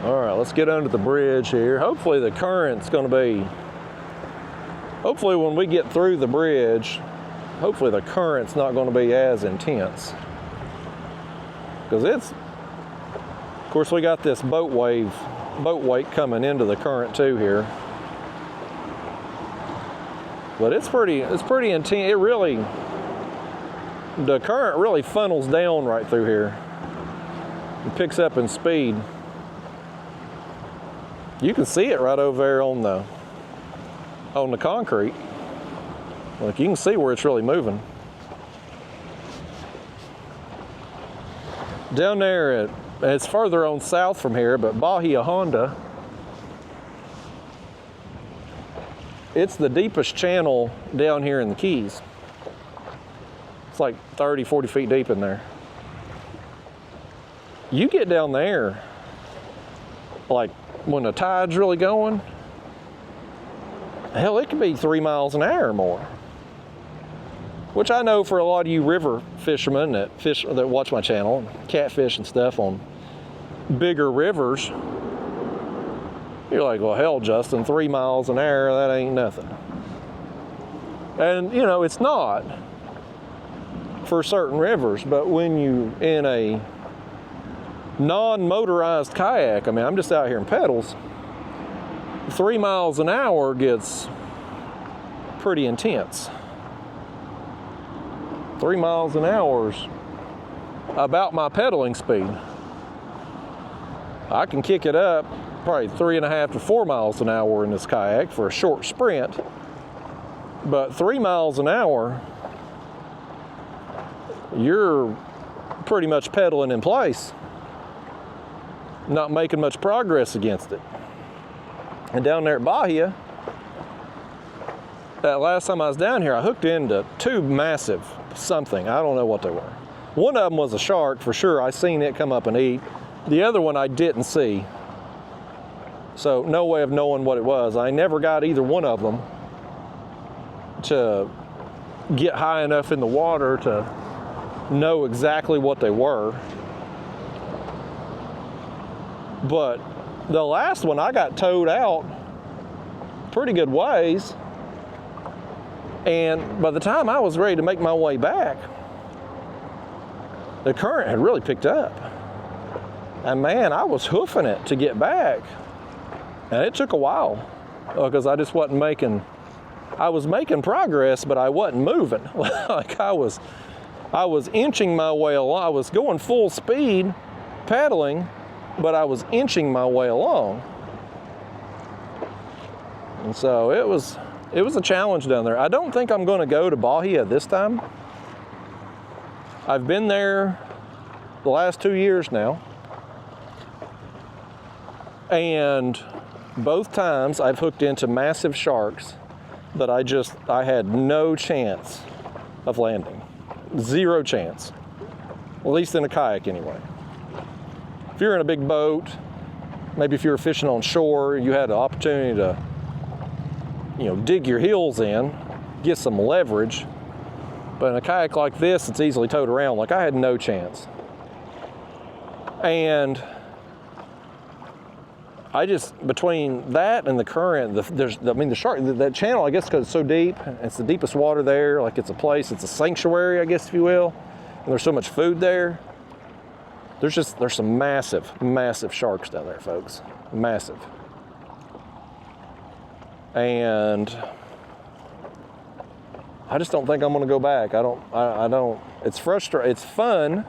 [SPEAKER 1] All right, let's get under the bridge here. Hopefully the current's going to be, hopefully when we get through the bridge, hopefully the current's not going to be as intense. Because it's, of course we got this boat weight coming into the current too here. But it's pretty intense. It really, the current really funnels down right through here. It picks up in speed. You can see it right over there on the concrete. Like you can see where it's really moving. Down there, it's further on south from here, but Bahia Honda, it's the deepest channel down here in the Keys. It's like 30, 40 feet deep in there. You get down there, like when the tide's really going, hell, it could be 3 miles an hour or more. Which I know for a lot of you river fishermen that watch my channel, catfish and stuff on bigger rivers, you're like, well, hell, Justin, 3 miles an hour, that ain't nothing. And, you know, it's not for certain rivers, but when you in a non-motorized kayak, I mean, I'm just out here in pedals, 3 miles an hour gets pretty intense. 3 miles an hour's about my pedaling speed. I can kick it up probably 3.5 to 4 miles an hour in this kayak for a short sprint, but 3 miles an hour, you're pretty much pedaling in place, not making much progress against it. And down there at Bahia, that last time I was down here, I hooked into two massive something. I don't know what they were. One of them was a shark for sure. I seen it come up and eat. The other one I didn't see. So no way of knowing what it was. I never got either one of them to get high enough in the water to know exactly what they were. But the last one, I got towed out pretty good ways. And by the time I was ready to make my way back, the current had really picked up. And man, I was hoofing it to get back. And it took a while because I just wasn't making, I was making progress, but I wasn't moving. Like I was inching my way along. I was going full speed paddling, but I was inching my way along. And so it was a challenge down there. I don't think I'm going to go to Bahia this time. I've been there the last 2 years now. And both times I've hooked into massive sharks that I had no chance of landing. Zero chance. At least in a kayak anyway. if you're in a big boat, maybe if you were fishing on shore, you had an opportunity to, you know, dig your heels in, get some leverage. But in a kayak like this, it's easily towed around. Like, I had no chance. And I just, between that and the current, the shark, that channel, I guess because it's so deep, it's the deepest water there, like it's a sanctuary, I guess, if you will, and there's so much food there. There's some massive, massive sharks down there, folks. Massive. And I just don't think I'm gonna go back. I don't, it's frustrating, it's fun,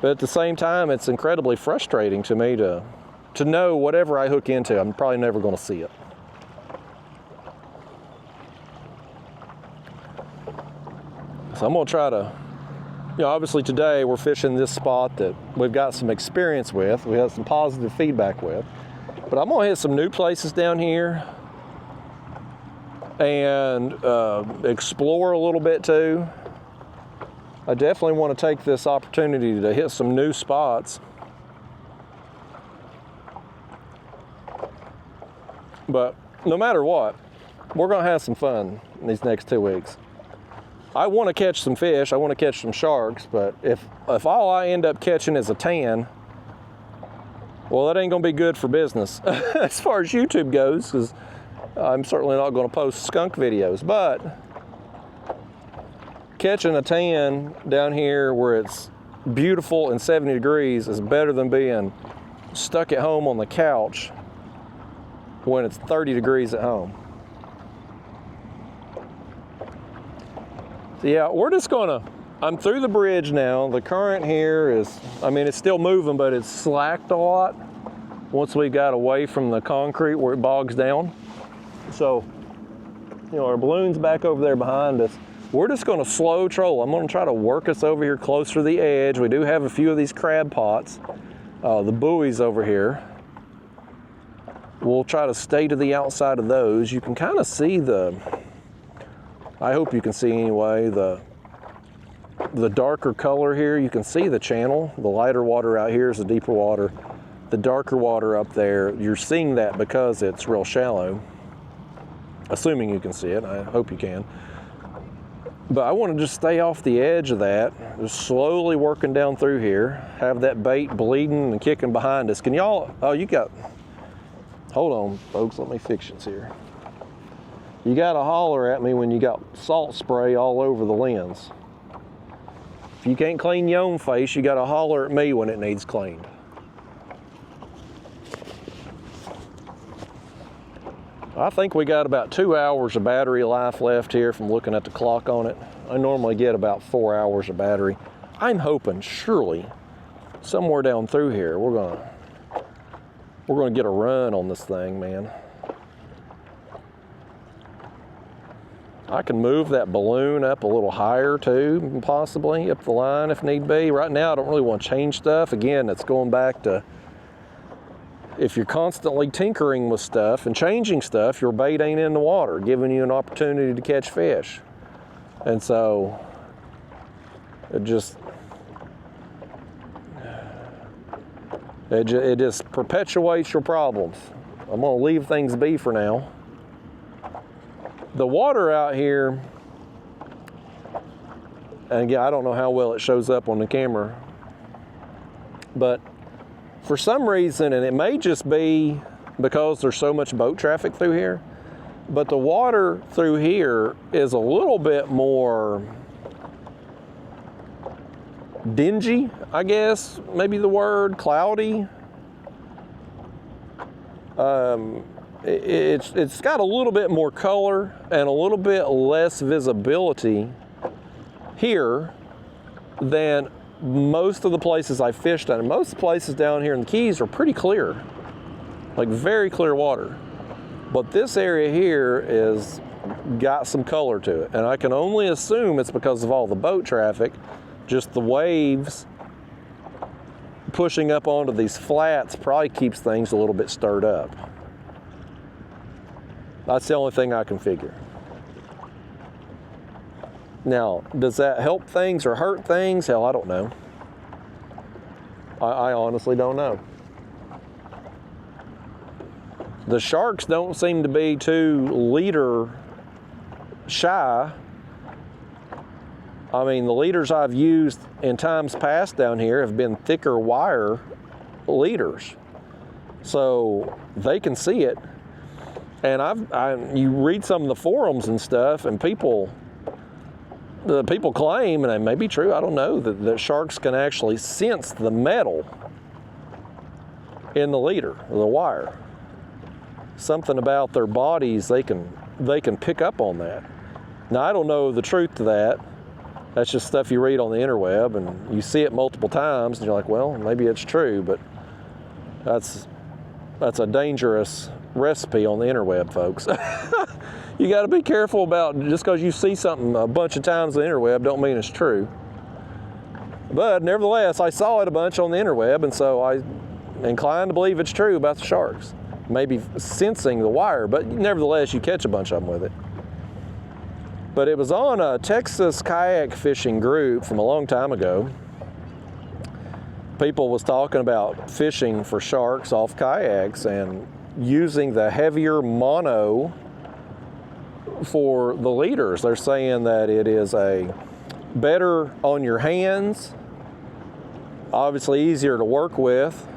[SPEAKER 1] but at the same time, it's incredibly frustrating to me to know whatever I hook into, I'm probably never gonna see it. So I'm gonna try to, you know, obviously today we're fishing this spot that we've got some experience with, we have some positive feedback with, but I'm gonna hit some new places down here and explore a little bit too. I definitely want to take this opportunity to hit some new spots. But no matter what, we're gonna have some fun in these next 2 weeks. I want to catch some fish, I want to catch some sharks, but if all I end up catching is a tan, well, that ain't gonna be good for business as far as YouTube goes, because I'm certainly not gonna post skunk videos. But catching a tan down here where it's beautiful and 70 degrees is better than being stuck at home on the couch when it's 30 degrees at home. So yeah, we're just gonna, I'm through the bridge now. The current here is, I mean, it's still moving, but it's slacked a lot once we got away from the concrete where it bogs down. So, you know, our balloon's back over there behind us. We're just gonna slow troll. I'm gonna try to work us over here closer to the edge. We do have a few of these crab pots, the buoys over here. We'll try to stay to the outside of those. You can kind of see I hope you can see anyway, the darker color here. You can see the channel. The lighter water out here is the deeper water. The darker water up there, you're seeing that because it's real shallow. Assuming you can see it, I hope you can. But I want to just stay off the edge of that, just slowly working down through here, have that bait bleeding and kicking behind us. Can y'all, hold on, folks, let me fix this here. You gotta holler at me when you got salt spray all over the lens. If you can't clean your own face, you gotta holler at me when it needs cleaned. I think we got about 2 hours of battery life left here from looking at the clock on it. I normally get about 4 hours of battery. I'm hoping, surely, somewhere down through here, we're gonna get a run on this thing, man. I can move that balloon up a little higher too, possibly up the line if need be. Right now, I don't really want to change stuff. Again, it's going back to, if you're constantly tinkering with stuff and changing stuff, your bait ain't in the water, giving you an opportunity to catch fish. And so, it just perpetuates your problems. I'm gonna leave things be for now. The water out here, and again, I don't know how well it shows up on the camera, but for some reason, and it may just be because there's so much boat traffic through here, but the water through here is a little bit more dingy, I guess, maybe the word, cloudy. It's got a little bit more color and a little bit less visibility here than most of the places I fished at. Most places down here in the Keys are pretty clear, like very clear water. But this area here is got some color to it. And I can only assume it's because of all the boat traffic, just the waves pushing up onto these flats probably keeps things a little bit stirred up. That's the only thing I can figure. Now, does that help things or hurt things? Hell, I don't know. I honestly don't know. The sharks don't seem to be too leader shy. I mean, the leaders I've used in times past down here have been thicker wire leaders, so they can see it. And you read some of the forums and stuff, and people claim, and it may be true, I don't know, that sharks can actually sense the metal in the leader, or the wire. Something about their bodies, they can pick up on that. Now, I don't know the truth to that. That's just stuff you read on the interweb, and you see it multiple times, and you're like, well, maybe it's true, but that's a dangerous recipe on the interweb, folks. You got to be careful about, just because you see something a bunch of times on the interweb don't mean it's true. But nevertheless, I saw it a bunch on the interweb, and so I'm inclined to believe it's true about the sharks. Maybe sensing the wire, but nevertheless, you catch a bunch of them with it. But it was on a Texas kayak fishing group from a long time ago. People was talking about fishing for sharks off kayaks and using the heavier mono for the leaders. They're saying that it is a better on your hands, obviously easier to work with.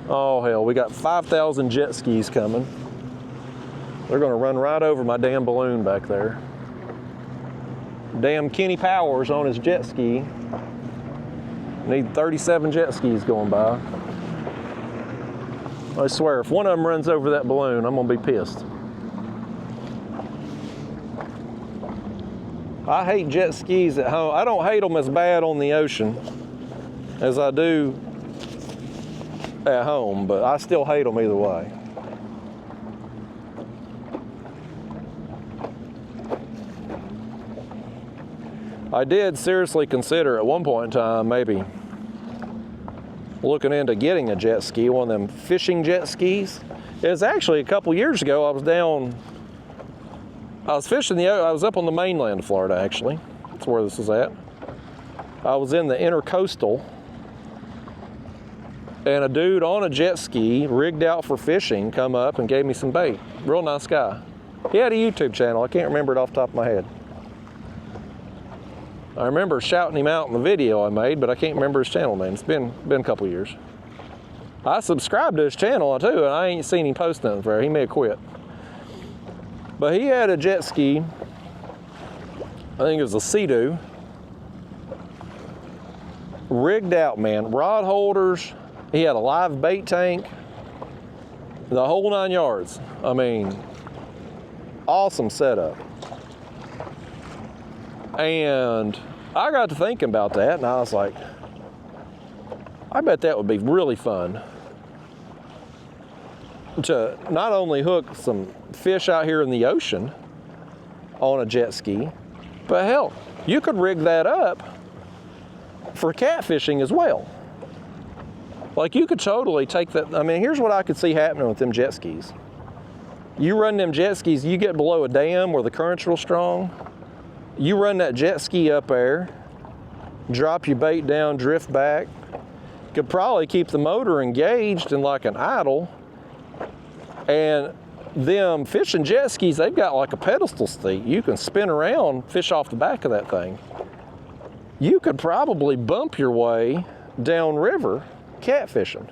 [SPEAKER 1] Oh hell, we got 5,000 jet skis coming. They're gonna run right over my damn balloon back there. Damn Kenny Powers on his jet ski. Need 37 jet skis going by. I swear, if one of them runs over that balloon, I'm gonna be pissed. I hate jet skis at home. I don't hate them as bad on the ocean as I do at home, but I still hate them either way. I did seriously consider at one point in time maybe looking into getting a jet ski, one of them fishing jet skis. It was actually a couple years ago. I was fishing I was up on the mainland of Florida, actually. That's where this is at. I was in the intercoastal, and a dude on a jet ski rigged out for fishing come up and gave me some bait. Real nice guy. He had a YouTube channel. I can't remember it off the top of my head. I remember shouting him out in the video I made, but I can't remember his channel name. It's been a couple of years. I subscribed to his channel too, and I ain't seen him post nothing for it. He may have quit. But he had a jet ski. I think it was a Sea-Doo. Rigged out, man. Rod holders. He had a live bait tank. The whole 9 yards. I mean, awesome setup. And I got to thinking about that, and I was like, I bet that would be really fun to not only hook some fish out here in the ocean on a jet ski, but hell, you could rig that up for catfishing as well. Like, you could totally take that. I mean, here's what I could see happening with them jet skis. You run them jet skis, you get below a dam where the current's real strong, you run that jet ski up there, drop your bait down, drift back, could probably keep the motor engaged in like an idle. And them fishing jet skis, they've got like a pedestal seat. You can spin around, fish off the back of that thing. You could probably bump your way downriver catfishing.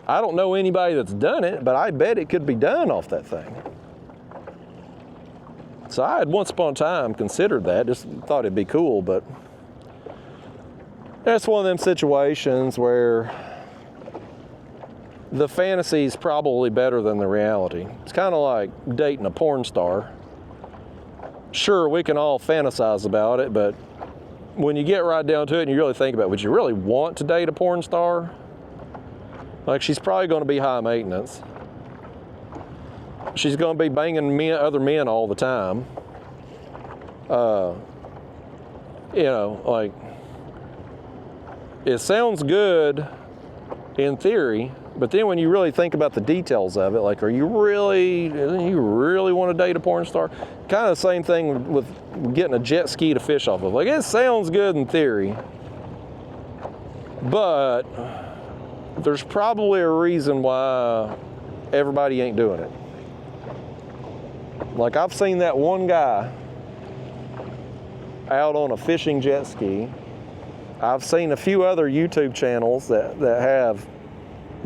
[SPEAKER 1] I don't know anybody that's done it, but I bet it could be done off that thing. So I had once upon a time considered that, just thought it'd be cool, but that's one of them situations where the fantasy is probably better than the reality. It's kind of like dating a porn star. Sure, we can all fantasize about it, but when you get right down to it and you really think about it, would you really want to date a porn star? Like, she's probably going to be high maintenance. She's going to be banging other men all the time. You know, like, it sounds good in theory, but then when you really think about the details of it, like, you really want to date a porn star? Kind of the same thing with getting a jet ski to fish off of. Like, it sounds good in theory, But there's probably a reason why everybody ain't doing it. Like, I've seen that one guy out on a fishing jet ski. I've seen a few other YouTube channels that have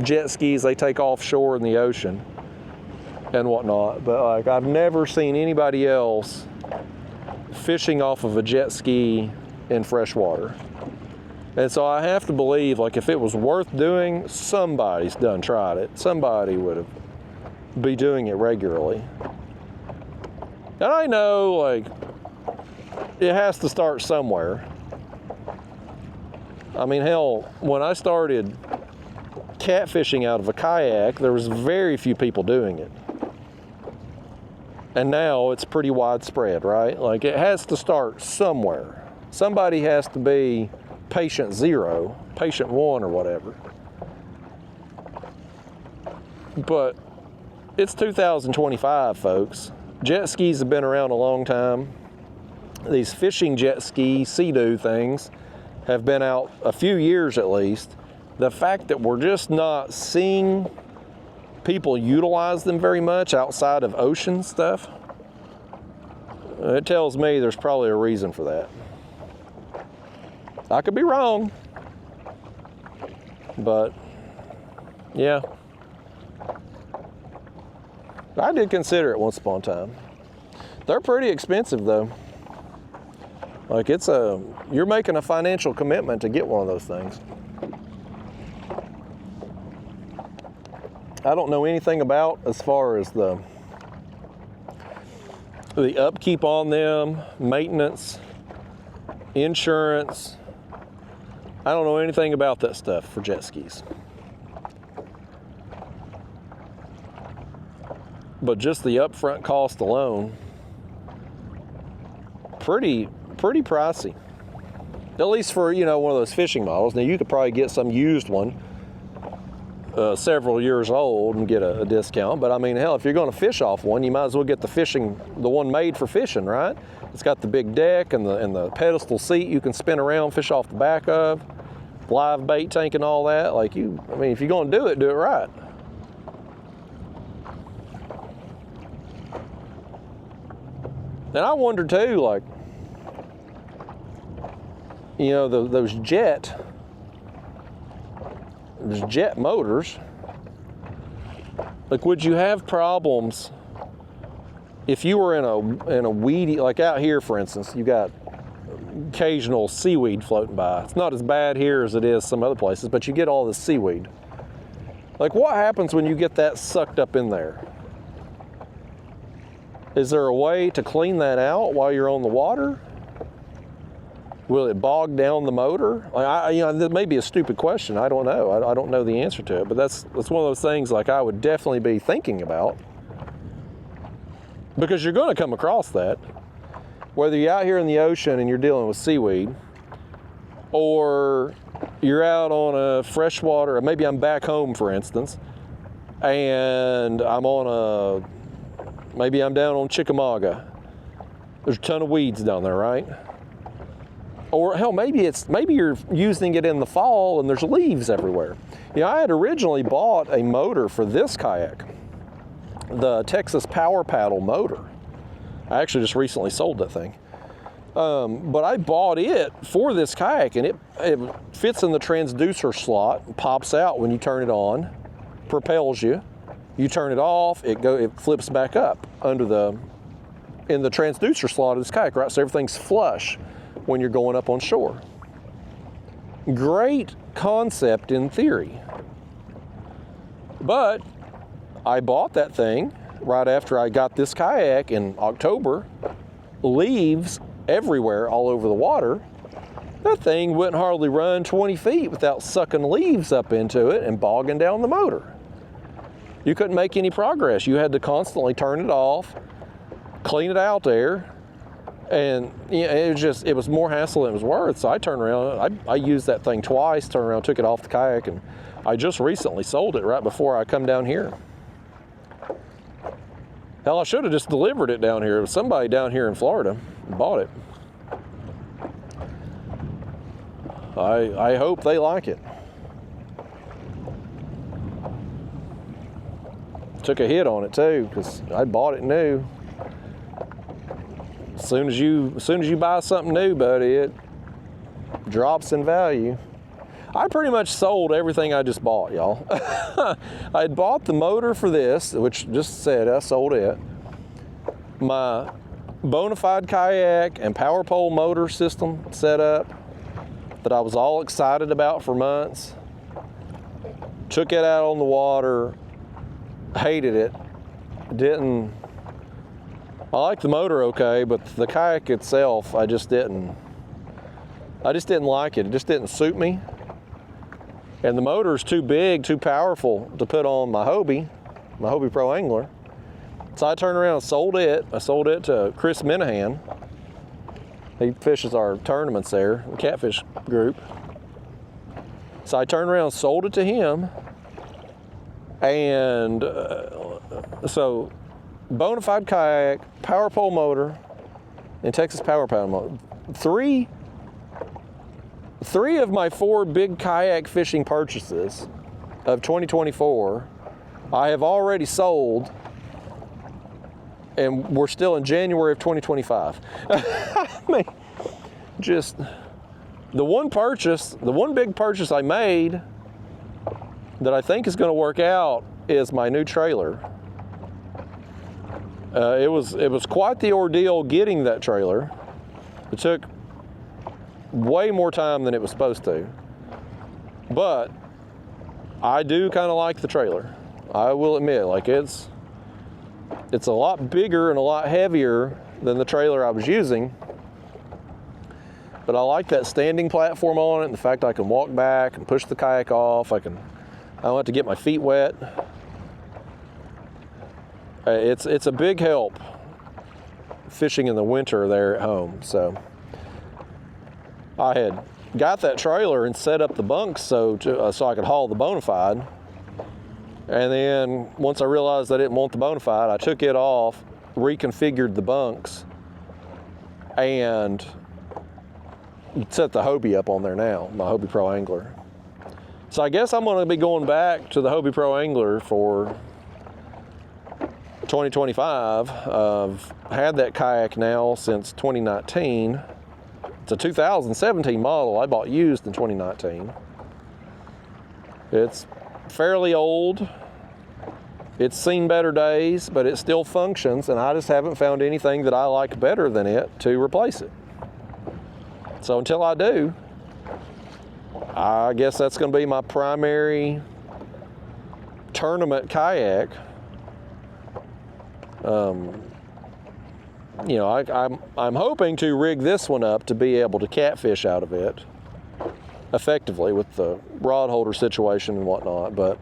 [SPEAKER 1] jet skis they take offshore in the ocean and whatnot, but like, I've never seen anybody else fishing off of a jet ski in freshwater. And so I have to believe, like, if it was worth doing, somebody's done tried it. Somebody would be doing it regularly. And I know, like, it has to start somewhere. I mean, hell, when I started catfishing out of a kayak, there was very few people doing it. And now it's pretty widespread, right? Like, it has to start somewhere. Somebody has to be patient 0, patient 1, or whatever. But it's 2025, folks. Jet skis have been around a long time. These fishing jet ski, Sea-Doo things have been out a few years at least. The fact that we're just not seeing people utilize them very much outside of ocean stuff, it tells me there's probably a reason for that. I could be wrong, but yeah. I did consider it once upon a time. They're pretty expensive though. Like, you're making a financial commitment to get one of those things. I don't know anything about as far as the upkeep on them, maintenance, insurance. I don't know anything about that stuff for jet skis. But just the upfront cost alone, pretty pricey. At least for, one of those fishing models. Now, you could probably get some used one several years old and get a discount. But I mean, hell, if you're going to fish off one, you might as well get the one made for fishing, right? It's got the big deck and the pedestal seat you can spin around, fish off the back of, live bait tank and all that. Like, if you're going to do it right. And I wonder too, like, those jet motors, like, would you have problems if you were in a weedy, like out here, for instance, you got occasional seaweed floating by. It's not as bad here as it is some other places, but you get all this seaweed. Like, what happens when you get that sucked up in there? Is there a way to clean that out while you're on the water? Will it bog down the motor? Like, that may be a stupid question. I don't know. I don't know the answer to it. But that's one of those things, like, I would definitely be thinking about, because you're going to come across that, whether you're out here in the ocean and you're dealing with seaweed, or you're out on a freshwater, or maybe I'm back home, for instance, and maybe I'm down on Chickamauga. There's a ton of weeds down there, right? Or hell, maybe you're using it in the fall and there's leaves everywhere. I had originally bought a motor for this kayak, the Texas Power Paddle motor. I actually just recently sold that thing. But I bought it for this kayak, and it fits in the transducer slot, pops out when you turn it on, propels you. You turn it off, it flips back up in the transducer slot of this kayak, right? So everything's flush when you're going up on shore. Great concept in theory. But I bought that thing right after I got this kayak in October. Leaves everywhere all over the water. That thing wouldn't hardly run 20 feet without sucking leaves up into it and bogging down the motor. You couldn't make any progress. You had to constantly turn it off, clean it out there, and it was more hassle than it was worth. So I turned around, I used that thing twice, turned around, took it off the kayak, and I just recently sold it right before I come down here. Hell, I should have just delivered it down here. Somebody down here in Florida bought it. I hope they like it. Took a hit on it too, because I bought it new. As soon as you buy something new, buddy, it drops in value. I pretty much sold everything I just bought, y'all. I had bought the motor for this, which just said I sold it. My Bonafide kayak and power pole motor system set up that I was all excited about for months. Took it out on the water, hated it. I like the motor okay, but the kayak itself, I just didn't like it. It just didn't suit me. And the motor's too big, too powerful to put on my Hobie Pro Angler. So I turned around and sold it. I sold it to Chris Minahan. He fishes our tournaments there, the Catfish group. So I turned around and sold it to him. And so Bonafide kayak, power pole motor, and Texas power pole motor. Three of my 4 big kayak fishing purchases of 2024, I have already sold, and we're still in January of 2025. I mean, just the one big purchase I made that I think is going to work out is my new trailer. It was quite the ordeal getting that trailer. It took way more time than it was supposed to, but I do kind of like the trailer. I will admit, like it's a lot bigger and a lot heavier than the trailer I was using, but I like that standing platform on it and the fact I can walk back and push the kayak off. I don't have to get my feet wet. It's a big help fishing in the winter there at home. So I had got that trailer and set up the bunks so I could haul the Bonafide. And then once I realized I didn't want the Bonafide, I took it off, reconfigured the bunks, and set the Hobie up on there now, my Hobie Pro Angler. So I guess I'm going to be going back to the Hobie Pro Angler for 2025. I've had that kayak now since 2019. It's a 2017 model I bought used in 2019. It's fairly old. It's seen better days, but it still functions, and I just haven't found anything that I like better than it to replace it. So until I do, I guess that's going to be my primary tournament kayak. You know, I'm hoping to rig this one up to be able to catfish out of it effectively with the rod holder situation and whatnot. But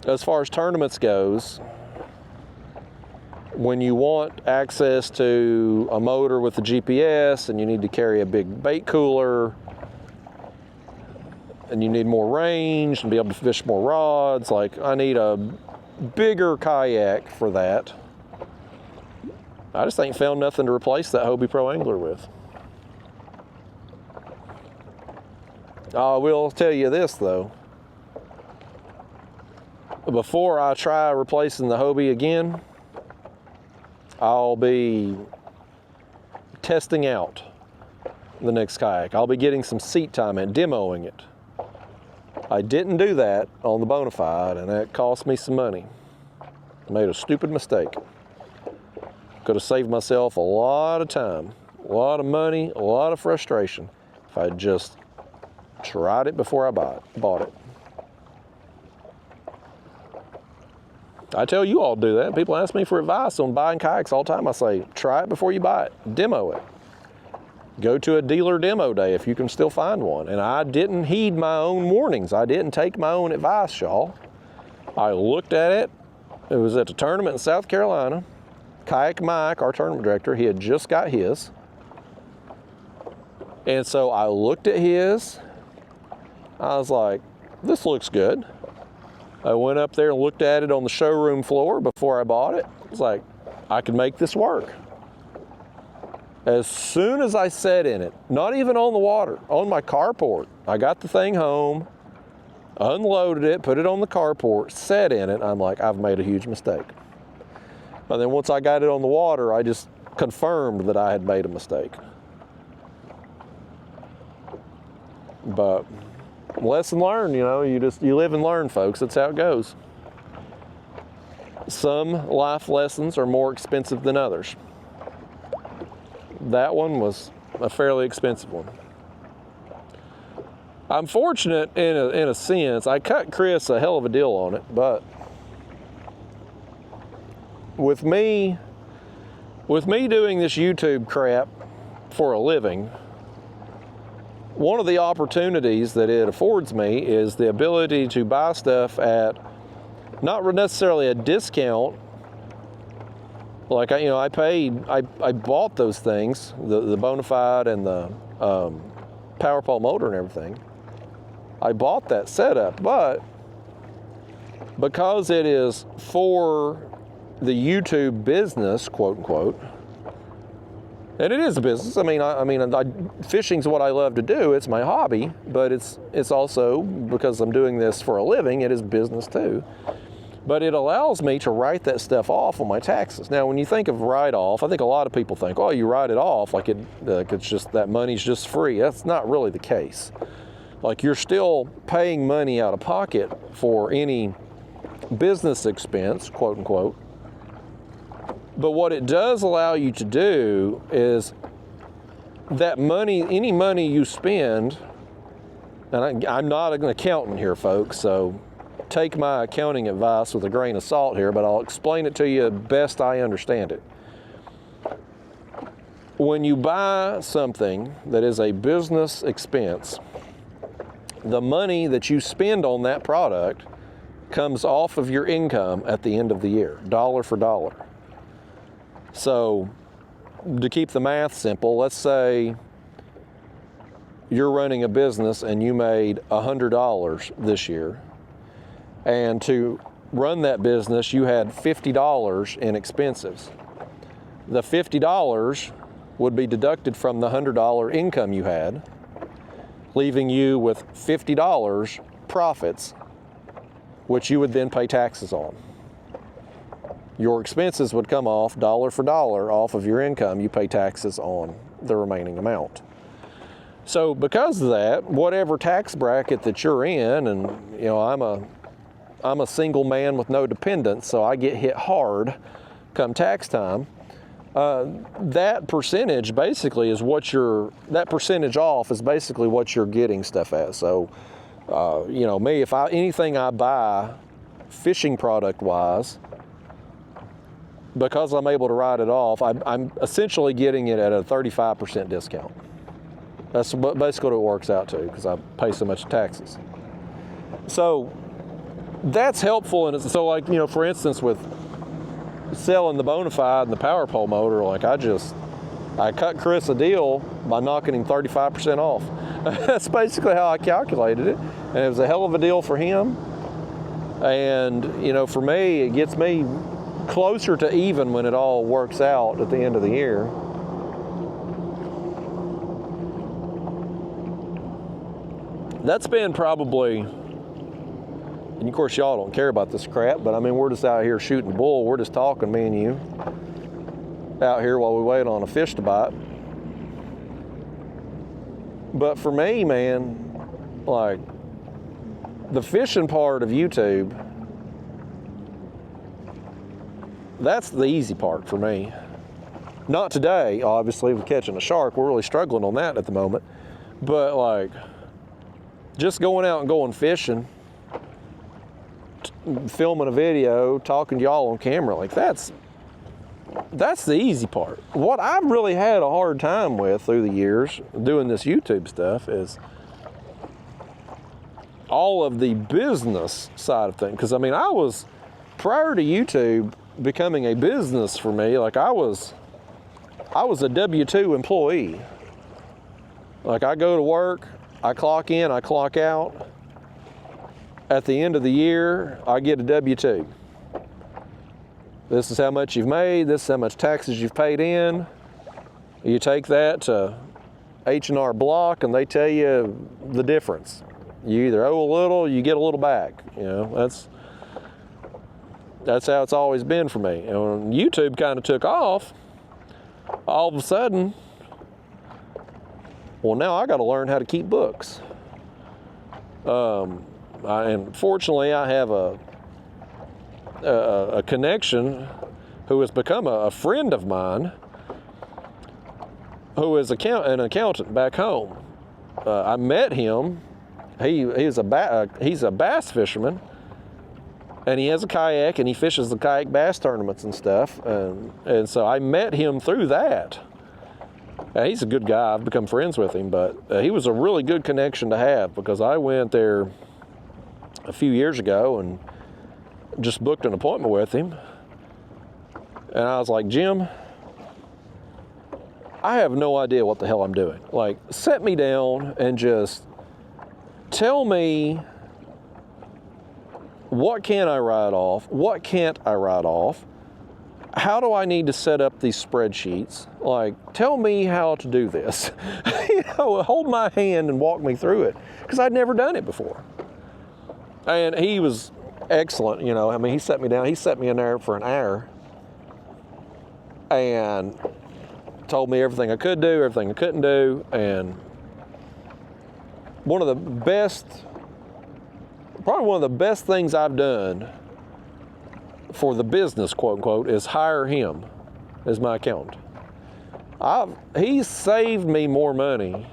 [SPEAKER 1] as far as tournaments goes, when you want access to a motor with a GPS and you need to carry a big bait cooler and you need more range and be able to fish more rods, like I need a bigger kayak for that. I just ain't found nothing to replace that Hobie Pro Angler with. I will tell you this though. Before I try replacing the Hobie again, I'll be testing out the next kayak. I'll be getting some seat time and demoing it. I didn't do that on the Bonafide, and that cost me some money. I made a stupid mistake. Could have saved myself a lot of time, a lot of money, a lot of frustration if I just tried it before I bought it. I tell you all to do that. People ask me for advice on buying kayaks all the time. I say, try it before you buy it. Demo it. Go to a dealer demo day if you can still find one. And I didn't heed my own warnings. I didn't take my own advice, y'all. I looked at it. It was at the tournament in South Carolina. Kayak Mike, our tournament director, he had just got his. And so I looked at his. I was like, this looks good. I went up there and looked at it on the showroom floor before I bought it. I was like, I could make this work. As soon as I sat in it, not even on the water, on my carport, I got the thing home, unloaded it, put it on the carport, sat in it, I'm like, I've made a huge mistake. And then once I got it on the water, I just confirmed that I had made a mistake. But lesson learned, you know, you live and learn, folks. That's how it goes. Some life lessons are more expensive than others. That one was a fairly expensive one. I'm fortunate in a sense. I cut Chris a hell of a deal on it, but with me doing this YouTube crap for a living, one of the opportunities that it affords me is the ability to buy stuff at not necessarily a discount. Like I bought those things, the Bonafide and the power pole motor and everything. I bought that setup, but because it is for the YouTube business, quote unquote, and it is a business. I mean, fishing's what I love to do. It's my hobby, but it's also, because I'm doing this for a living, it is business too. But it allows me to write that stuff off on my taxes. Now, when you think of write-off, I think a lot of people think, oh, you write it off like it's just that money's just free. That's not really the case. Like, you're still paying money out of pocket for any business expense, quote unquote. But what it does allow you to do is that money, any money you spend, and I'm not an accountant here, folks, so take my accounting advice with a grain of salt here, but I'll explain it to you best I understand it. When you buy something that is a business expense, the money that you spend on that product comes off of your income at the end of the year, dollar for dollar. So, to keep the math simple, let's say you're running a business and you made $100 this year, and to run that business you had $50 in expenses. The $50 would be deducted from the $100 income you had, leaving you with $50 profits, which you would then pay taxes on. Your expenses would come off dollar for dollar off of your income. You pay taxes on the remaining amount. So because of that, whatever tax bracket that you're in, and you know, I'm a single man with no dependents, so I get hit hard come tax time. That percentage basically is that percentage off is basically what you're getting stuff at. So, you know, me, anything I buy fishing product wise, because I'm able to write it off, I'm essentially getting it at a 35% discount. That's basically what it works out to, because I pay so much taxes. So that's helpful. And so, like, you know, for instance, with selling the Bonafide and the power pole motor, like I cut Chris a deal by knocking him 35% off. That's basically how I calculated it. And it was a hell of a deal for him. And, you know, for me, it gets me closer to even when it all works out at the end of the year. That's been probably, and of course y'all don't care about this crap, but I mean, we're just out here shooting bull. We're just talking, me and you, out here while we wait on a fish to bite. But for me, man, like, the fishing part of YouTube, that's the easy part for me. Not today, obviously, with catching a shark. We're really struggling on that at the moment. But like, just going out and going fishing, filming a video, talking to y'all on camera, like that's the easy part. What I've really had a hard time with through the years doing this YouTube stuff is all of the business side of things. Because I mean, prior to YouTube becoming a business for me, like I was a W-2 employee. Like, I go to work, I clock in, I clock out. At the end of the year, I get a W-2. This is how much you've made, this is how much taxes you've paid in, You take that to H&R Block and they tell you the difference. You either owe a little, you get a little back. You know, that's how it's always been for me. And when YouTube kind of took off, all of a sudden, well, now I got to learn how to keep books. And fortunately, I have a connection who has become a friend of mine, who is an accountant back home. I met him. He's a bass fisherman, and he has a kayak, and he fishes the kayak bass tournaments and stuff. And so I met him through that. He's a good guy. I've become friends with him, but he was a really good connection to have, because I went there a few years ago and just booked an appointment with him. And I was like, Jim, I have no idea what the hell I'm doing. Like, set me down and just tell me, what can I write off? What can't I write off? How do I need to set up these spreadsheets? Like, tell me how to do this. You know, hold my hand and walk me through it, because I'd never done it before. And he was excellent, you know. I mean, he set me down. He set me in there for an hour and told me everything I could do, everything I couldn't do. And probably one of the best things I've done for the business, quote unquote, is hire him as my accountant. He's saved me more money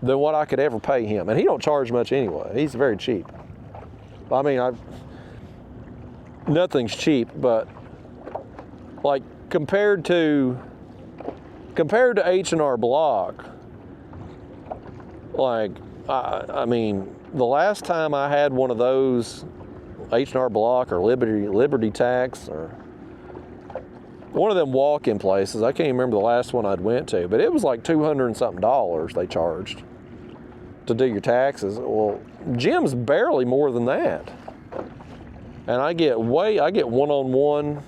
[SPEAKER 1] than what I could ever pay him. And he don't charge much anyway. He's very cheap. I mean, nothing's cheap, but like compared to H&R Block, like, I mean, the last time I had one of those, H&R Block or Liberty Tax or one of them walk-in places, I can't even remember the last one I'd went to, but it was like $200 and something they charged to do your taxes. Well, Jim's barely more than that. And I get one-on-one.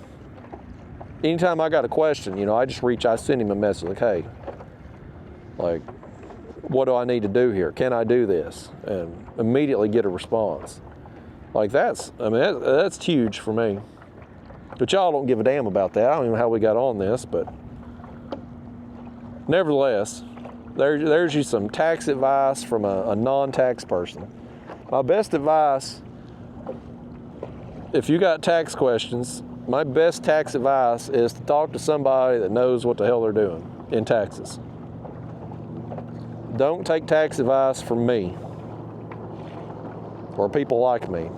[SPEAKER 1] Anytime I got a question, you know, I send him a message like, hey, like, what do I need to do here? Can I do this? And immediately get a response. Like, that's huge for me. But y'all don't give a damn about that. I don't even know how we got on this, but nevertheless, there's you some tax advice from a non-tax person. My best advice, if you got tax questions, my best tax advice is to talk to somebody that knows what the hell they're doing in taxes. Don't take tax advice from me or people like me.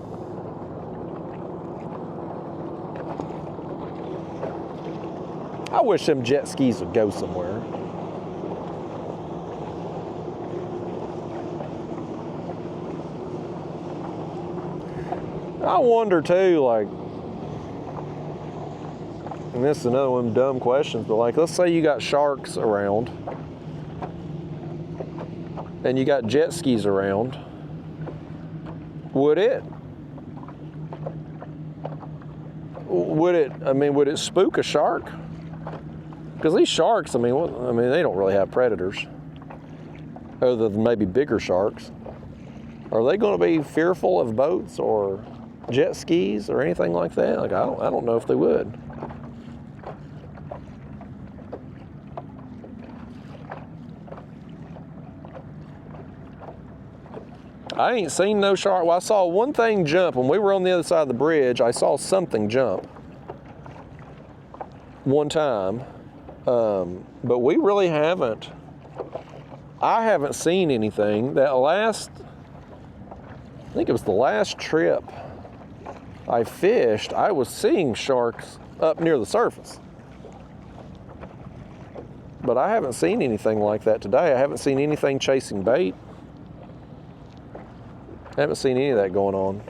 [SPEAKER 1] I wish them jet skis would go somewhere. I wonder too, like, and this is another one of them dumb questions, but like, let's say you got sharks around and you got jet skis around. Would it spook a shark? Because these sharks, I mean, they don't really have predators other than maybe bigger sharks. Are they going to be fearful of boats or jet skis or anything like that? Like, I don't know if they would. I ain't seen no shark. Well, I saw one thing jump when we were on the other side of the bridge. I saw something jump one time, but we really haven't. I haven't seen anything. I think it was the last trip I fished, I was seeing sharks up near the surface. But I haven't seen anything like that today. I haven't seen anything chasing bait. I haven't seen any of that going on.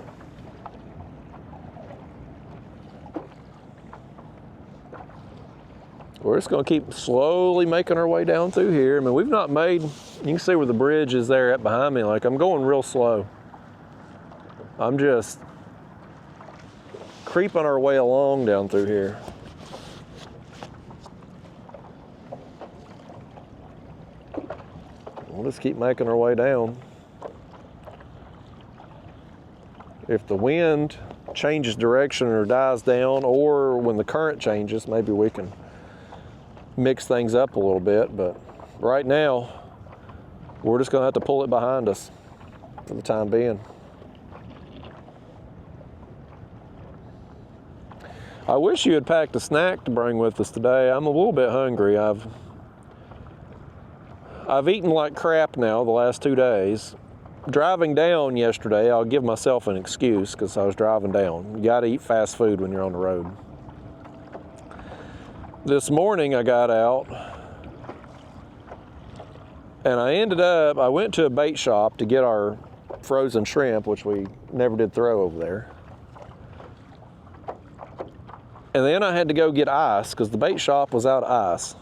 [SPEAKER 1] We're just going to keep slowly making our way down through here. I mean, we've not made, you can see where the bridge is there at behind me. Like, I'm going real slow. I'm just creeping our way along down through here. We'll just keep making our way down. If the wind changes direction or dies down, or when the current changes, maybe we can mix things up a little bit. But right now, we're just gonna have to pull it behind us for the time being. I wish you had packed a snack to bring with us today. I'm a little bit hungry. I've eaten like crap now the last 2 days. Driving down yesterday, I'll give myself an excuse because I was driving down. You gotta eat fast food when you're on the road. This morning I got out and I went to a bait shop to get our frozen shrimp, which we never did throw over there. And then I had to go get ice because the bait shop was out of ice.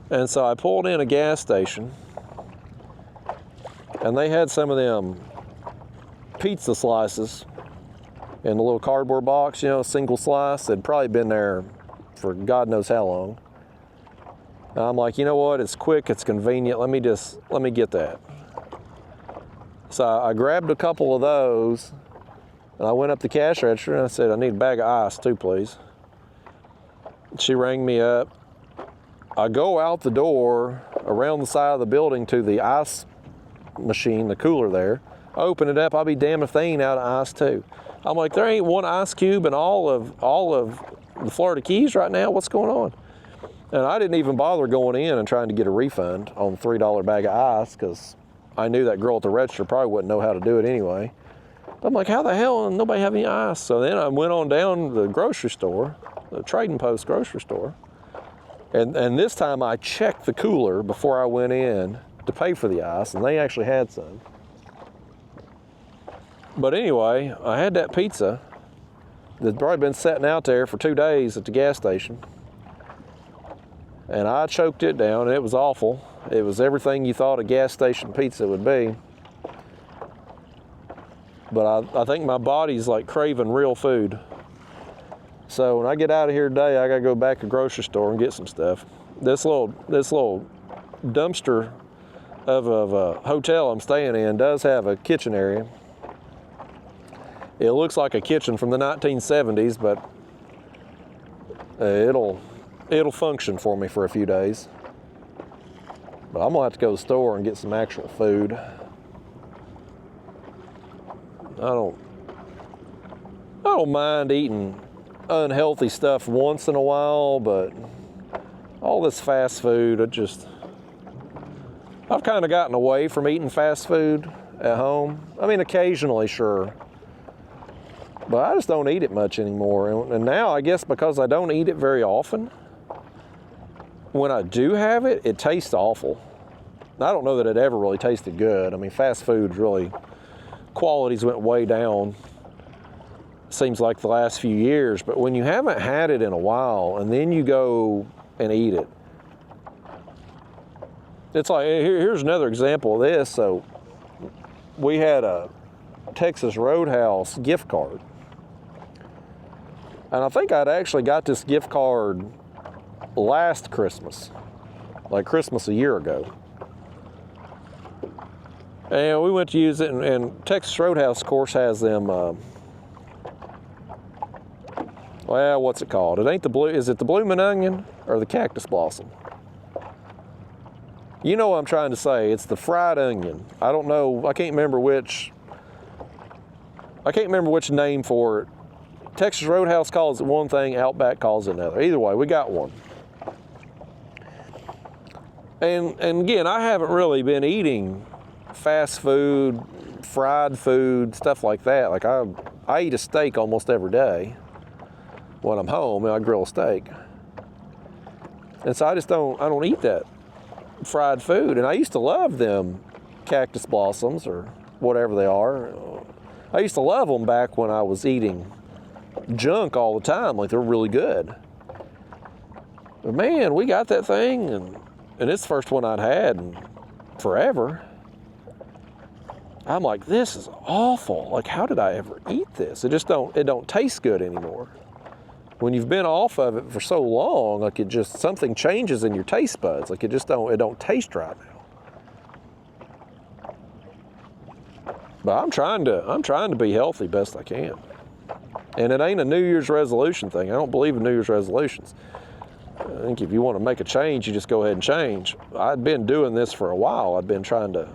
[SPEAKER 1] And so I pulled in a gas station and they had some of them pizza slices in a little cardboard box, you know, single slice. They'd probably been there for God knows how long. And I'm like, you know what? It's quick, it's convenient. Let me get that. So I grabbed a couple of those and I went up the cash register and I said, I need a bag of ice too, please. She rang me up. I go out the door around the side of the building to the ice machine, the cooler there. I open it up, I'll be damned if they ain't out of ice too. I'm like, there ain't one ice cube in all of the Florida Keys right now. What's going on? And I didn't even bother going in and trying to get a refund on the $3 bag of ice because I knew that girl at the register probably wouldn't know how to do it anyway. But I'm like, how the hell does nobody have any ice? So then I went on down to the grocery store, the Trading Post grocery store. And this time I checked the cooler before I went in to pay for the ice, and they actually had some. But anyway, I had that pizza that's probably been sitting out there for 2 days at the gas station. And I choked it down, and it was awful. It was everything you thought a gas station pizza would be. But I think my body's like craving real food. So when I get out of here today, I gotta go back to the grocery store and get some stuff. This little dumpster of a hotel I'm staying in does have a kitchen area. It looks like a kitchen from the 1970s, but it'll function for me for a few days. But I'm gonna have to go to the store and get some actual food. I don't mind eating unhealthy stuff once in a while, but all this fast food, I've kind of gotten away from eating fast food at home. I mean, occasionally, sure, but I just don't eat it much anymore. And now, I guess because I don't eat it very often, when I do have it, it tastes awful. I don't know that it ever really tasted good. I mean, fast food really, qualities went way down. Seems like the last few years, but when you haven't had it in a while and then you go and eat it, it's like, here's another example of this. So we had a Texas Roadhouse gift card, and I think I'd actually got this gift card last Christmas, like Christmas a year ago. And we went to use it, and Texas Roadhouse, of course, has them, well, what's it called? It ain't the blue, is it the blooming onion or the cactus blossom? You know what I'm trying to say. It's the fried onion. I don't know, I can't remember which name for it. Texas Roadhouse calls it one thing, Outback calls it another. Either way, we got one. And again, I haven't really been eating fast food, fried food, stuff like that. Like I eat a steak almost every day. When I'm home, I grill a steak. And so I don't eat that fried food. And I used to love them cactus blossoms or whatever they are. I used to love them back when I was eating junk all the time. Like, they're really good. But man, we got that thing, and it's the first one I'd had in forever. I'm like, this is awful. Like, how did I ever eat this? It don't taste good anymore. When you've been off of it for so long, like something changes in your taste buds. Like it don't taste right now. But I'm trying to be healthy best I can. And it ain't a New Year's resolution thing. I don't believe in New Year's resolutions. I think if you want to make a change, you just go ahead and change. I'd been doing this for a while. I've been trying to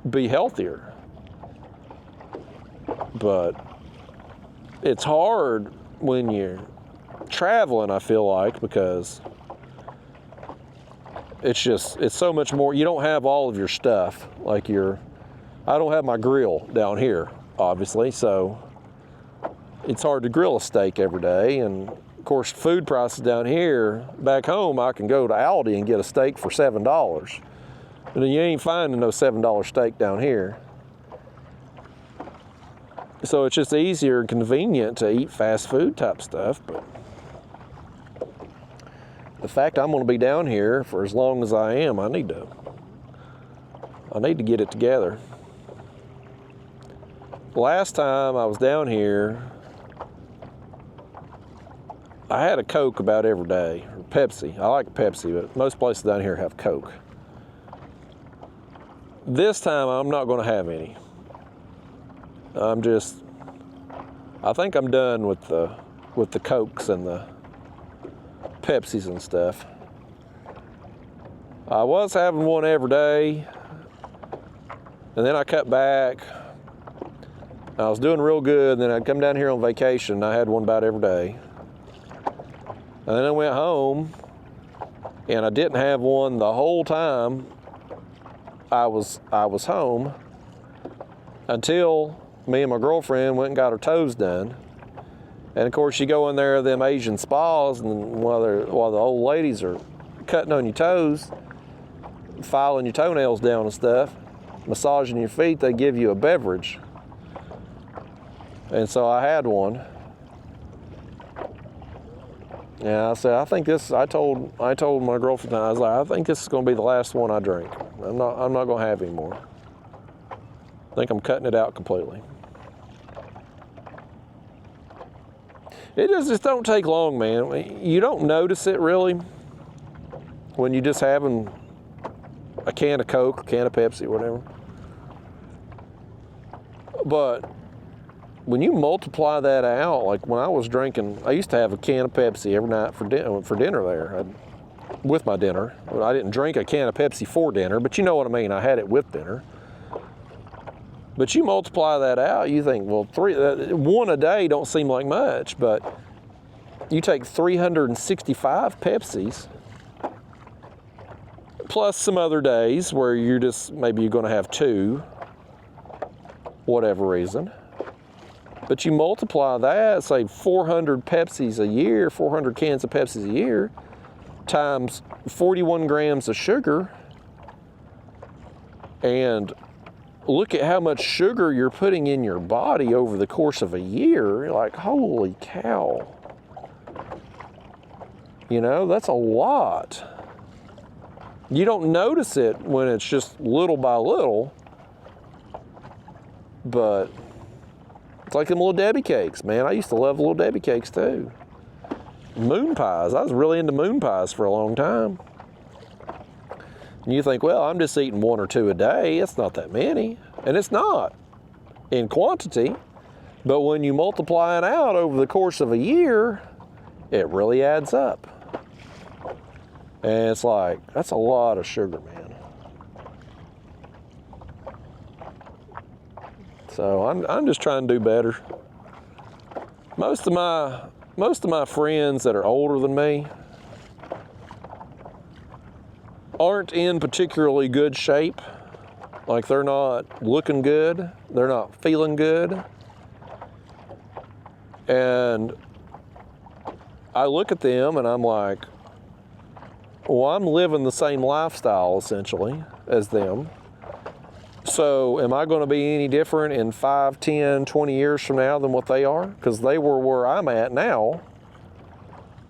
[SPEAKER 1] be healthier. But it's hard when you're traveling, I feel like, because it's so much more. You don't have all of your stuff. Like I don't have my grill down here, obviously, so it's hard to grill a steak every day. And of course, food prices down here, back home, I can go to Aldi and get a steak for $7. And you ain't finding no $7 steak down here. So it's just easier and convenient to eat fast food type stuff. But the fact I'm going to be down here for as long as I am, I need to get it together. Last time I was down here, I had a Coke about every day, or Pepsi. I like Pepsi, but most places down here have Coke. This time I'm not going to have any. I think I'm done with the Cokes and the Pepsis and stuff. I was having one every day, and then I cut back. I was doing real good, and then I'd come down here on vacation, and I had one about every day. And then I went home, and I didn't have one the whole time I was home until me and my girlfriend went and got her toes done. And of course, you go in there, them Asian spas, and while the old ladies are cutting on your toes, filing your toenails down and stuff, massaging your feet, they give you a beverage. And so I had one. And I said, I told my girlfriend, I was like, I think this is going to be the last one I drink. I'm not going to have any more. I think I'm cutting it out completely. It just don't take long, man. You don't notice it really when you're just having a can of Coke, a can of Pepsi, whatever. But when you multiply that out, like when I was drinking, I used to have a can of Pepsi every night for dinner there, with my dinner. I didn't drink a can of Pepsi for dinner, but you know what I mean. I had it with dinner. But you multiply that out, you think, well, one a day don't seem like much, but you take 365 Pepsis, plus some other days where maybe you're going to have two, whatever reason. But you multiply that, say 400 Pepsis a year, 400 cans of Pepsis a year, times 41 grams of sugar, and look at how much sugar you're putting in your body over the course of a year. You're like, holy cow. You know, that's a lot. You don't notice it when it's just little by little, but it's like them Little Debbie cakes, man. I used to love Little Debbie cakes too. Moon pies. I was really into moon pies for a long time. And you think, well, I'm just eating one or two a day. It's not that many. And it's not in quantity. But when you multiply it out over the course of a year, it really adds up. And it's like, that's a lot of sugar, man. So I'm just trying to do better. Most of my friends that are older than me aren't in particularly good shape. Like, they're not looking good, they're not feeling good. And I look at them and I'm like, well, I'm living the same lifestyle essentially as them. So am I going to be any different in 5, 10, 20 years from now than what they are? Because they were where I'm at now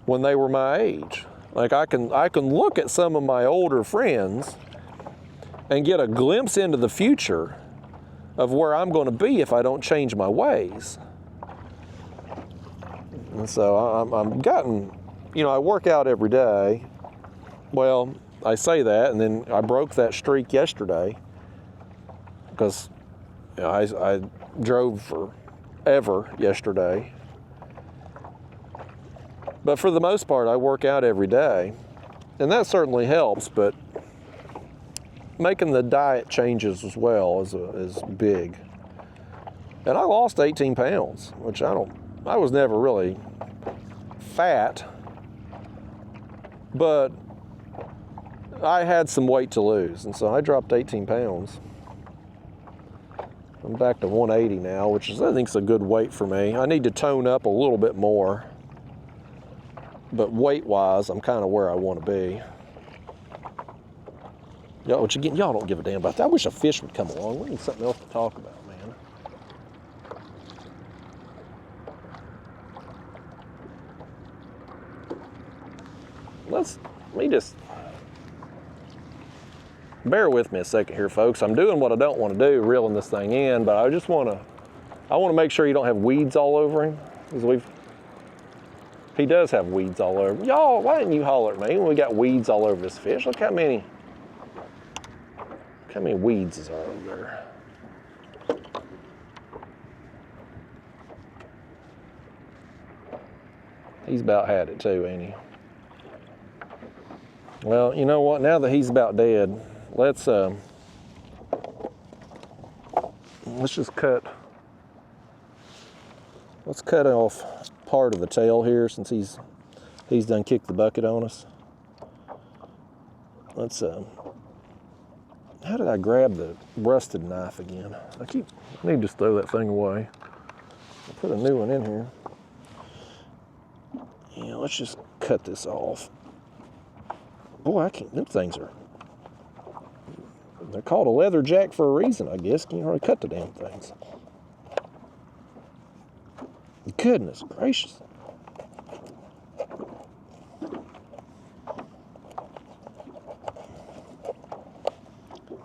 [SPEAKER 1] when they were my age. Like, I can look at some of my older friends and get a glimpse into the future of where I'm going to be if I don't change my ways. And so I'm gotten, I work out every day. Well, I say that, and then I broke that streak yesterday because You know, I drove forever yesterday. But for the most part, I work out every day. And that certainly helps, but making the diet changes as well is big. And I lost 18 pounds, which I was never really fat, but I had some weight to lose, and so I dropped 18 pounds. I'm back to 180 now, which is, I think, is a good weight for me. I need to tone up a little bit more, but weight-wise, I'm kind of where I want to be. Y'all don't give a damn about that. I wish a fish would come along. We need something else to talk about, man. Let me just bear with me a second here, folks. I'm doing what I don't want to do, reeling this thing in, but I want to make sure you don't have weeds all over him, because he does have weeds all over him. Y'all, why didn't you holler at me when we got weeds all over this fish? Look how many weeds is over there. He's about had it too, ain't he? Well, you know what? Now that he's about dead, let's just cut off part of the tail here, since he's done kicked the bucket on us. Let's how did I grab the rusted knife again? I need to just throw that thing away. I'll put a new one in here. Yeah, let's just cut this off. Boy, them things they're called a leather jack for a reason, I guess. Can't hardly cut the damn things. Goodness gracious.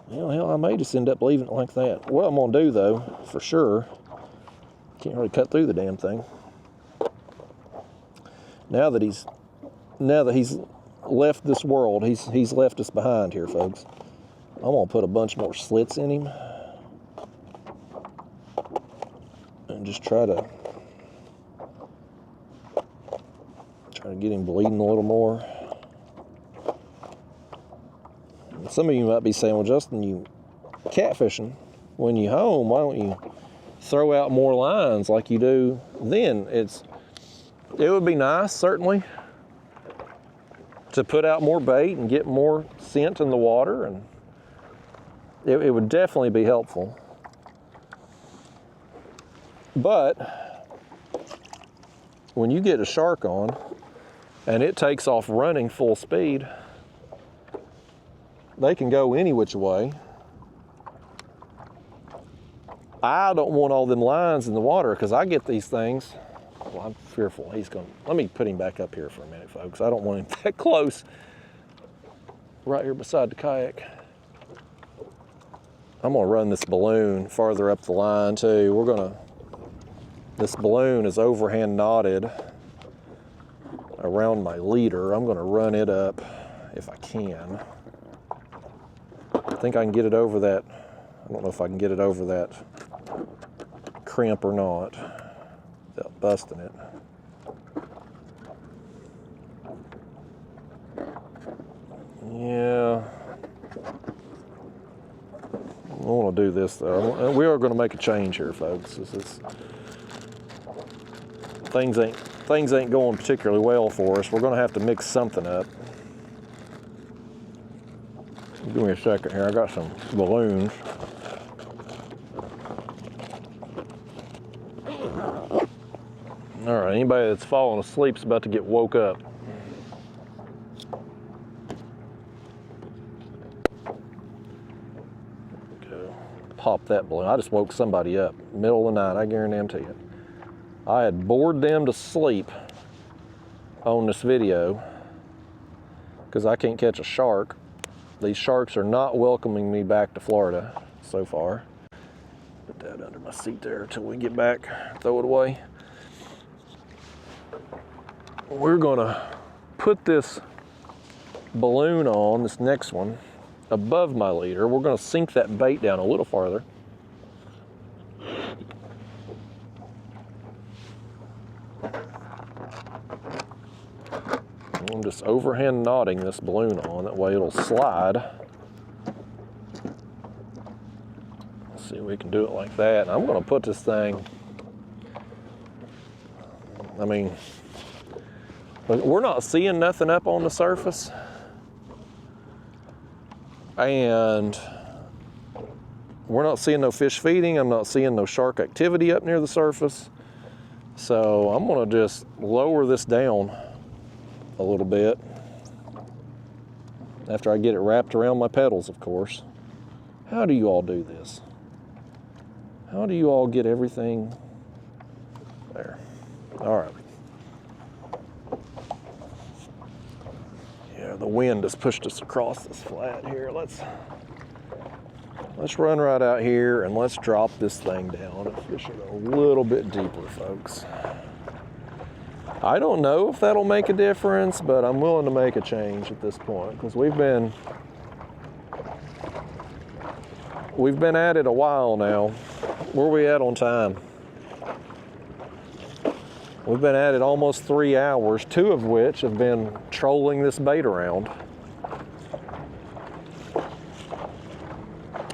[SPEAKER 1] Well, hell, I may just end up leaving it like that. What I'm gonna do, though, for sure, can't hardly cut through the damn thing. Now that he's left this world, he's left us behind here, folks. I'm gonna put a bunch more slits in him and just try to get him bleeding a little more. And some of you might be saying, well, Justin, you catfishing when you home, why don't you throw out more lines like you do then? It would be nice, certainly, to put out more bait and get more scent in the water, and it would definitely be helpful. But when you get a shark on and it takes off running full speed, they can go any which way. I don't want all them lines in the water, because I get these things. Well, I'm fearful let me put him back up here for a minute, folks. I don't want him that close. Right here beside the kayak. I'm gonna run this balloon farther up the line too. This balloon is overhand knotted around my leader. I'm gonna run it up if I can. I think I can get it over that. I don't know if I can get it over that crimp or not without busting it. Yeah. I want to do this though. We are going to make a change here, folks. Things ain't going particularly well for us. We're going to have to mix something up. Give me a second here. I got some balloons. All right, anybody that's falling asleep is about to get woke up. Go. Pop that balloon. I just woke somebody up, middle of the night, I guarantee you. I had bored them to sleep on this video because I can't catch a shark. These sharks are not welcoming me back to Florida so far. Put that under my seat there until we get back, throw it away. We're gonna put this balloon on, this next one, above my leader. We're gonna sink that bait down a little farther. I'm just overhand knotting this balloon on, that way it'll slide. Let's see if we can do it like that. And I'm gonna put this thing, I mean, we're not seeing nothing up on the surface. And we're not seeing no fish feeding. I'm not seeing no shark activity up near the surface. So I'm gonna just lower this down a little bit after I get it wrapped around my pedals, of course. How do you all do this? How do you all get everything there? All right. Yeah, the wind has pushed us across this flat here. Let's run right out here and let's drop this thing down and fish it a little bit deeper, folks. I don't know if that'll make a difference, but I'm willing to make a change at this point because we've been at it a while now. Where are we at on time? We've been at it almost 3 hours, 2 of which have been trolling this bait around.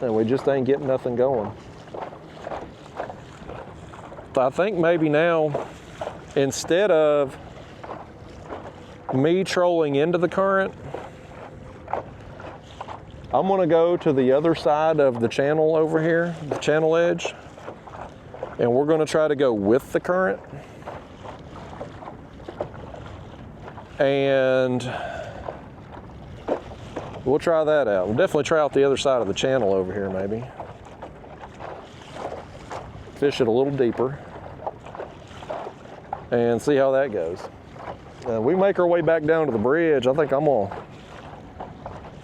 [SPEAKER 1] And we just ain't getting nothing going. I think maybe now, instead of me trolling into the current, I'm gonna go to the other side of the channel over here, the channel edge, and we're gonna try to go with the current. And we'll try that out. We'll definitely try out the other side of the channel over here maybe. Fish it a little deeper and see how that goes. We make our way back down to the bridge. I think I'm gonna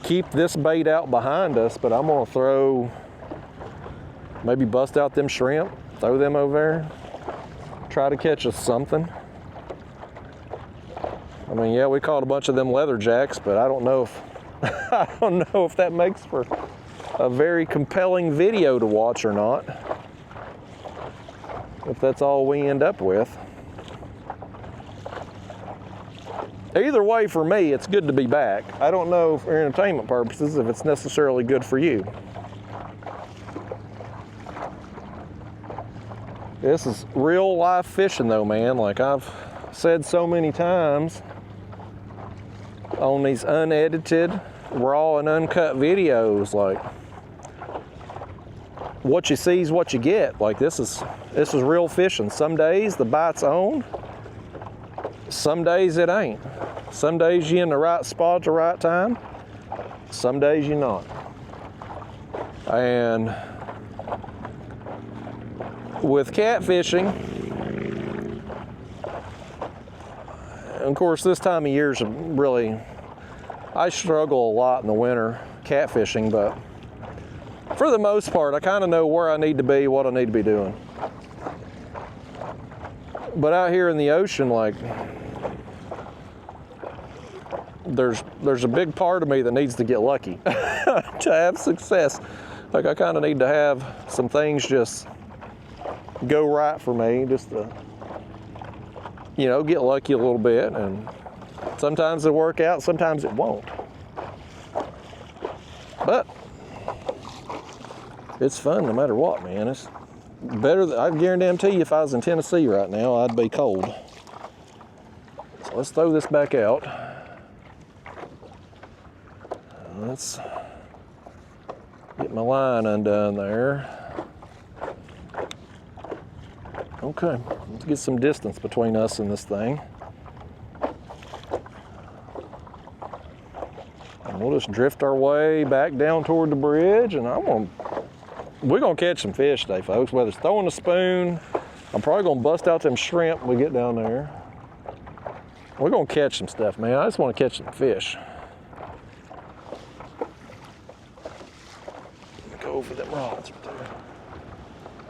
[SPEAKER 1] keep this bait out behind us, but I'm gonna throw, maybe bust out them shrimp, throw them over there, try to catch us something. I mean, yeah, we caught a bunch of them leather jacks, but I don't know if I don't know if that makes for a very compelling video to watch or not. If that's all we end up with. Either way, for me, it's good to be back. I don't know for entertainment purposes if it's necessarily good for you. This is real life fishing though, man. Like I've said so many times on these unedited, raw and uncut videos, like what you see is what you get. Like this is real fishing. Some days the bite's on, some days it ain't. Some days you're in the right spot at the right time, some days you're not. And with catfishing, of course, this time of year is really, I struggle a lot in the winter catfishing, but for the most part, I kind of know where I need to be, what I need to be doing. But out here in the ocean, like, there's a big part of me that needs to get lucky to have success. Like, I kind of need to have some things just go right for me, just to, you know, get lucky a little bit. And sometimes it'll work out, sometimes it won't. But it's fun no matter what, man. It's better than, I guarantee you, if I was in Tennessee right now, I'd be cold. So let's throw this back out. Let's get my line undone there. Okay, let's get some distance between us and this thing. And we'll just drift our way back down toward the bridge, and we're gonna catch some fish today, folks. Whether it's throwing a spoon, I'm probably gonna bust out them shrimp when we get down there. We're gonna catch some stuff, man. I just wanna catch some fish. Let me go over them rods right there.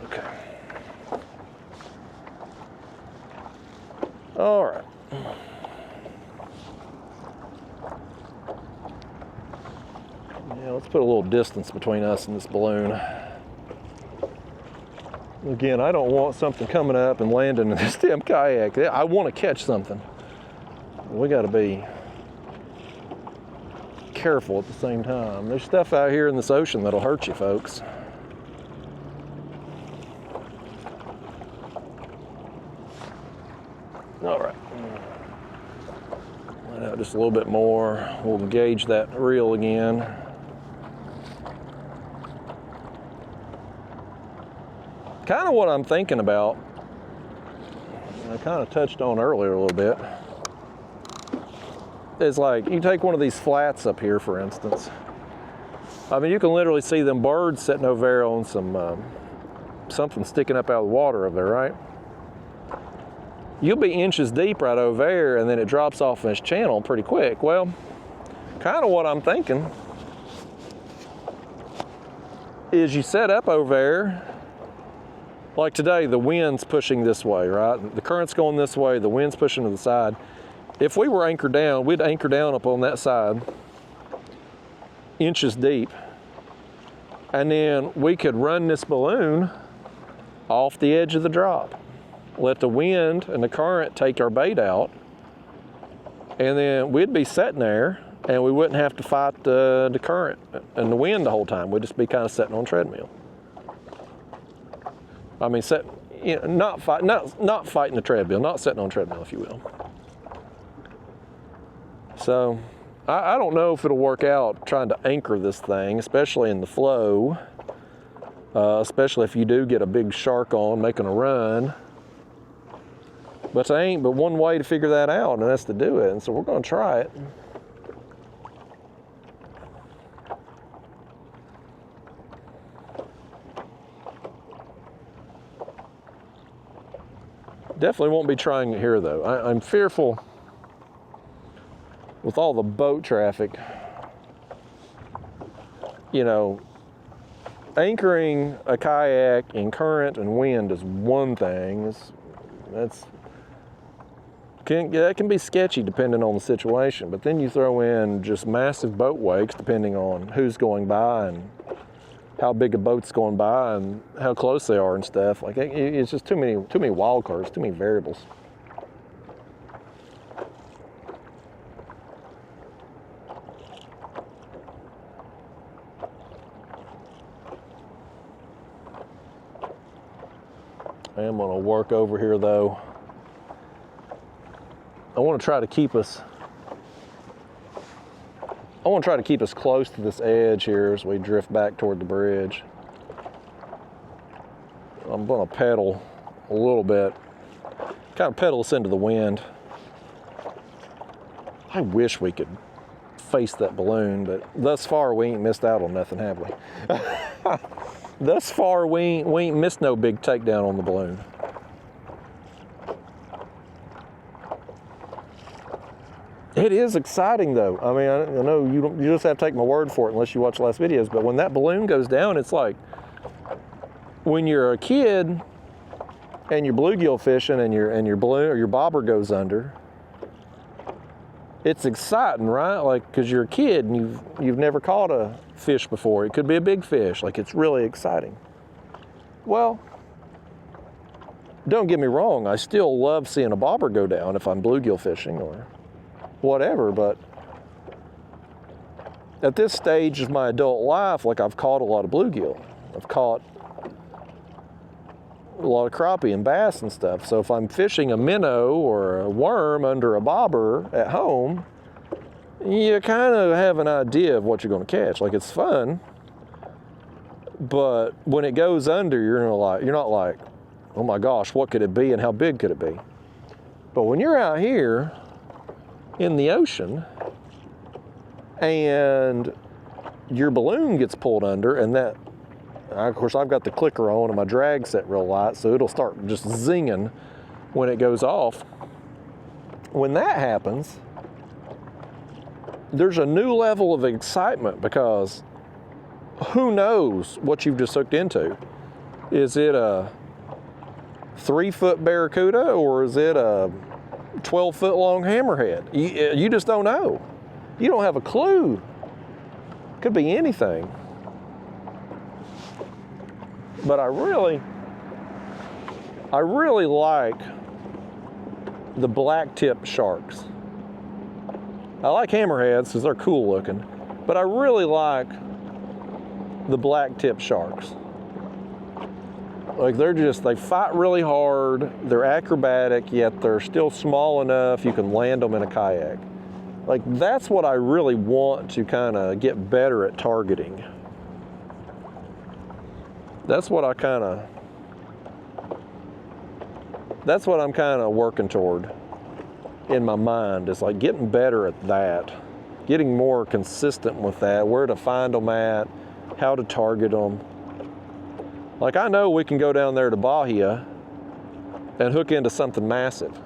[SPEAKER 1] Okay. All right. Yeah, let's put a little distance between us and this balloon. Again, I don't want something coming up and landing in this damn kayak. I want to catch something. We got to be careful at the same time. There's stuff out here in this ocean that'll hurt you, folks. All right. Let out just a little bit more. We'll engage that reel again. Kind of what I'm thinking about, I kind of touched on earlier a little bit, is like you take one of these flats up here, for instance. I mean, you can literally see them birds sitting over there on some something sticking up out of the water over there, right? You'll be inches deep right over there, and then it drops off in this channel pretty quick. Well, kind of what I'm thinking is you set up over there. Like today, the wind's pushing this way, right? The current's going this way, the wind's pushing to the side. If we were anchored down, we'd anchor down up on that side, inches deep, and then we could run this balloon off the edge of the drop. Let the wind and the current take our bait out, and then we'd be sitting there, and we wouldn't have to fight the current and the wind the whole time. We'd just be kind of sitting on treadmill. I mean, not fighting the treadmill, not sitting on treadmill, if you will. So, I don't know if it'll work out trying to anchor this thing, especially in the flow, especially if you do get a big shark on making a run. But there ain't but one way to figure that out, and that's to do it. And so we're going to try it. Definitely won't be trying it here, though. I'm fearful with all the boat traffic. You know, anchoring a kayak in current and wind is one thing. That can be sketchy depending on the situation. But then you throw in just massive boat wakes depending on who's going by and how big a boat's going by and how close they are and stuff. Like, it's just too many wild cards, too many variables. I am gonna work over here though. I want to try to keep us close to this edge here as we drift back toward the bridge. I'm going to pedal a little bit, kind of pedal us into the wind. I wish we could face that balloon, but thus far we ain't missed out on nothing, have we? Thus far we ain't missed no big takedown on the balloon. It is exciting though. I mean, I know you just have to take my word for it unless you watch the last videos, but when that balloon goes down, it's like when you're a kid and you're bluegill fishing and your balloon or your bobber goes under. It's exciting, right? Like, because you're a kid and you've never caught a fish before. It could be a big fish. Like, it's really exciting. Well, don't get me wrong. I still love seeing a bobber go down if I'm bluegill fishing or whatever, but at this stage of my adult life, like, I've caught a lot of bluegill. I've caught a lot of crappie and bass and stuff. So if I'm fishing a minnow or a worm under a bobber at home, you kind of have an idea of what you're going to catch. Like, it's fun, but when it goes under, you're not like, oh my gosh, what could it be and how big could it be? But when you're out here in the ocean and your balloon gets pulled under, and that, of course, I've got the clicker on and my drag set real light, so it'll start just zinging when it goes off. When that happens, there's a new level of excitement because who knows what you've just hooked into. Is it a 3-foot barracuda or is it a 12-foot long hammerhead? You just don't know. You don't have a clue. Could be anything. But I really like the black tip sharks. I like hammerheads because they're cool looking. But I really like the black tip sharks. Like they fight really hard, they're acrobatic, yet they're still small enough you can land them in a kayak. Like that's what I really want to kind of get better at targeting. That's what I'm kind of working toward in my mind, is like getting better at that, getting more consistent with that, where to find them at, how to target them. Like I know we can go down there to Bahia and hook into something massive,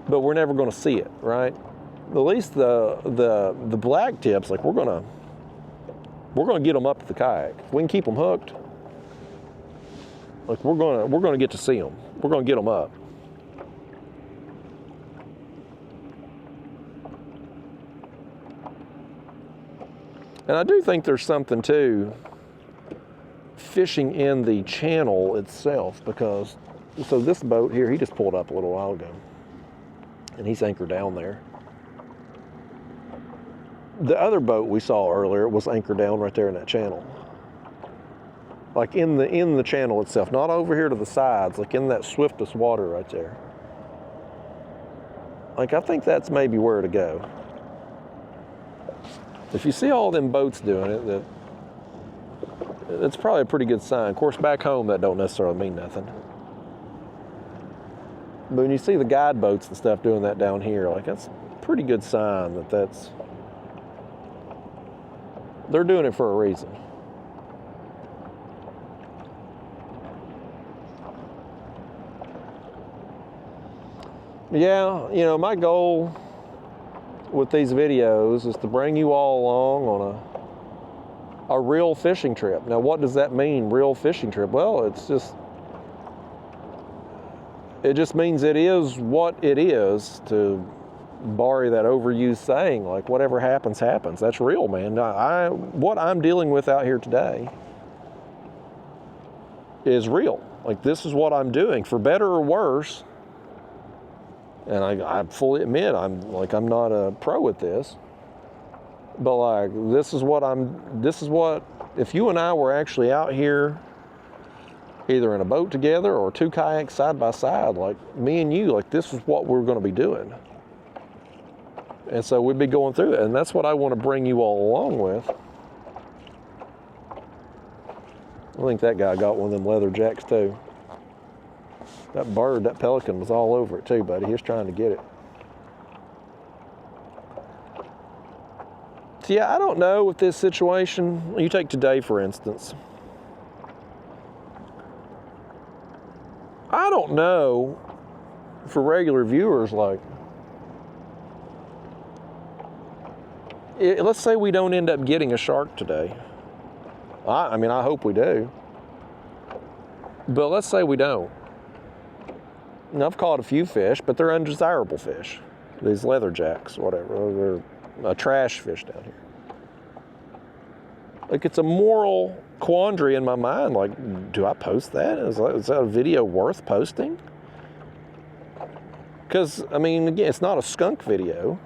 [SPEAKER 1] but we're never going to see it, right? At least the black tips, like we're gonna get them up to the kayak. If we can keep them hooked, like we're gonna get to see them. We're gonna get them up. And I do think there's something to fishing in the channel itself, because so this boat here, he just pulled up a little while ago and he's anchored down there. The other boat we saw earlier was anchored down right there in that channel. Like in the channel itself, not over here to the sides, like in that swiftest water right there. Like I think that's maybe where to go. If you see all them boats doing it, it's probably a pretty good sign. Of course, back home that don't necessarily mean nothing. But when you see the guide boats and stuff doing that down here, like that's a pretty good sign that they're doing it for a reason. Yeah, you know, my goal with these videos is to bring you all along on a real fishing trip. Now, what does that mean, real fishing trip? Well, it just means it is what it is, to borrow that overused saying, like whatever happens, happens. That's real, man. What I'm dealing with out here today is real. Like this is what I'm doing, for better or worse. And I fully admit I'm not a pro at this, but like this is what if you and I were actually out here either in a boat together or two kayaks side by side, like me and you, like this is what we're going to be doing. And so we'd be going through it, and that's what I want to bring you all along with. I think that guy got one of them leather jacks too. That bird, that pelican was all over it too, buddy. He was trying to get it. So yeah, I don't know with this situation. You take today, for instance. I don't know for regular viewers, like, let's say we don't end up getting a shark today. I mean, I hope we do. But let's say we don't. And I've caught a few fish, but they're undesirable fish. These leather jacks, whatever. They're a trash fish down here. Like, it's a moral quandary in my mind. Like, do I post that? Is that a video worth posting? Because, I mean, again, it's not a skunk video.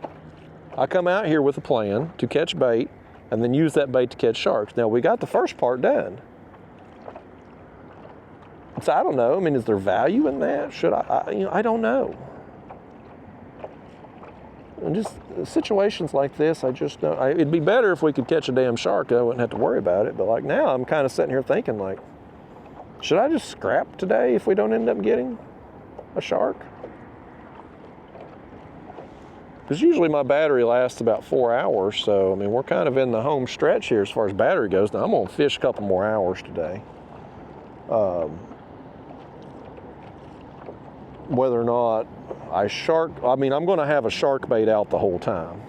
[SPEAKER 1] I come out here with a plan to catch bait and then use that bait to catch sharks. Now, we got the first part done. So I don't know. I mean, is there value in that? Should I don't know. And just situations like this, I just know. It'd be better if we could catch a damn shark. I wouldn't have to worry about it. But like now, I'm kind of sitting here thinking, like, should I just scrap today if we don't end up getting a shark? Because usually my battery lasts about 4 hours. So, I mean, we're kind of in the home stretch here as far as battery goes. Now, I'm going to fish a couple more hours today. Whether or not I'm going to have a shark bait out the whole time.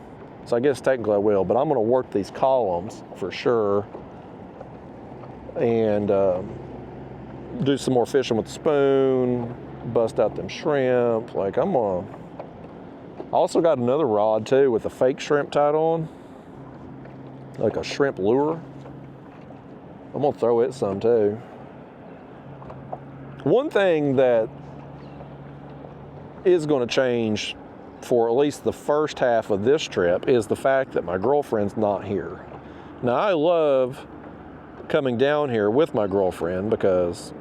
[SPEAKER 1] So I guess technically I will, but I'm going to work these columns for sure and do some more fishing with the spoon, bust out them shrimp. Like I also got another rod too with a fake shrimp tied on, like a shrimp lure. I'm going to throw it some too. One thing that is going to change for at least the first half of this trip is the fact that my girlfriend's not here. Now, I love coming down here with my girlfriend because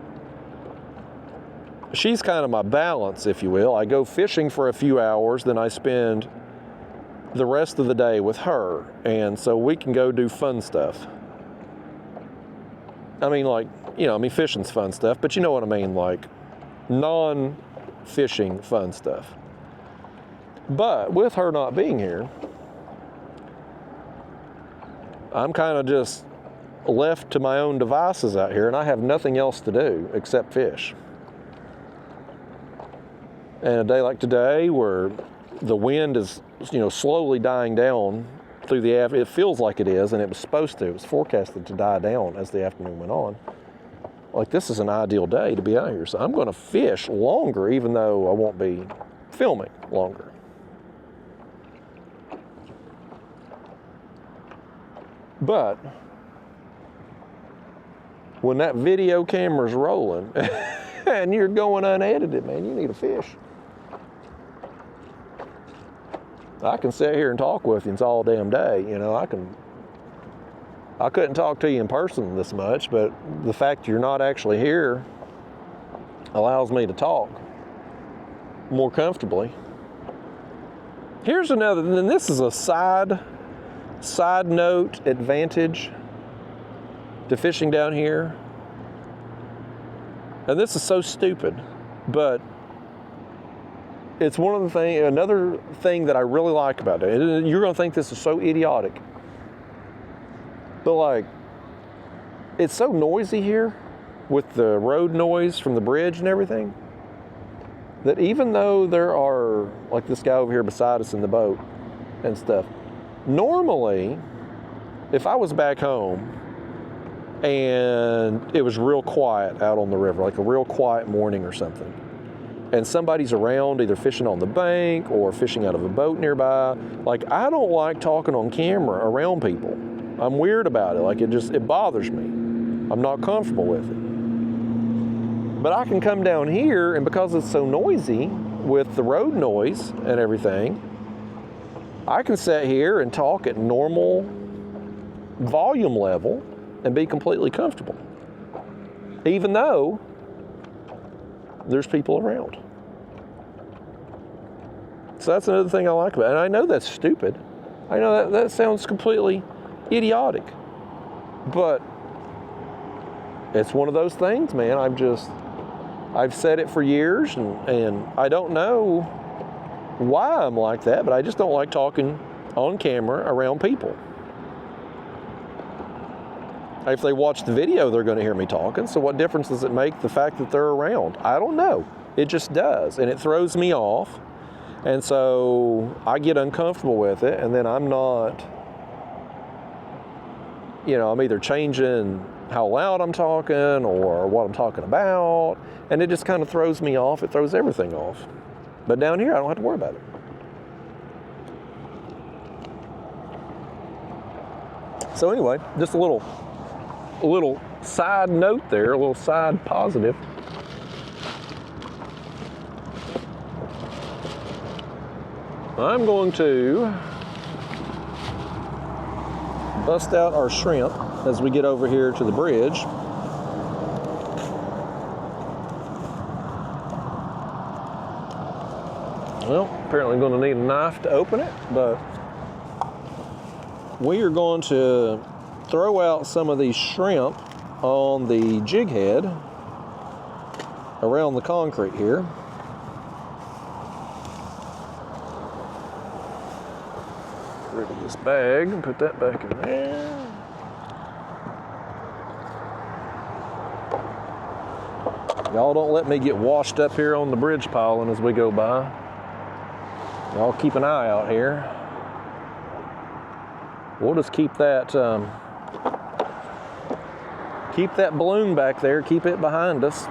[SPEAKER 1] she's kind of my balance, if you will. I go fishing for a few hours, then I spend the rest of the day with her, and so we can go do fun stuff. I mean, like, you know, I mean, fishing's fun stuff, but you know what I mean, like non-fishing fun stuff. But with her not being here, I'm kind of just left to my own devices out here, and I have nothing else to do except fish. And a day like today, where the wind is, you know, slowly dying down through the afternoon, it feels like it is, and it was supposed to. It was forecasted to die down as the afternoon went on. Like, this is an ideal day to be out here. So I'm going to fish longer, even though I won't be filming longer. But when that video camera's rolling and you're going unedited, man, you need a fish. I can sit here and talk with you it's all damn day, you know. I couldn't talk to you in person this much, but the fact you're not actually here allows me to talk more comfortably. Here's another, and this is a side note advantage to fishing down here. And this is so stupid, but it's one of the things, another thing that I really like about it. You're gonna think this is so idiotic, but like, it's so noisy here with the road noise from the bridge and everything, that even though there are, like this guy over here beside us in the boat and stuff, normally, if I was back home and it was real quiet out on the river, like a real quiet morning or something, and somebody's around either fishing on the bank or fishing out of a boat nearby, like, I don't like talking on camera around people. I'm weird about it. Like, it bothers me. I'm not comfortable with it. But I can come down here, and because it's so noisy with the road noise and everything, I can sit here and talk at normal volume level and be completely comfortable, even though there's people around. So that's another thing I like about it. And I know that's stupid. I know that sounds completely idiotic, but it's one of those things, man. I've said it for years, and I don't know why I'm like that, but I just don't like talking on camera around people. If they watch the video, they're going to hear me talking, so what difference does it make the fact that they're around? I don't know. It just does, and it throws me off, and so I get uncomfortable with it, and then I'm not, you know, I'm either changing how loud I'm talking or what I'm talking about, and it just kind of throws me off. It throws everything off. But down here, I don't have to worry about it. So anyway, just a little side note there, a little side positive. I'm going to bust out our shrimp as we get over here to the bridge. Well, apparently I'm going to need a knife to open it, but we are going to throw out some of these shrimp on the jig head around the concrete here. Get rid of this bag and put that back in there. Y'all don't let me get washed up here on the bridge piling as we go by. Y'all keep an eye out here. We'll just keep that balloon back there, keep it behind us.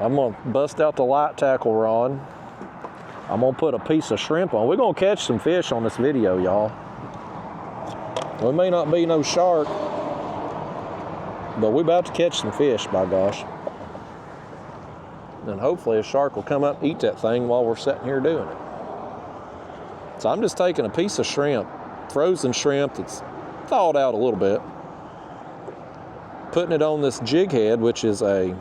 [SPEAKER 1] I'm gonna bust out the light tackle rod. I'm gonna put a piece of shrimp on. We're gonna catch some fish on this video, y'all. There may not be no shark, but we're about to catch some fish, by gosh. And hopefully a shark will come up and eat that thing while we're sitting here doing it. So I'm just taking a piece of shrimp, frozen shrimp that's thawed out a little bit, putting it on this jig head, which is a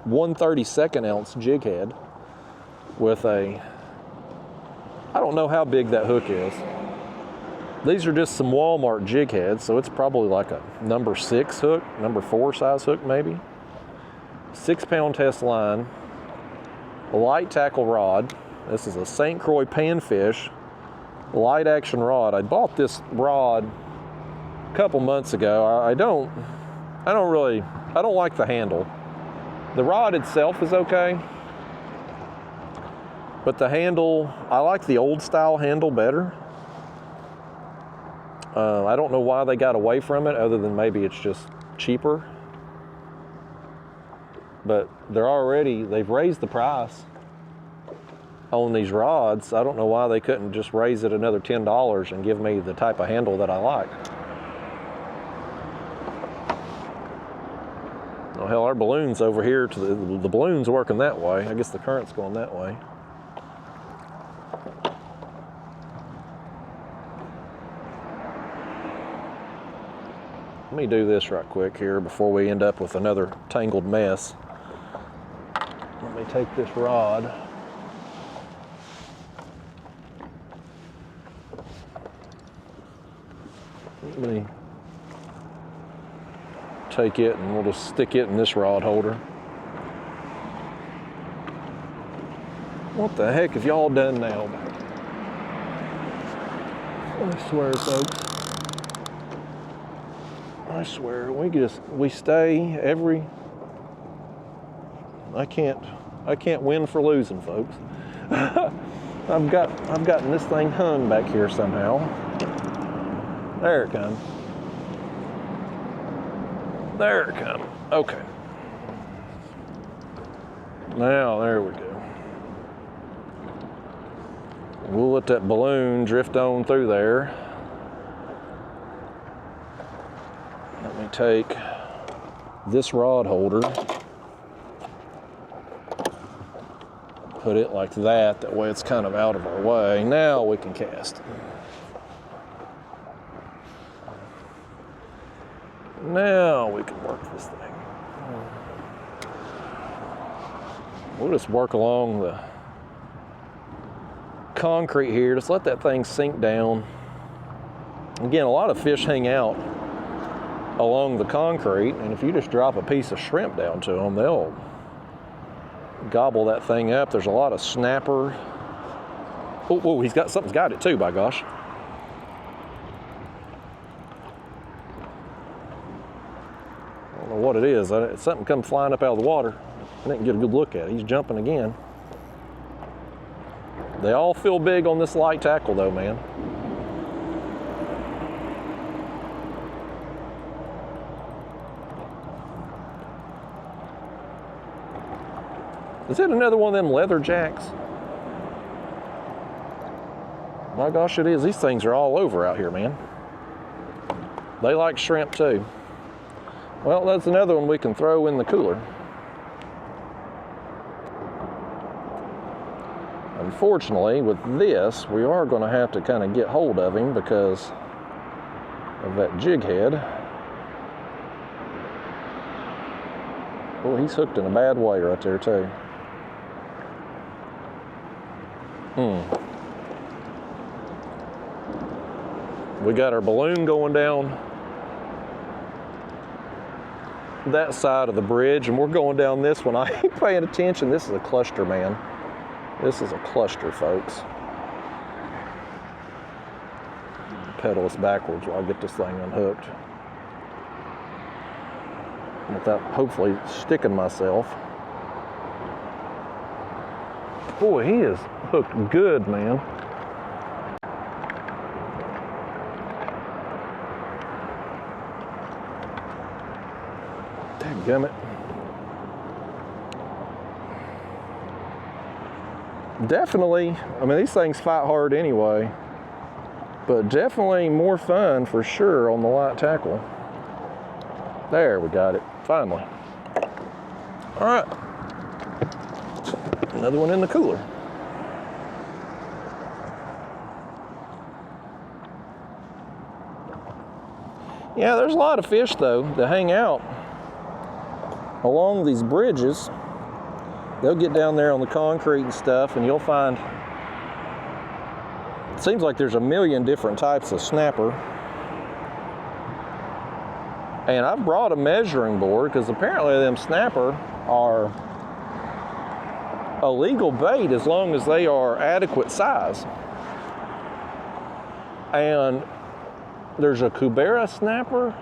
[SPEAKER 1] 1/32 ounce jig head with a, I don't know how big that hook is. These are just some Walmart jig heads, so it's probably like a number 6 hook, number 4 size hook maybe. 6-pound test line, a light tackle rod. This is a St. Croix panfish light action rod. I bought this rod a couple months ago. I don't like the handle. The rod itself is okay, but the handle, I like the old style handle better. I don't know why they got away from it, other than maybe it's just cheaper. But they've raised the price on these rods. I don't know why they couldn't just raise it another $10 and give me the type of handle that I like. Oh hell, our balloon's over here, the balloon's working that way. I guess the current's going that way. Let me do this right quick here before we end up with another tangled mess. Let me take this rod. Let me take it and we'll just stick it in this rod holder. What the heck have y'all done now? I swear, folks. I swear, we stay every. I can't win for losing, folks. I've gotten this thing hung back here somehow. There it comes. There it comes. Okay. Now, there we go. We'll let that balloon drift on through there. Let me take this rod holder, put it like that. That way it's kind of out of our way. Now we can cast. Now we can work this thing. We'll just work along the concrete here. Just let that thing sink down. Again, a lot of fish hang out along the concrete, and if you just drop a piece of shrimp down to them, they'll gobble that thing up. There's a lot of snapper. Oh, something's got it too, by gosh. I don't know what it is. Something come flying up out of the water. I didn't get a good look at it. He's jumping again. They all feel big on this light tackle though, man. Is it another one of them leather jacks? My gosh, it is. These things are all over out here, man. They like shrimp too. Well, that's another one we can throw in the cooler. Unfortunately, with this, we are going to have to kind of get hold of him because of that jig head. Oh, he's hooked in a bad way right there too. We got our balloon going down that side of the bridge, and we're going down this one. I ain't paying attention. This is a cluster, man. This is a cluster, folks. Pedal us backwards while I get this thing unhooked, without hopefully sticking myself. Boy, he is hooked good, man. Dadgummit. Definitely, I mean, these things fight hard anyway, but definitely more fun for sure on the light tackle. There, we got it, finally. All right. Another one in the cooler. Yeah, there's a lot of fish though that hang out along these bridges. They'll get down there on the concrete and stuff, and you'll find, it seems like there's a million different types of snapper. And I've brought a measuring board because apparently them snapper are a legal bait as long as they are adequate size. And there's a Cubera snapper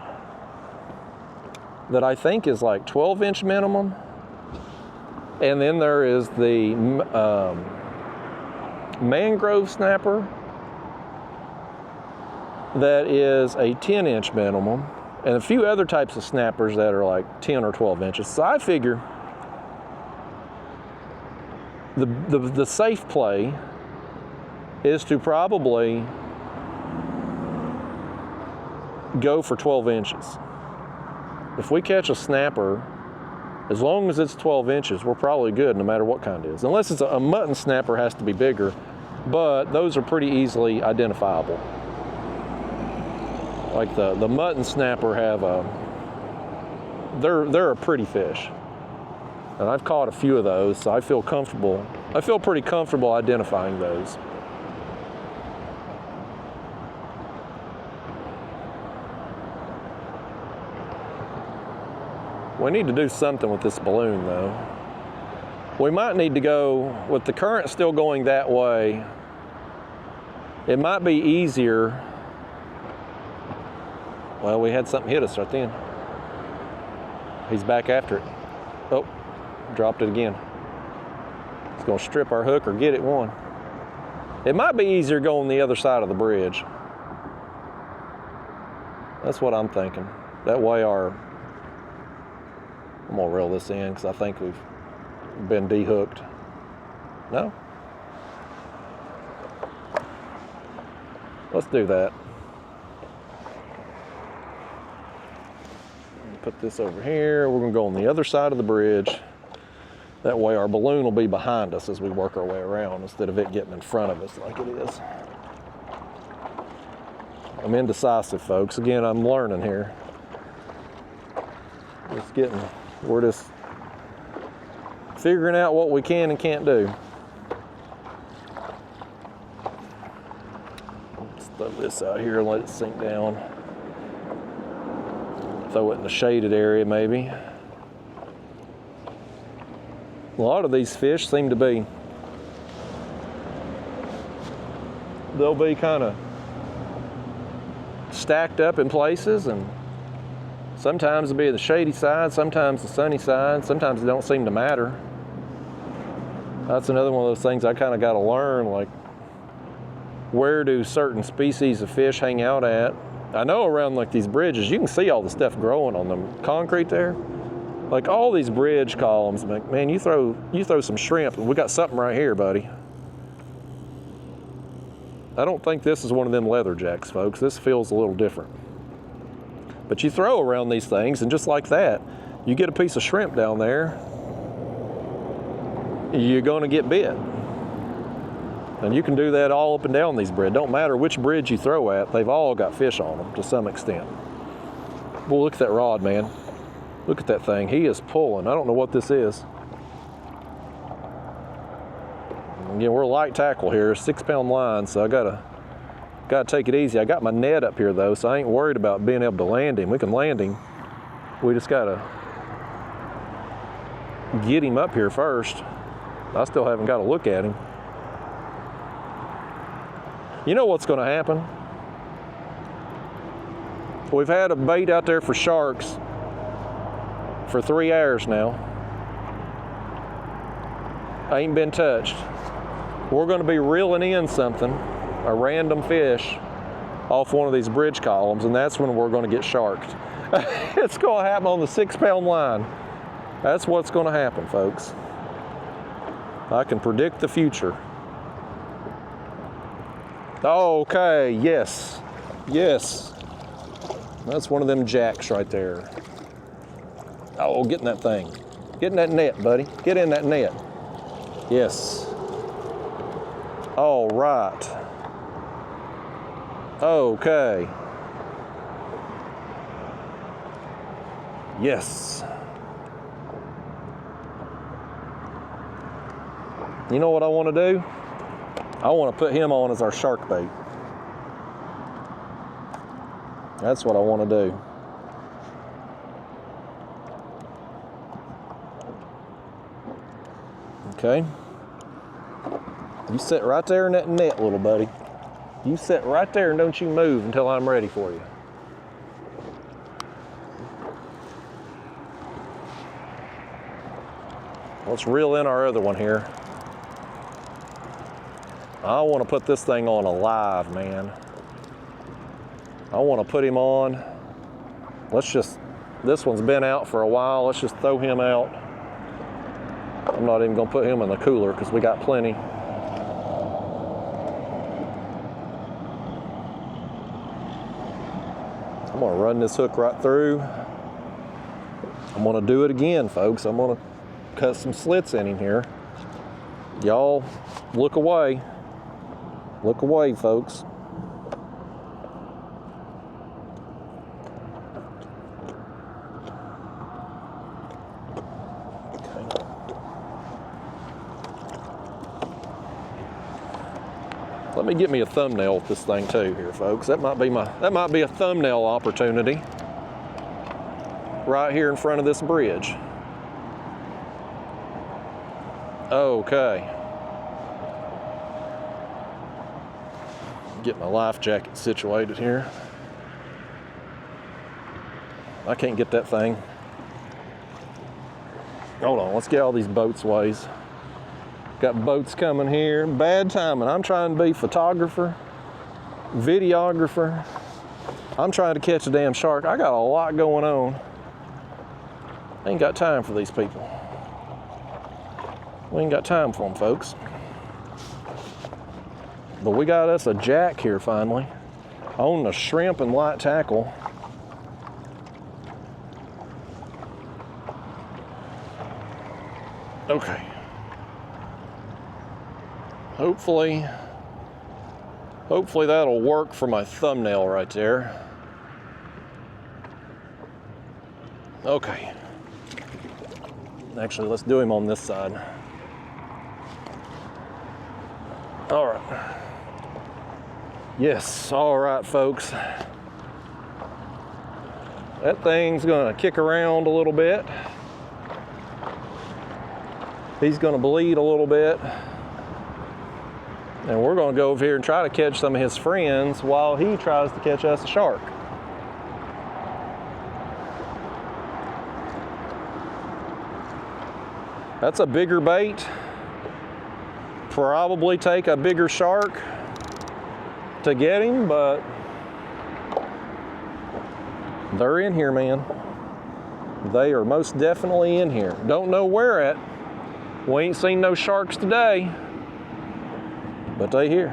[SPEAKER 1] that I think is like 12-inch minimum. And then there is the mangrove snapper that is a 10-inch minimum, and a few other types of snappers that are like 10 or 12 inches. So I figure the safe play is to probably go for 12 inches. If we catch a snapper, as long as it's 12 inches, we're probably good no matter what kind it is. Unless it's a mutton snapper, has to be bigger, but those are pretty easily identifiable. Like the mutton snapper have they're a pretty fish. And I've caught a few of those, so I feel pretty comfortable identifying those. We need to do something with this balloon though. We might need to go, with the current still going that way, it might be easier. Well, we had something hit us right then. He's back after it. Oh, dropped it again. It's gonna strip our hook or get it one. It might be easier going the other side of the bridge. That's what I'm thinking. That way I'm gonna reel this in because I think we've been de-hooked. No? Let's do that. Put this over here. We're gonna go on the other side of the bridge. That way our balloon will be behind us as we work our way around instead of it getting in front of us like it is. I'm indecisive, folks. Again, I'm learning here. We're just figuring out what we can and can't do. Let's throw this out here and let it sink down. Throw it in the shaded area maybe. A lot of these fish seem to be, they'll be kind of stacked up in places, and sometimes it'll be the shady side, sometimes the sunny side, sometimes it don't seem to matter. That's another one of those things I kind of got to learn, like where do certain species of fish hang out at? I know around like these bridges, you can see all the stuff growing on the concrete there. Like all these bridge columns, man, you throw some shrimp and we got something right here, buddy. I don't think this is one of them leather jacks, folks. This feels a little different. But you throw around these things and just like that, you get a piece of shrimp down there, you're gonna get bit. And you can do that all up and down these bridges. Don't matter which bridge you throw at, they've all got fish on them to some extent. Well, look at that rod, man. Look at that thing. He is pulling. I don't know what this is. Again, we're light tackle here, 6-pound line, so I gotta take it easy. I got my net up here though, so I ain't worried about being able to land him. We can land him. We just gotta get him up here first. I still haven't got a look at him. You know what's gonna happen? We've had a bait out there for sharks for 3 hours now. I ain't been touched. We're gonna be reeling in something, a random fish, off one of these bridge columns, and that's when we're gonna get sharked. It's gonna happen on the 6-pound line. That's what's gonna happen, folks. I can predict the future. Okay, yes, yes. That's one of them jacks right there. Oh, get in that thing. Get in that net, buddy. Get in that net. Yes. All right. Okay. Yes. You know what I want to do? I want to put him on as our shark bait. That's what I want to do. Okay. You sit right there in that net, little buddy. You sit right there and don't you move until I'm ready for you. Let's reel in our other one here. I want to put this thing on alive, man. I want to put him on. This one's been out for a while. Let's just throw him out. I'm not even gonna put him in the cooler because we got plenty. I'm gonna run this hook right through. I'm gonna do it again, folks. I'm gonna cut some slits in him here. Y'all, look away. Look away, folks. Let me get me a thumbnail with this thing too here, folks. That might be a thumbnail opportunity right here in front of this bridge. Okay. Get my life jacket situated here. I can't get that thing. Hold on, let's get all these boats ways. Got boats coming here. Bad timing. I'm trying to be photographer, videographer. I'm trying to catch a damn shark. I got a lot going on. I ain't got time for these people. We ain't got time for them, folks. But we got us a jack here finally on the shrimp and light tackle. Okay. Hopefully that'll work for my thumbnail right there. Okay. Actually, let's do him on this side. All right. Yes, all right, folks. That thing's gonna kick around a little bit. He's gonna bleed a little bit. And we're gonna go over here and try to catch some of his friends while he tries to catch us a shark. That's a bigger bait. Probably take a bigger shark to get him, but they're in here, man. They are most definitely in here. Don't know where at. We ain't seen no sharks today, but they here.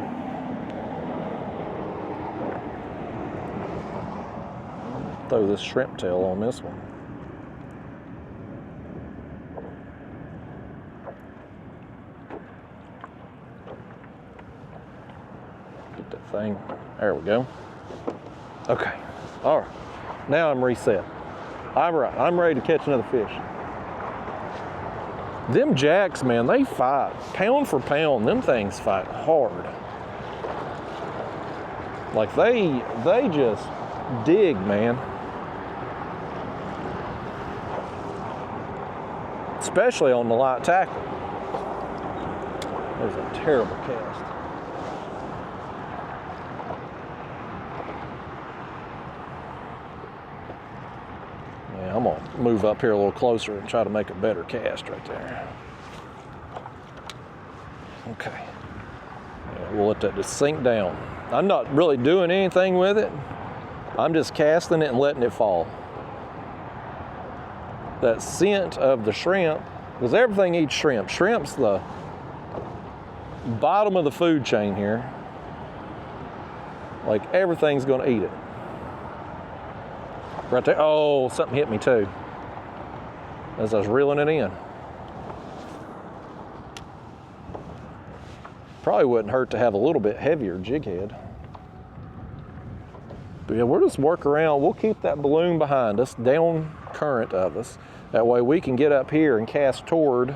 [SPEAKER 1] Throw this shrimp tail on this one. Get that thing. There we go. Okay. All right. Now I'm reset. I'm ready to catch another fish. Them jacks, man, they fight. Pound for pound, them things fight hard. Like they just dig, man. Especially on the light tackle. There's a terrible cast. Yeah, I'm gonna move up here a little closer and try to make a better cast right there. Okay. Yeah, we'll let that just sink down. I'm not really doing anything with it. I'm just casting it and letting it fall. That scent of the shrimp, because everything eats shrimp. Shrimp's the bottom of the food chain here. Like everything's gonna eat it. Right there. Oh, something hit me too as I was reeling it in. Probably wouldn't hurt to have a little bit heavier jig head. But yeah, we'll just work around. We'll keep that balloon behind us, down current of us. That way we can get up here and cast toward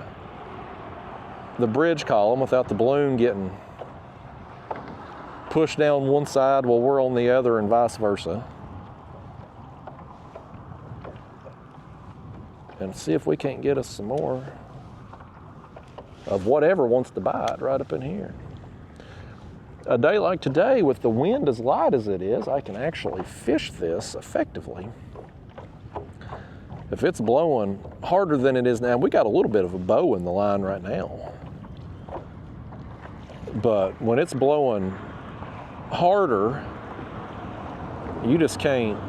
[SPEAKER 1] the bridge column without the balloon getting pushed down one side while we're on the other, and vice versa. And see if we can't get us some more of whatever wants to bite right up in here. A day like today, with the wind as light as it is, I can actually fish this effectively. If it's blowing harder than it is now, we got a little bit of a bow in the line right now. But when it's blowing harder, you just can't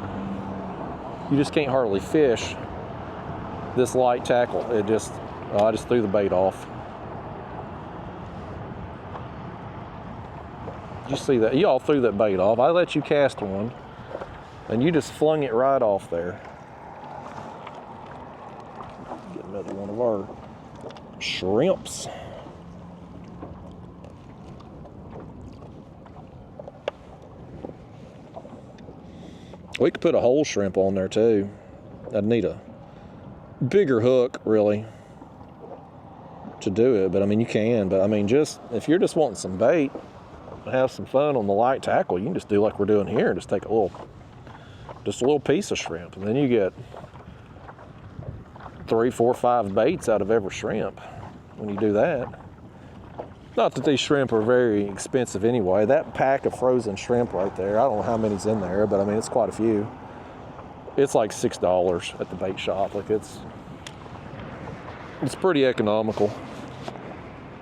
[SPEAKER 1] hardly fish this light tackle. I just threw the bait off. Did you see that? You all threw that bait off. I let you cast one, and you just flung it right off there. Get another one of our shrimps. We could put a whole shrimp on there too. I'd need a bigger hook, really, to do it. But I mean, you can. But I mean, just if you're just wanting some bait, have some fun on the light tackle, you can just do like we're doing here. Just take a little piece of shrimp, and then you get 3, 4, 5 baits out of every shrimp when you do that. Not that these shrimp are very expensive anyway. That pack of frozen shrimp right there, I don't know how many's in there, but I mean, it's quite a few. It's like $6 at the bait shop. Like it's pretty economical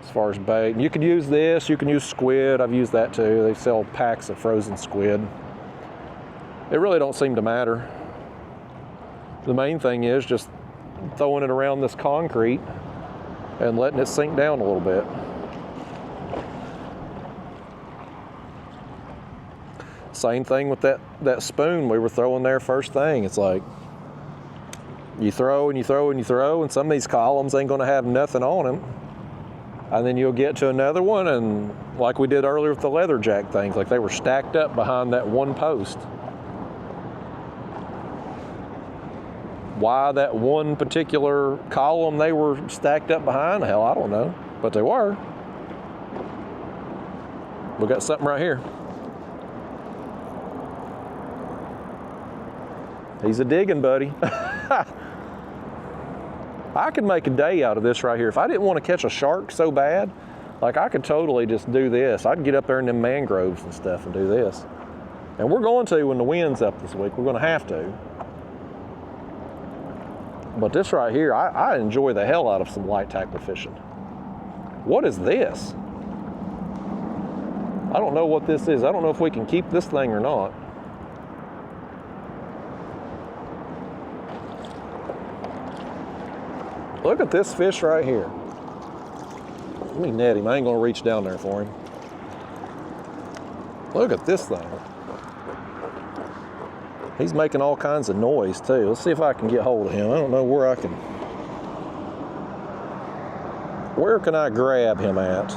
[SPEAKER 1] as far as bait. And you could use this, you can use squid. I've used that too. They sell packs of frozen squid. It really don't seem to matter. The main thing is just throwing it around this concrete and letting it sink down a little bit. Same thing with that spoon we were throwing there first thing. It's like you throw and you throw and you throw, and some of these columns ain't gonna have nothing on them. And then you'll get to another one, and like we did earlier with the leather jack things, like they were stacked up behind that one post. Why that one particular column they were stacked up behind, hell, I don't know, but they were. We got something right here. He's a digging buddy. I could make a day out of this right here. If I didn't want to catch a shark so bad, like I could totally just do this. I'd get up there in them mangroves and stuff and do this. And we're going to when the wind's up this week. We're going to have to. But this right here, I enjoy the hell out of some light tackle fishing. What is this? I don't know what this is. I don't know if we can keep this thing or not. Look at this fish right here. Let me net him. I ain't gonna reach down there for him. Look at this thing. He's making all kinds of noise too. Let's see if I can get hold of him. I don't know where I can. Where can I grab him at?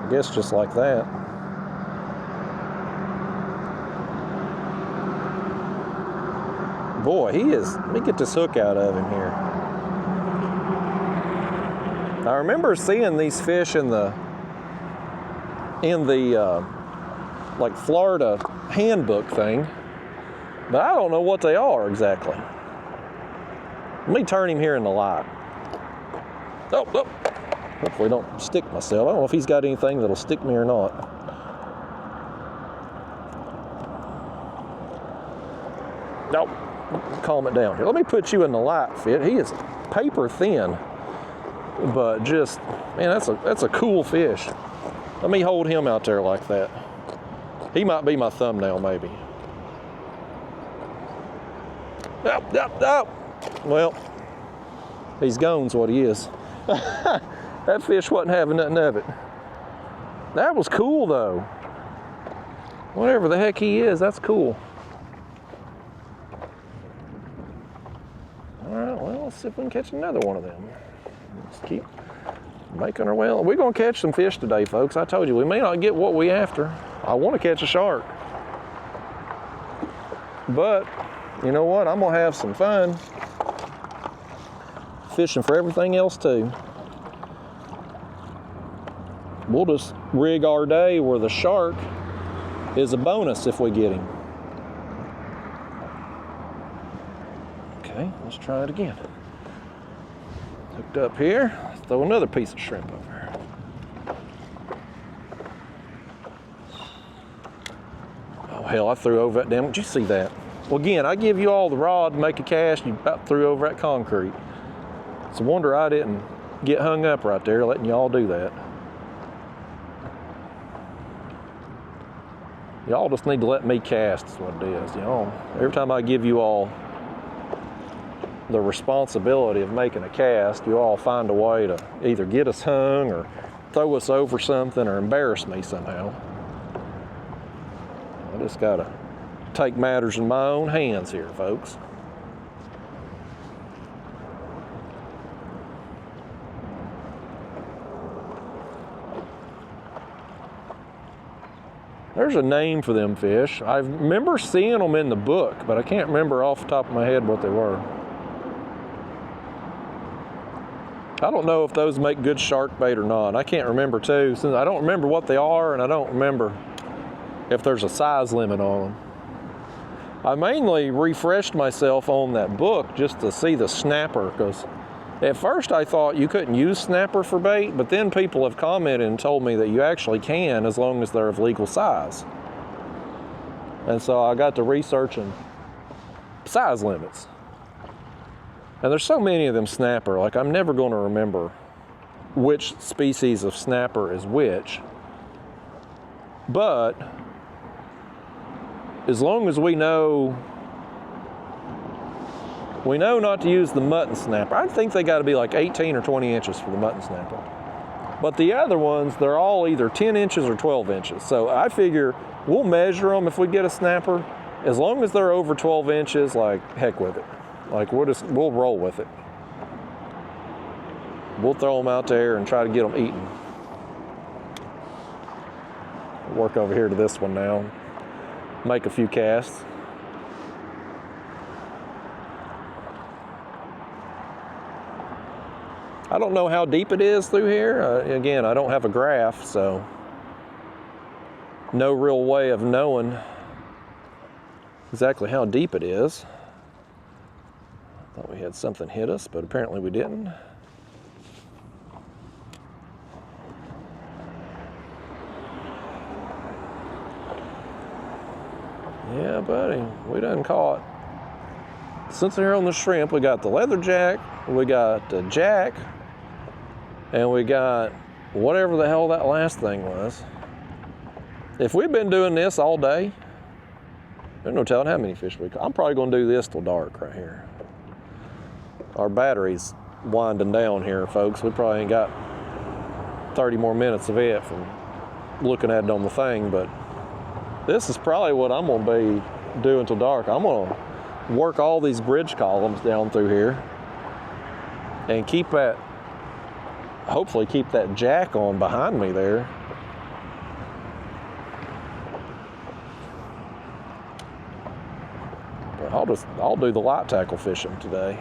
[SPEAKER 1] I guess just like that. Boy, he is. Let me get this hook out of him here. I remember seeing these fish in the like Florida handbook thing, but I don't know what they are exactly. Let me turn him here in the light. Oh, oh. Hopefully don't stick myself. I don't know if he's got anything that'll stick me or not. Nope. Calm it down here. Let me put you in the light, Fit. He is paper thin, but just, man, that's a cool fish. Let me hold him out there like that. He might be my thumbnail, maybe. Oh, oh, oh. Well, he's gone's what he is. That fish wasn't having nothing of it. That was cool, though. Whatever the heck he is, that's cool. All right, well, let's see if we can catch another one of them. Let's keep Making our way. We're gonna catch some fish today, folks. I told you, we may not get what we after. I want to catch a shark. But, you know what? I'm gonna have some fun fishing for everything else too. We'll just rig our day where the shark is a bonus if we get him. Okay, let's try it again. Hooked up here. Let's throw another piece of shrimp over here. Oh hell, I threw over that damn. Did you see that? Well, again, I give you all the rod, make a cast, you about threw over that concrete. It's a wonder I didn't get hung up right there letting y'all do that. Y'all just need to let me cast is what it is. Y'all, every time I give you all the responsibility of making a cast, you all find a way to either get us hung or throw us over something or embarrass me somehow. I just gotta take matters in my own hands here, folks. There's a name for them fish. I remember seeing them in the book, but I can't remember off the top of my head what they were. I don't know if those make good shark bait or not. I can't remember too, since I don't remember what they are and I don't remember if there's a size limit on them. I mainly refreshed myself on that book just to see the snapper, because at first I thought you couldn't use snapper for bait, but then people have commented and told me that you actually can as long as they're of legal size. And so I got to researching size limits. And there's so many of them snapper, like I'm never going to remember which species of snapper is which. But as long as we know not to use the mutton snapper. I think they got to be like 18 or 20 inches for the mutton snapper. But the other ones, they're all either 10 inches or 12 inches. So I figure we'll measure them if we get a snapper. As long as they're over 12 inches, like heck with it. Like we'll roll with it. We'll throw them out there and try to get them eaten. Work over here to this one now. Make a few casts. I don't know how deep it is through here. Again, I don't have a graph, so no real way of knowing exactly how deep it is. Thought we had something hit us, but apparently we didn't. Yeah, buddy, we done caught. Since we're on the shrimp, we got the leather jack, we got the jack, and we got whatever the hell that last thing was. If we've been doing this all day, there's no telling how many fish we caught. I'm probably gonna do this till dark right here. Our battery's winding down here, folks. We probably ain't got 30 more minutes of it from looking at it on the thing, but this is probably what I'm gonna be doing till dark. I'm gonna work all these bridge columns down through here and keep that, hopefully keep that jack on behind me there. But I'll do the light tackle fishing today.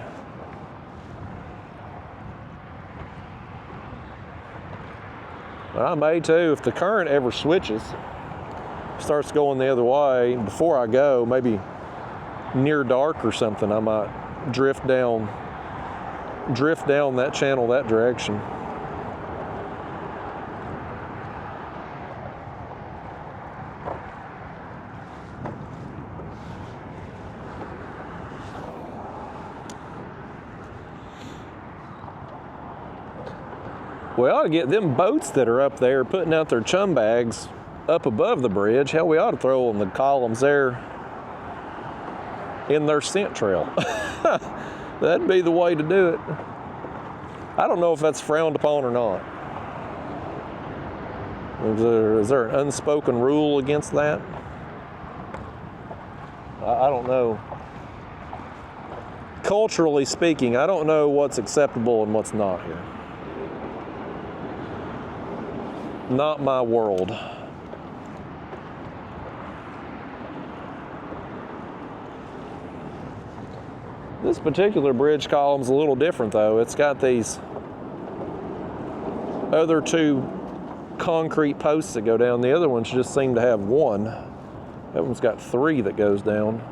[SPEAKER 1] But I may too, if the current ever switches, starts going the other way, before I go, maybe near dark or something, I might drift down that channel that direction. We ought to get them boats that are up there putting out their chum bags up above the bridge. Hell, we ought to throw them the columns there in their scent trail. That'd be the way to do it. I don't know if that's frowned upon or not. Is there an unspoken rule against that? I don't know. Culturally speaking, I don't know what's acceptable and what's not here. Not my world. This particular bridge column's a little different though. It's got these other two concrete posts that go down. The other ones just seem to have one. That one's got three that goes down.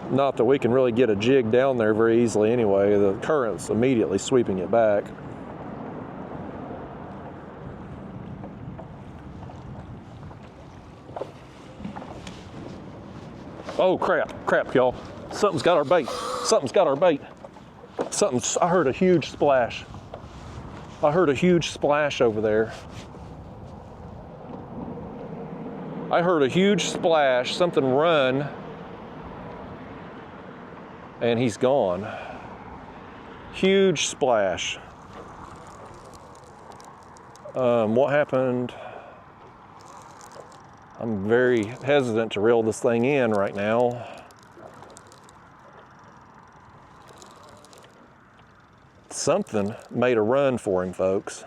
[SPEAKER 1] Not that we can really get a jig down there very easily anyway. The current's immediately sweeping it back. Oh crap, y'all. Something's got our bait. Something's got our bait. I heard a huge splash. I heard a huge splash over there. I heard a huge splash, something run, and he's gone. Huge splash. What happened? I'm very hesitant to reel this thing in right now. Something made a run for him, folks.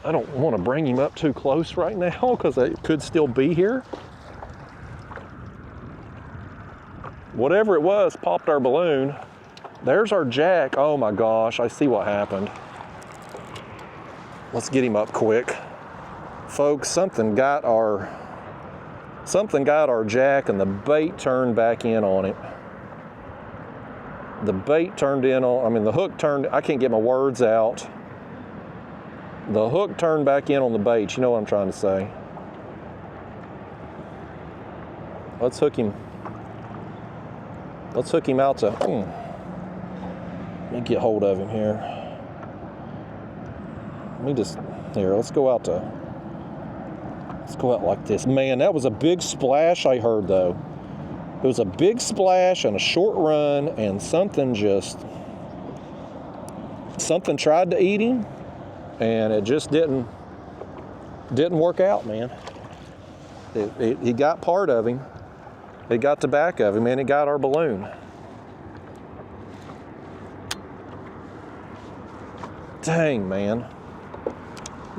[SPEAKER 1] I don't want to bring him up too close right now because it could still be here. Whatever it was popped our balloon. There's our jack. Oh my gosh, I see what happened. Let's get him up quick. Folks, something got our jack and the bait turned back in on it. The bait turned in on, the hook turned, I can't get my words out. The hook turned back in on the bait, you know what I'm trying to say. Let's hook him out to, let me get hold of him here. Let's go out like this. Man, that was a big splash I heard though. It was a big splash and a short run, and something tried to eat him, and it just didn't work out, man. He got part of him. It got the back of him, and it got our balloon. Dang, man.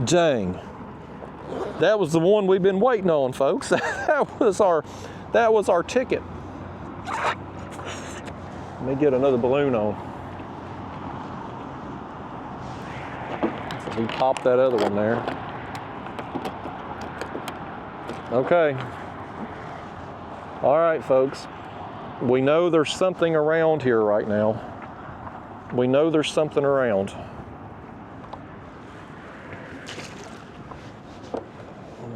[SPEAKER 1] Dang. That was the one we've been waiting on, folks. That was our ticket. Let me get another balloon on. We popped that other one there. Okay. All right, folks. We know there's something around here right now. We know there's something around.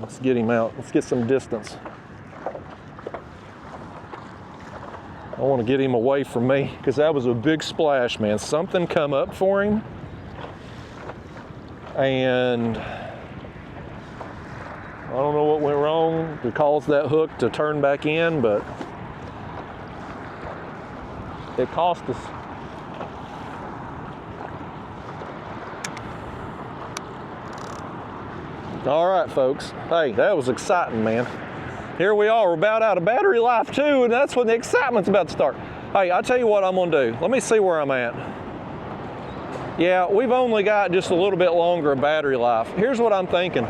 [SPEAKER 1] Let's get him out. Let's get some distance. I want to get him away from me because that was a big splash, man. Something come up for him, and I don't know what went wrong to cause that hook to turn back in, but it cost us. All right, folks. Hey, that was exciting, man. Here we are, we're about out of battery life too, and that's when the excitement's about to start. Hey, I'll tell you what I'm gonna do. Let me see where I'm at. Yeah, we've only got just a little bit longer of battery life. Here's what I'm thinking.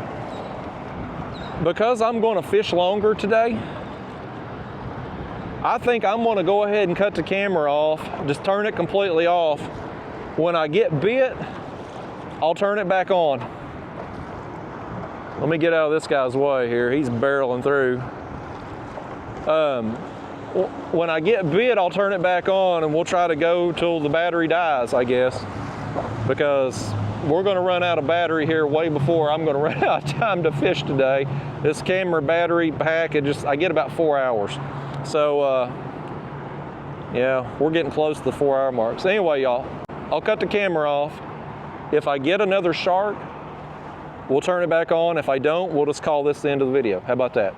[SPEAKER 1] Because I'm gonna fish longer today, I think I'm gonna go ahead and cut the camera off, just turn it completely off. When I get bit, I'll turn it back on. Let me get out of this guy's way here. He's barreling through. When I get bit, I'll turn it back on and we'll try to go till the battery dies, I guess. Because we're gonna run out of battery here way before I'm gonna run out of time to fish today. This camera battery pack, I get about 4 hours. So, yeah, we're getting close to the 4-hour mark. So anyway, y'all, I'll cut the camera off. If I get another shark, we'll turn it back on. If I don't, we'll just call this the end of the video. How about that?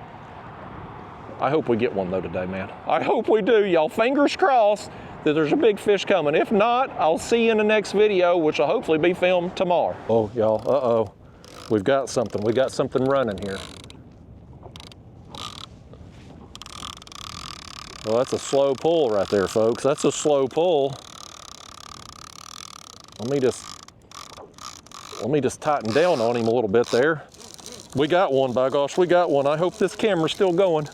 [SPEAKER 1] I hope we get one though today, man. I hope we do, y'all. Fingers crossed that there's a big fish coming. If not, I'll see you in the next video, which will hopefully be filmed tomorrow. Oh, y'all, uh-oh. We've got something. We got something running here. Well, that's a slow pull right there, folks. That's a slow pull. Let me just Let me just tighten down on him a little bit there. We got one, by gosh, we got one. I hope this camera's still going.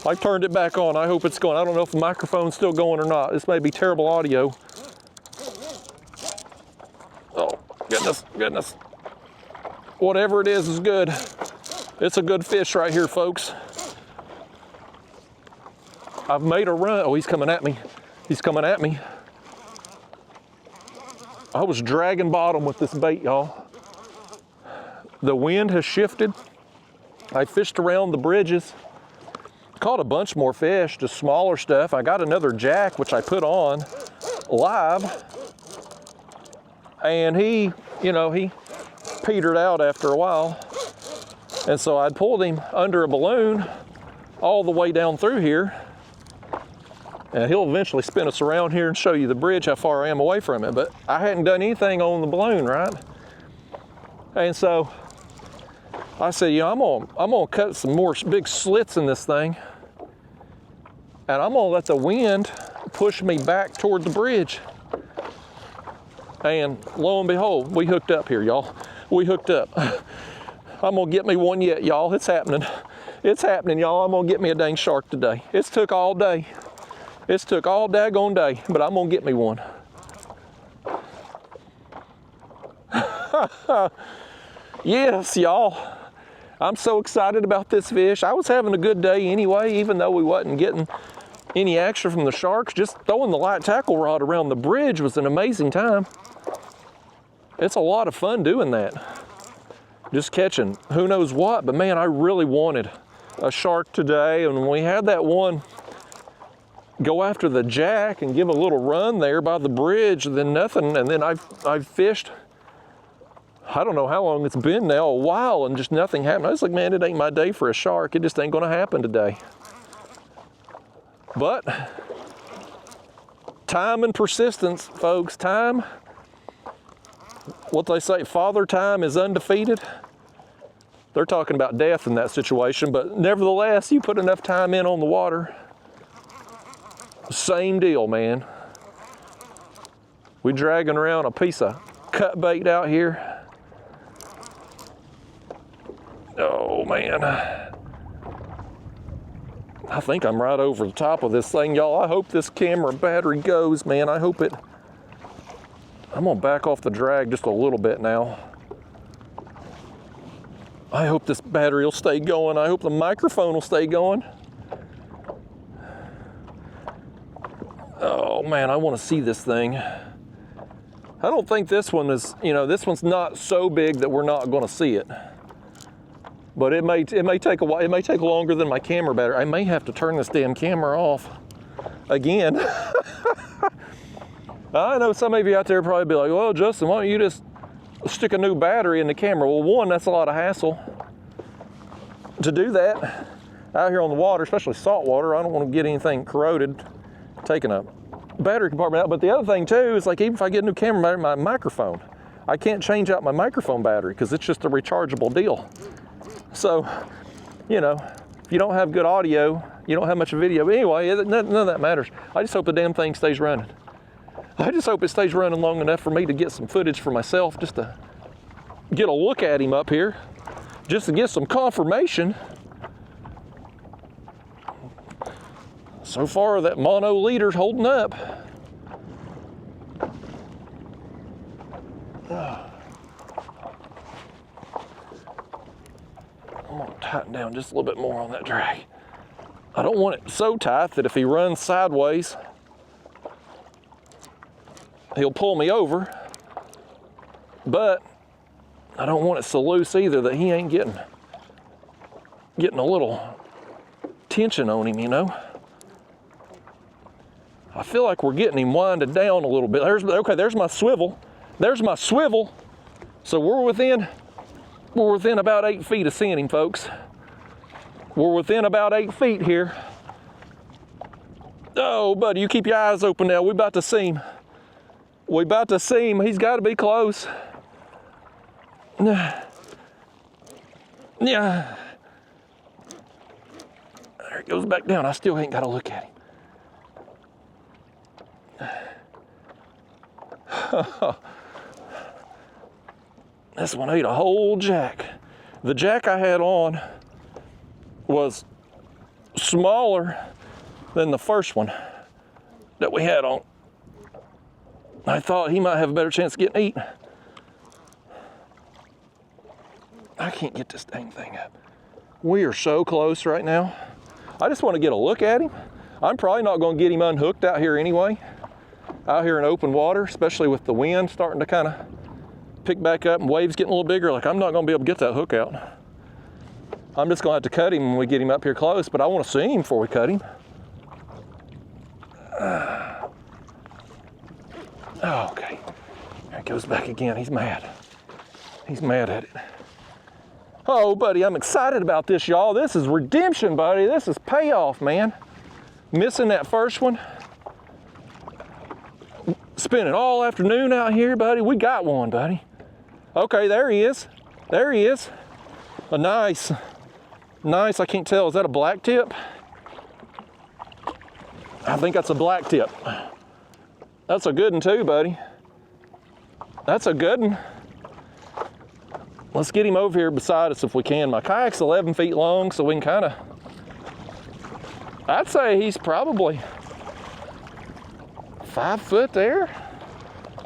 [SPEAKER 1] I turned it back on. I hope it's going. I don't know if the microphone's still going or not. This may be terrible audio. Oh, goodness, goodness. Whatever it is good. It's a good fish right here, folks. I've made a run. Oh, he's coming at me. He's coming at me. I was dragging bottom with this bait, y'all. The wind has shifted. I fished around the bridges. Caught a bunch more fish, just smaller stuff. I got another jack, which I put on live. And he, you know, he petered out after a while. And so I pulled him under a balloon all the way down through here. And he'll eventually spin us around here and show you the bridge, how far I am away from it. But I hadn't done anything on the balloon, right? And so I said, you know, I'm gonna cut some more big slits in this thing. And I'm gonna let the wind push me back toward the bridge. And lo and behold, we hooked up here, y'all. We hooked up. I'm gonna get me one yet, y'all. It's happening. It's happening, y'all. I'm gonna get me a dang shark today. It's took all day. It's took all daggone day, but I'm gonna get me one. Yes, y'all. I'm so excited about this fish. I was having a good day anyway, even though we wasn't getting any action from the sharks. Just throwing the light tackle rod around the bridge was an amazing time. It's a lot of fun doing that. Just catching who knows what, but man, I really wanted a shark today. And when we had that one go after the jack and give a little run there by the bridge, then nothing. And then I've fished, I don't know how long it's been now, a while, and just nothing happened. I was like, man, it ain't my day for a shark. It just ain't gonna happen today. But time and persistence, folks, time, what they say, Father Time is undefeated. They're talking about death in that situation, but nevertheless, you put enough time in on the water, same deal, man. We dragging around a piece of cut bait out here. Oh man. I think I'm right over the top of this thing, y'all. I hope this camera battery goes, man. I hope it. I'm gonna back off the drag just a little bit now. I hope this battery will stay going. I hope the microphone will stay going. Oh man, I want to see this thing. I don't think this one is, you know, this one's not so big that we're not going to see it. But it may take a while. It may take longer than my camera battery. I may have to turn this damn camera off again. I know some of you out there probably be like, well, Justin, why don't you just stick a new battery in the camera? Well, one, that's a lot of hassle to do that out here on the water, especially salt water. I don't want to get anything corroded taking a battery compartment out. But the other thing too is, like, even if I get a new camera battery, my microphone, I can't change out my microphone battery because it's just a rechargeable deal. So, you know, if you don't have good audio, you don't have much video. But anyway, none of that matters. I just hope the damn thing stays running. I just hope it stays running long enough for me to get some footage for myself, just to get a look at him up here, just to get some confirmation. So far, that mono leader's holding up. I'm gonna tighten down just a little bit more on that drag. I don't want it so tight that if he runs sideways, he'll pull me over, but I don't want it so loose either that he ain't getting a little tension on him, you know. I feel like we're getting him winded down a little bit. There's my swivel. There's my swivel. So we're within about 8 feet of seeing him, folks. We're within about 8 feet here. Oh, buddy, you keep your eyes open now. We're about to see him. We're about to see him. He's got to be close. Yeah. There it goes back down. I still ain't got to look at him. This one ate a whole jack. The jack I had on was smaller than the first one that we had on. I thought he might have a better chance of getting eaten. I can't get this dang thing up. We are so close right now. I just want to get a look at him. I'm probably not going to get him unhooked out here anyway. Out here in open water, especially with the wind starting to kind of pick back up and waves getting a little bigger. Like, I'm not going to be able to get that hook out. I'm just going to have to cut him when we get him up here close, but I want to see him before we cut him. Oh, okay. There he goes back again. He's mad. He's mad at it. Oh, buddy, I'm excited about this, y'all. This is redemption, buddy. This is payoff, man. Missing that first one. Spending all afternoon out here, buddy. We got one, buddy. Okay, there he is. There he is. A nice, I can't tell. Is that a black tip? I think that's a black tip. That's a good one too, buddy. That's a good one. Let's get him over here beside us if we can. My kayak's 11 feet long, so we can kind of, I'd say he's probably 5 foot there,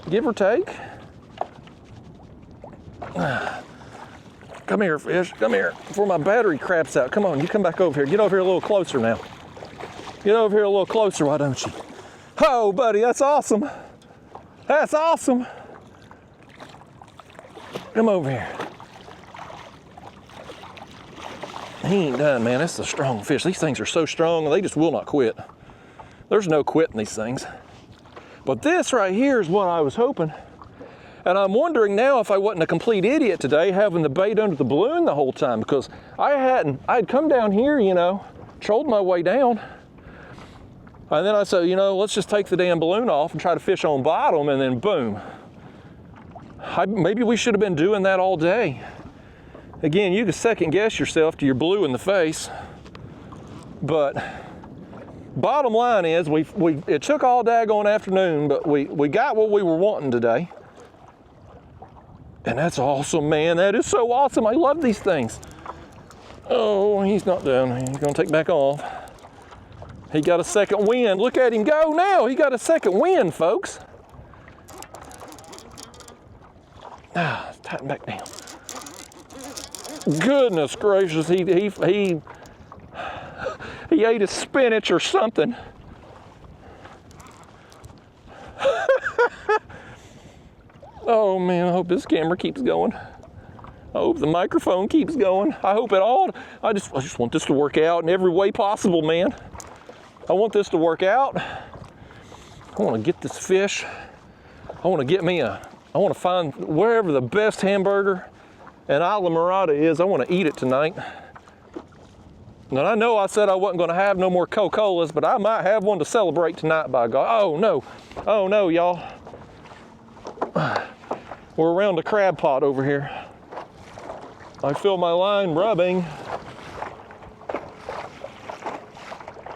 [SPEAKER 1] give or take. Come here, fish, come here, before my battery craps out. Come on, you come back over here. Get over here a little closer now. Get over here a little closer, why don't you? Oh, buddy, that's awesome. That's awesome. Come over here. He ain't done, man. This is a strong fish. These things are so strong, they just will not quit. There's no quitting these things. But this right here is what I was hoping. And I'm wondering now if I wasn't a complete idiot today having the bait under the balloon the whole time, because I'd come down here, you know, trolled my way down. And then I said, you know, let's just take the damn balloon off and try to fish on bottom, and then boom. Maybe we should have been doing that all day. Again, you can second guess yourself till you're blue in the face. But bottom line is, it took all daggone afternoon, but we got what we were wanting today. And that's awesome, man. That is so awesome. I love these things. Oh, he's not done. He's gonna take back off. He got a second wind. Look at him go now. He got a second wind, folks. Ah, tighten back down. Goodness gracious, he ate his spinach or something. Oh man, I hope this camera keeps going. I hope the microphone keeps going. I hope it all. I just want this to work out in every way possible, man. I want this to work out. I want to get this fish. I want to find wherever the best hamburger and Isla Morada is. I want to eat it tonight. And I know I said I wasn't going to have no more Coca-Colas, but I might have one to celebrate tonight, by God. Oh no, y'all. We're around the crab pot over here. I feel my line rubbing.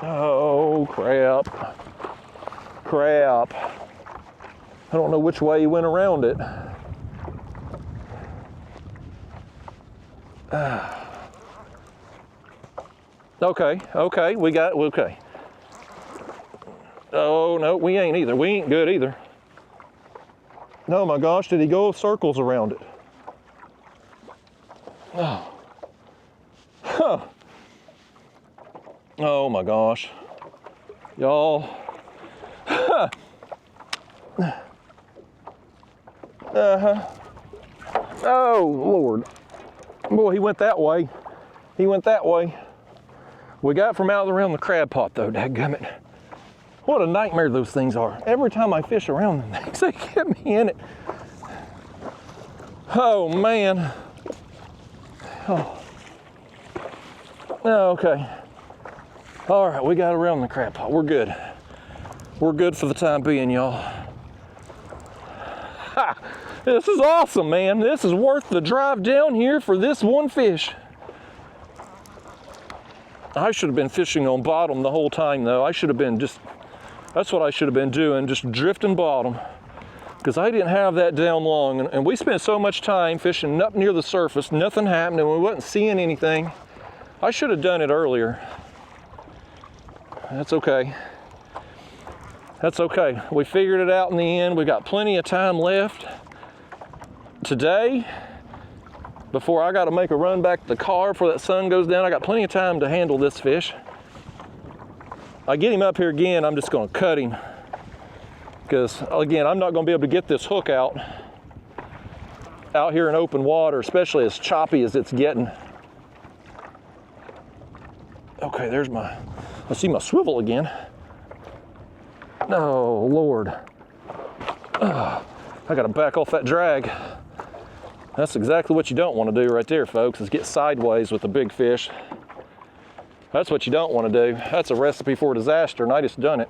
[SPEAKER 1] Oh, crap. I don't know which way he went around it. Okay, okay. Oh, no, we ain't either. We ain't good either. Oh my gosh, did he go circles around it? Oh. Huh. Oh my gosh. Y'all. Huh. Uh-huh. Oh, Lord. Boy, he went that way. We got from out around the crab pot, though, dadgummit. What a nightmare those things are. Every time I fish around them things, they get me in it. Oh, man. Oh. Okay. All right, we got around the crab pot. We're good. We're good for the time being, y'all. Ha! This is awesome, man. This is worth the drive down here for this one fish. I should have been fishing on bottom the whole time, though. That's what I should have been doing, just drifting bottom. because I didn't have that down long, and we spent so much time fishing up near the surface, nothing happening, we wasn't seeing anything. I should have done it earlier. That's okay. That's okay. We figured it out in the end. We got plenty of time left today before I got to make a run back to the car before that sun goes down. I got plenty of time to handle this fish. I get him up here again, I'm just going to cut him, because again, I'm not going to be able to get this hook out here in open water, especially as choppy as it's getting. Okay, I see my swivel again. Oh, Lord. I got to back off that drag. That's exactly what you don't want to do right there, folks, is get sideways with a big fish. That's what you don't want to do. That's a recipe for disaster, and I just done it.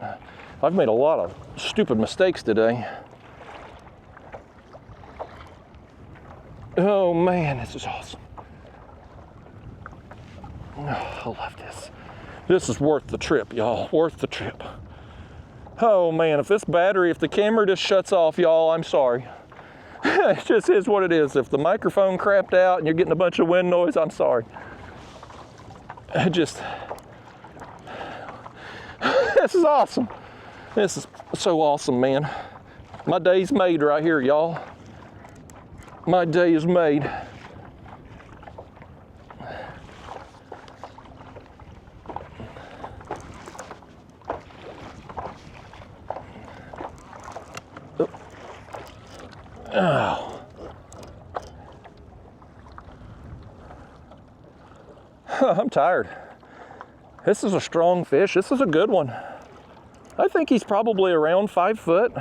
[SPEAKER 1] I've made a lot of stupid mistakes today. Oh man, this is awesome. Oh, I love this. This is worth the trip, y'all, worth the trip. Oh man, if the camera just shuts off, y'all, I'm sorry. It just is what it is. If the microphone crapped out and you're getting a bunch of wind noise, I'm sorry. This is awesome. This is so awesome, man. My day's made right here, y'all. My day is made. Oh. I'm tired. This is a strong fish. This is a good one. I think he's probably around 5 foot.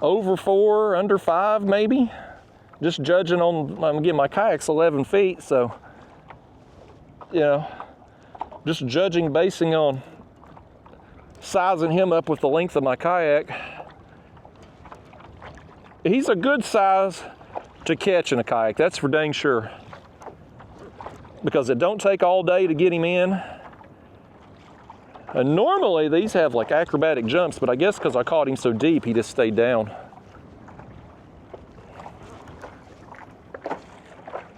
[SPEAKER 1] Over 4, under 5 maybe. Just judging on, again, my kayak's 11 feet, so, you know, just judging, basing on sizing him up with the length of my kayak. He's a good size to catch in a kayak, that's for dang sure. Because it don't take all day to get him in. And normally these have like acrobatic jumps, but I guess because I caught him so deep, he just stayed down.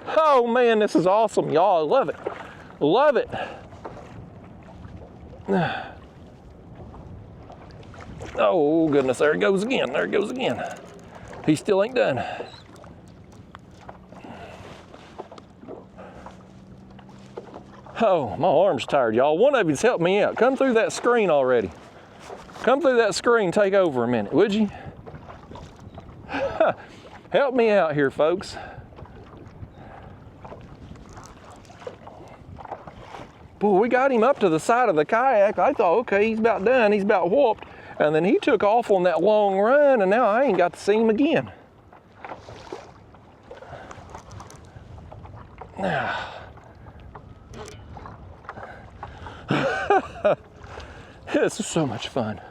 [SPEAKER 1] Oh man, this is awesome, y'all. I love it. Love it. Oh goodness, there it goes again. There it goes again. He still ain't done. Oh, my arm's tired, y'all. One of you's helped me out. Come through that screen already. Come through that screen, take over a minute, would you? Help me out here, folks. Boy, we got him up to the side of the kayak. I thought, okay, he's about done. He's about whooped. And then he took off on that long run, and now I ain't got to see him again. This is so much fun.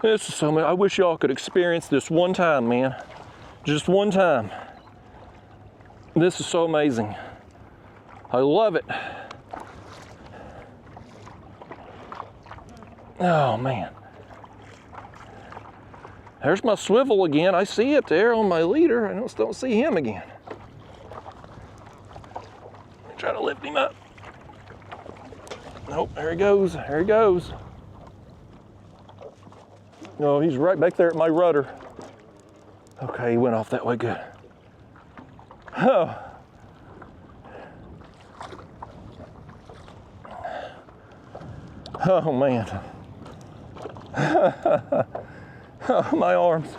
[SPEAKER 1] This is so much. I wish y'all could experience this one time, man. Just one time. This is so amazing. I love it. Oh man. There's my swivel again. I see it there on my leader. I just don't see him again. Try to lift him up. Nope, there he goes. There he goes. No, he's right back there at my rudder. Okay, he went off that way good. Oh. Oh man. Oh, my arms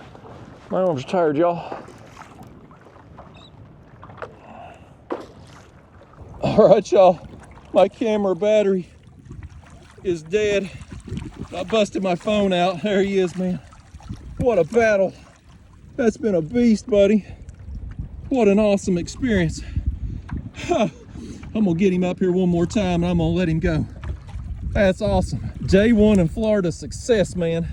[SPEAKER 1] are tired, y'all. All right, y'all, my camera battery is dead. I busted my phone out. There he is, man. What a battle. That's been a beast, buddy. What an awesome experience. I'm gonna get him up here one more time and I'm gonna let him go. That's awesome. Day 1 in Florida success, man.